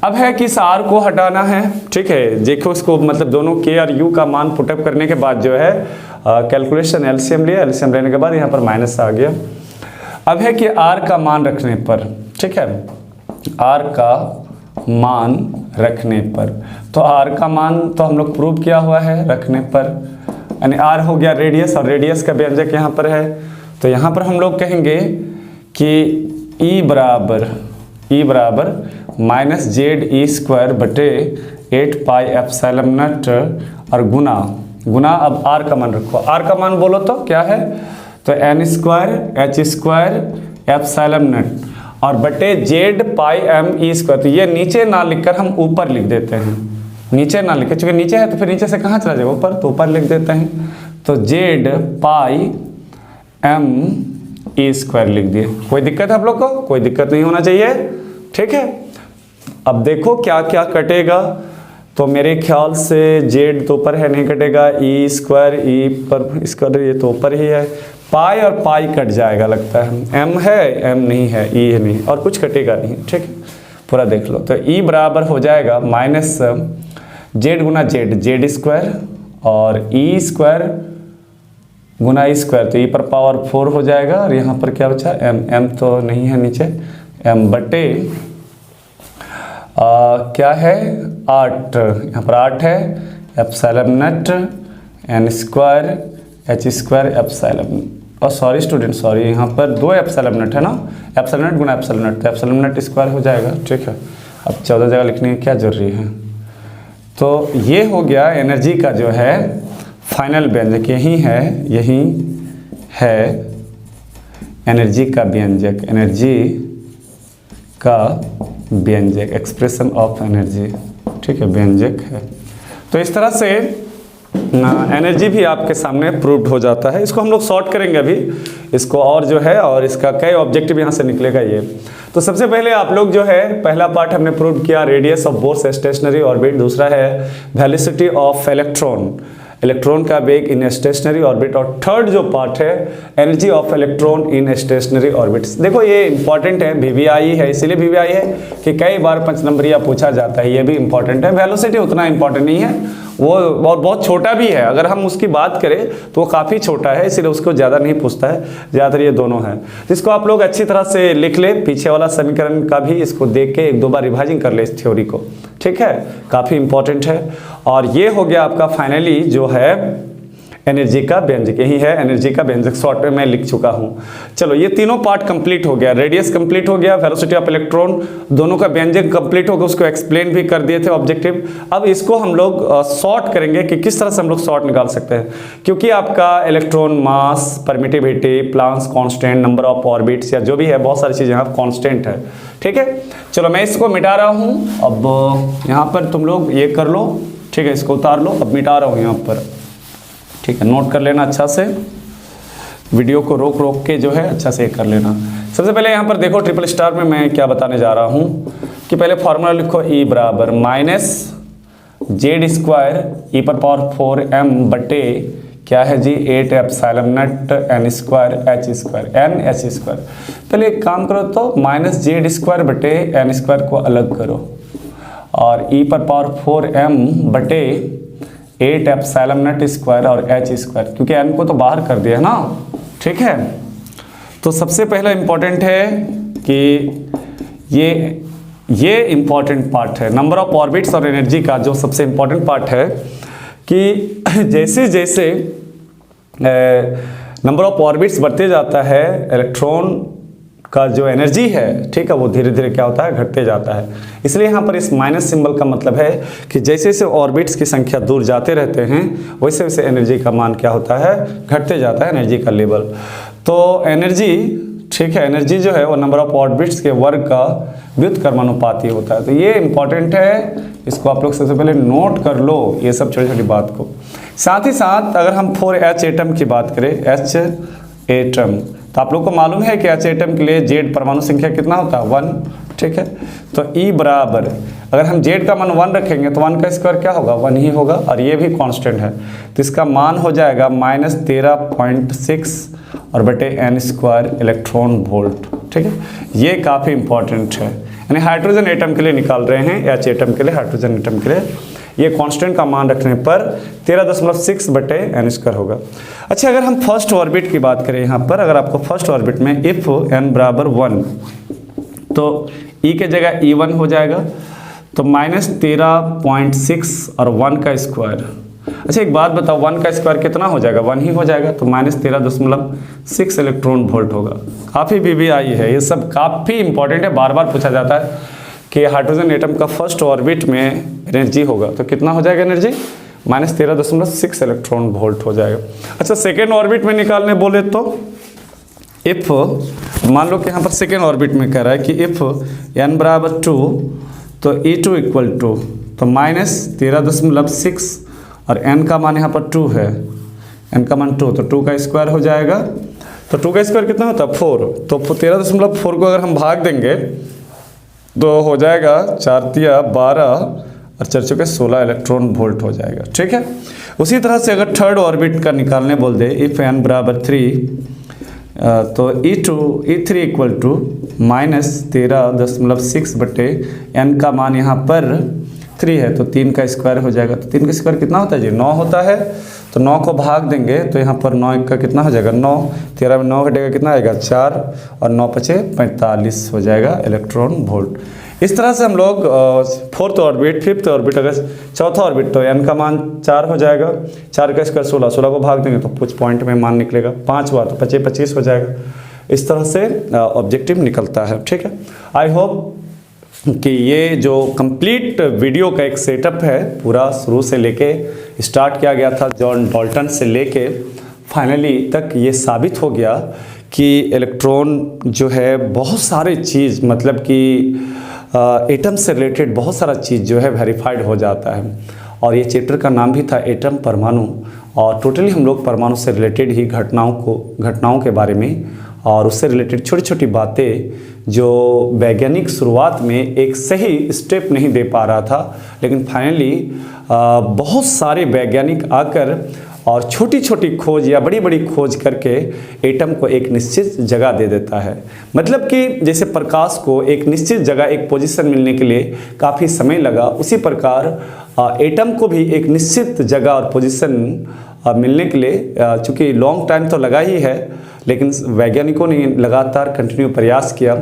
अब है कि इस R को हटाना है। ठीक है, देखो इसको मतलब दोनों K और U का मान पुटअप करने के बाद जो है कैलकुलेशन एलसीएम लिया, एलसीएम लेने के बाद यहाँ पर माइनस आ गया। अब है कि R का मान रखने पर, ठीक है, R का मान रखने पर, तो R का मान तो हम लोग प्रूव किया हुआ है रखने पर, यानी R हो गया रेडियस, और रेडियस का व्यंजक यहाँ पर है, तो यहाँ पर हम लोग कहेंगे कि E बराबर माइनस ZE² बटे 8 पाई एप्सिलॉन नॉट और गुना अब R का मान रखो, R का मान बोलो तो क्या है, तो n² h² एप्सिलॉन नॉट और बटे Z पाई m/e², तो ये नीचे ना लिखकर हम ऊपर लिख देते हैं, नीचे ना लिखे, चूंकि नीचे है तो फिर नीचे से कहाँ चला जाएगा ऊपर, तो ऊपर लिख देते हैं, तो Z पाई m/e² लिख दिए। कोई दिक्कत है आप लोग को, कोई दिक्कत नहीं होना चाहिए। ठीक है, अब देखो क्या क्या कटेगा, तो मेरे ख्याल से Z तो ऊपर है नहीं कटेगा, E² E पर इसका ये तो ऊपर ही है, पाई और पाई कट जाएगा लगता है, M है M नहीं है, E है नहीं, और कुछ कटेगा नहीं। ठीक है, पूरा देख लो, तो E बराबर हो जाएगा माइनस Z गुना Z² और E² गुना E², तो E पर पावर 4 हो जाएगा, और यहाँ पर क्या बचा M तो नहीं है नीचे, M बटे क्या है 8, यहाँ पर 8 है epsilon not n² h² epsilon, और सॉरी स्टूडेंट सॉरी, यहाँ पर 2 एप्सिलॉन नॉट है ना, epsilon not Guna epsilon not, तो एप्सिलॉन नॉट स्क्वायर हो जाएगा। ठीक है, अब 14 जगह लिखने की क्या जरूरी है। तो ये हो गया एनर्जी का जो है फाइनल व्यंजक, यही है एनर्जी का व्यंजक, एनर्जी का व्यंजक, एक्सप्रेशन ऑफ एनर्जी। ठीक है, व्यंजक है। तो इस तरह से एनर्जी भी आपके सामने प्रूव्ड हो जाता है। इसको हम लोग सॉर्ट करेंगे अभी इसको, और जो है और इसका कई ऑब्जेक्टिव यहाँ से निकलेगा ये। तो सबसे पहले आप लोग जो है पहला पार्ट हमने प्रूव किया radius of Bohr's stationary orbit, दूसरा है वेलोसिटी ऑफ इलेक्ट्रॉन का वेग इन स्टेशनरी ऑर्बिट, और थर्ड जो पार्ट है energy of electron in stationary orbits. देखो ये इंपॉर्टेंट है, VVI है, इसीलिए VVI है कि कई बार 5 नंबरिया पूछा जाता है, ये भी इंपॉर्टेंट है। वेलोसिटी उतना इंपॉर्टेंट नहीं है, वो और बहुत छोटा भी है, अगर हम उसकी बात करें तो वो काफ़ी छोटा है, इसलिए उसको ज़्यादा नहीं पूछता है, ज़्यादातर ये दोनों है। जिसको आप लोग अच्छी तरह से लिख ले, पीछे वाला समीकरण का भी इसको देख के 1-2 बार रिवाइजिंग कर ले इस थ्योरी को। ठीक है, काफ़ी इंपॉर्टेंट है। और ये हो गया आपका फाइनली जो है एनर्जी का व्यंजक, यही है एनर्जी का व्यंजक, शॉर्ट में मैं लिख चुका हूँ। चलो ये तीनों पार्ट कंप्लीट हो गया, रेडियस कंप्लीट हो गया, वेलोसिटी ऑफ इलेक्ट्रॉन दोनों का व्यंजक कंप्लीट हो गया, उसको एक्सप्लेन भी कर दिए थे ऑब्जेक्टिव। अब इसको हम लोग सॉर्ट करेंगे कि किस तरह से हम लोग सॉर्ट निकाल सकते हैं, क्योंकि आपका electron mass, permittivity, Planck's constant, number of orbits या जो भी है, बहुत सारी चीज़ें यहाँ कांस्टेंट है। ठीक है, चलो मैं इसको मिटा रहा हूँ। अब यहाँ पर तुम लोग ये कर लो, ठीक है, इसको उतार लो, अब मिटा रहा हूँ यहाँ पर। ठीक है, नोट कर लेना अच्छा से, वीडियो को रोक के जो है अच्छा से कर लेना। सबसे पहले यहाँ पर देखो ट्रिपल स्टार में मैं क्या बताने जा रहा हूँ कि पहले फॉर्मूला लिखो, E बराबर माइनस Z² E पर पावर 4m बटे क्या है जी 8 एप्सिलॉन नॉट n² h²। पहले एक काम करो तो माइनस Z² बटे n² को अलग करो, और E पर पावर 4m बटे 8 एप्सिलॉन नॉट स्क्वायर और h स्क्वायर, क्योंकि n को तो बाहर कर दिया ना, ठीक है। तो सबसे पहला इंपॉर्टेंट है कि ये इंपॉर्टेंट पार्ट है, नंबर ऑफ ऑर्बिट्स और एनर्जी का जो सबसे इंपॉर्टेंट पार्ट है कि जैसे जैसे नंबर ऑफ ऑर्बिट्स बढ़ते जाता है, इलेक्ट्रॉन का जो एनर्जी है, ठीक है, वो धीरे धीरे क्या होता है, घटते जाता है। इसलिए यहाँ पर इस माइनस सिंबल का मतलब है कि जैसे जैसे ऑर्बिट्स की संख्या दूर जाते रहते हैं वैसे वैसे एनर्जी का मान क्या होता है, घटते जाता है, एनर्जी का लेवल। तो एनर्जी, ठीक है, एनर्जी जो है वो नंबर ऑफ ऑर्बिट्स के वर्ग का व्युत्क्रमानुपाती होता है। तो ये इंपॉर्टेंट है, इसको आप लोग सबसे पहले नोट कर लो, ये सब छोटी छोटी बात को। साथ ही साथ अगर हम 4H एटम की बात करें, H एटम, तो आप लोग को मालूम है कि H एटम के लिए Z परमाणु संख्या कितना होता है, 1, ठीक है। तो E बराबर, अगर हम Z का मान 1 रखेंगे तो 1 का स्क्वायर क्या होगा, 1 ही होगा, और ये भी कांस्टेंट है, तो इसका मान हो जाएगा -13.6 और बटे n स्क्वायर इलेक्ट्रॉन वोल्ट, ठीक है। ये काफ़ी इंपॉर्टेंट है, यानी हाइड्रोजन एटम के लिए निकाल रहे हैं, H एटम के लिए, हाइड्रोजन एटम के लिए ये कांस्टेंट का मान रखने पर 13.6 बटे n स्क्वायर होगा। अच्छा, अगर हम फर्स्ट ऑर्बिट की बात करें यहाँ पर, अगर आपको फर्स्ट ऑर्बिट में इफ n बराबर 1 तो E के जगह E1 हो जाएगा, तो -13.6 और 1 का स्क्वायर। अच्छा एक बात बताओ, 1 का स्क्वायर कितना हो जाएगा, 1 ही हो जाएगा, तो -13.6 इलेक्ट्रॉन वोल्ट होगा। काफ़ी भी आई है, ये सब काफ़ी इंपॉर्टेंट है, बार बार पूछा जाता है कि हाइड्रोजन एटम का फर्स्ट ऑर्बिट में एनर्जी होगा तो कितना हो जाएगा एनर्जी, -13.6 इलेक्ट्रॉन वोल्ट हो जाएगा। अच्छा, सेकेंड ऑर्बिट में निकालने बोले तो इफ, मान लो कि यहाँ पर सेकेंड ऑर्बिट में कह रहा है कि इफ n बराबर 2 तो E2 इक्वल टू, तो -13.6 और n का मान यहाँ पर 2 है, n का मान 2, तो 2 का स्क्वायर हो जाएगा, तो 2 का स्क्वायर कितना होता है, 4, तो 13.4 को अगर हम भाग देंगे तो हो जाएगा 4 तिया 12 और 4 चौके 16 इलेक्ट्रॉन वोल्ट हो जाएगा, ठीक है। उसी तरह से अगर थर्ड ऑर्बिट का निकालने बोल दे, इफ n बराबर 3 तो E3 इक्वल टू -13.6 बटे n का मान यहाँ पर 3 है, तो 3 का स्क्वायर हो जाएगा, तो 3 का स्क्वायर कितना होता है जी, 9 होता है, तो 9 को भाग देंगे तो यहाँ पर 9 का कितना हो जाएगा, 9, 13 में 9 घटेगा कितना आएगा, 4, और 9 पचे 45 हो जाएगा इलेक्ट्रॉन वोल्ट। इस तरह से हम लोग फोर्थ ऑर्बिट, फिफ्थ ऑर्बिट, अगर चौथा ऑर्बिट तो n का मान 4 हो जाएगा, 4 का स्क्वायर 16, 16 को भाग देंगे तो कुछ पॉइंट में मान निकलेगा, 5 बार तो 25 हो जाएगा। इस तरह से ऑब्जेक्टिव निकलता है, ठीक है। आई होप कि ये जो कंप्लीट वीडियो का एक सेटअप है, पूरा शुरू से लेके स्टार्ट किया गया था जॉन डाल्टन से लेके फाइनली तक, ये साबित हो गया कि इलेक्ट्रॉन जो है बहुत सारे चीज़, मतलब कि एटम से रिलेटेड बहुत सारा चीज़ जो है वेरीफाइड हो जाता है। और ये चैप्टर का नाम भी था एटम, परमाणु, और टोटली हम लोग परमाणु से रिलेटेड ही घटनाओं के बारे में और उससे रिलेटेड छोटी छोटी बातें जो वैज्ञानिक शुरुआत में एक सही स्टेप नहीं दे पा रहा था, लेकिन फाइनली बहुत सारे वैज्ञानिक आकर और छोटी छोटी खोज या बड़ी बड़ी खोज करके एटम को एक निश्चित जगह दे देता है। मतलब कि जैसे प्रकाश को एक निश्चित जगह, एक पोजीशन मिलने के लिए काफ़ी समय लगा, उसी प्रकार एटम को भी एक निश्चित जगह और पोजीशन मिलने के लिए चूँकि लॉन्ग टाइम तो लगा ही है, लेकिन वैज्ञानिकों ने लगातार कंटिन्यू प्रयास किया।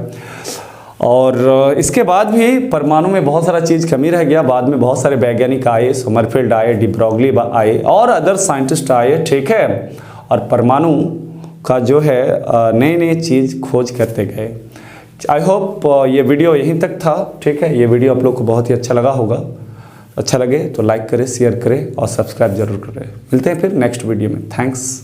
और इसके बाद भी परमाणु में बहुत सारा चीज़ कमी रह गया। बाद में बहुत सारे वैज्ञानिक आए, समरफील्ड आए, डी ब्रॉगली आए और अदर साइंटिस्ट आए, ठीक है, और परमाणु का जो है नई नई चीज़ खोज करते गए। आई होप ये वीडियो यहीं तक था, ठीक है। ये वीडियो आप लोग को बहुत ही अच्छा लगा होगा। अच्छा लगे तो लाइक करें, शेयर करें और सब्सक्राइब जरूर करें। मिलते हैं फिर नेक्स्ट वीडियो में। थैंक्स।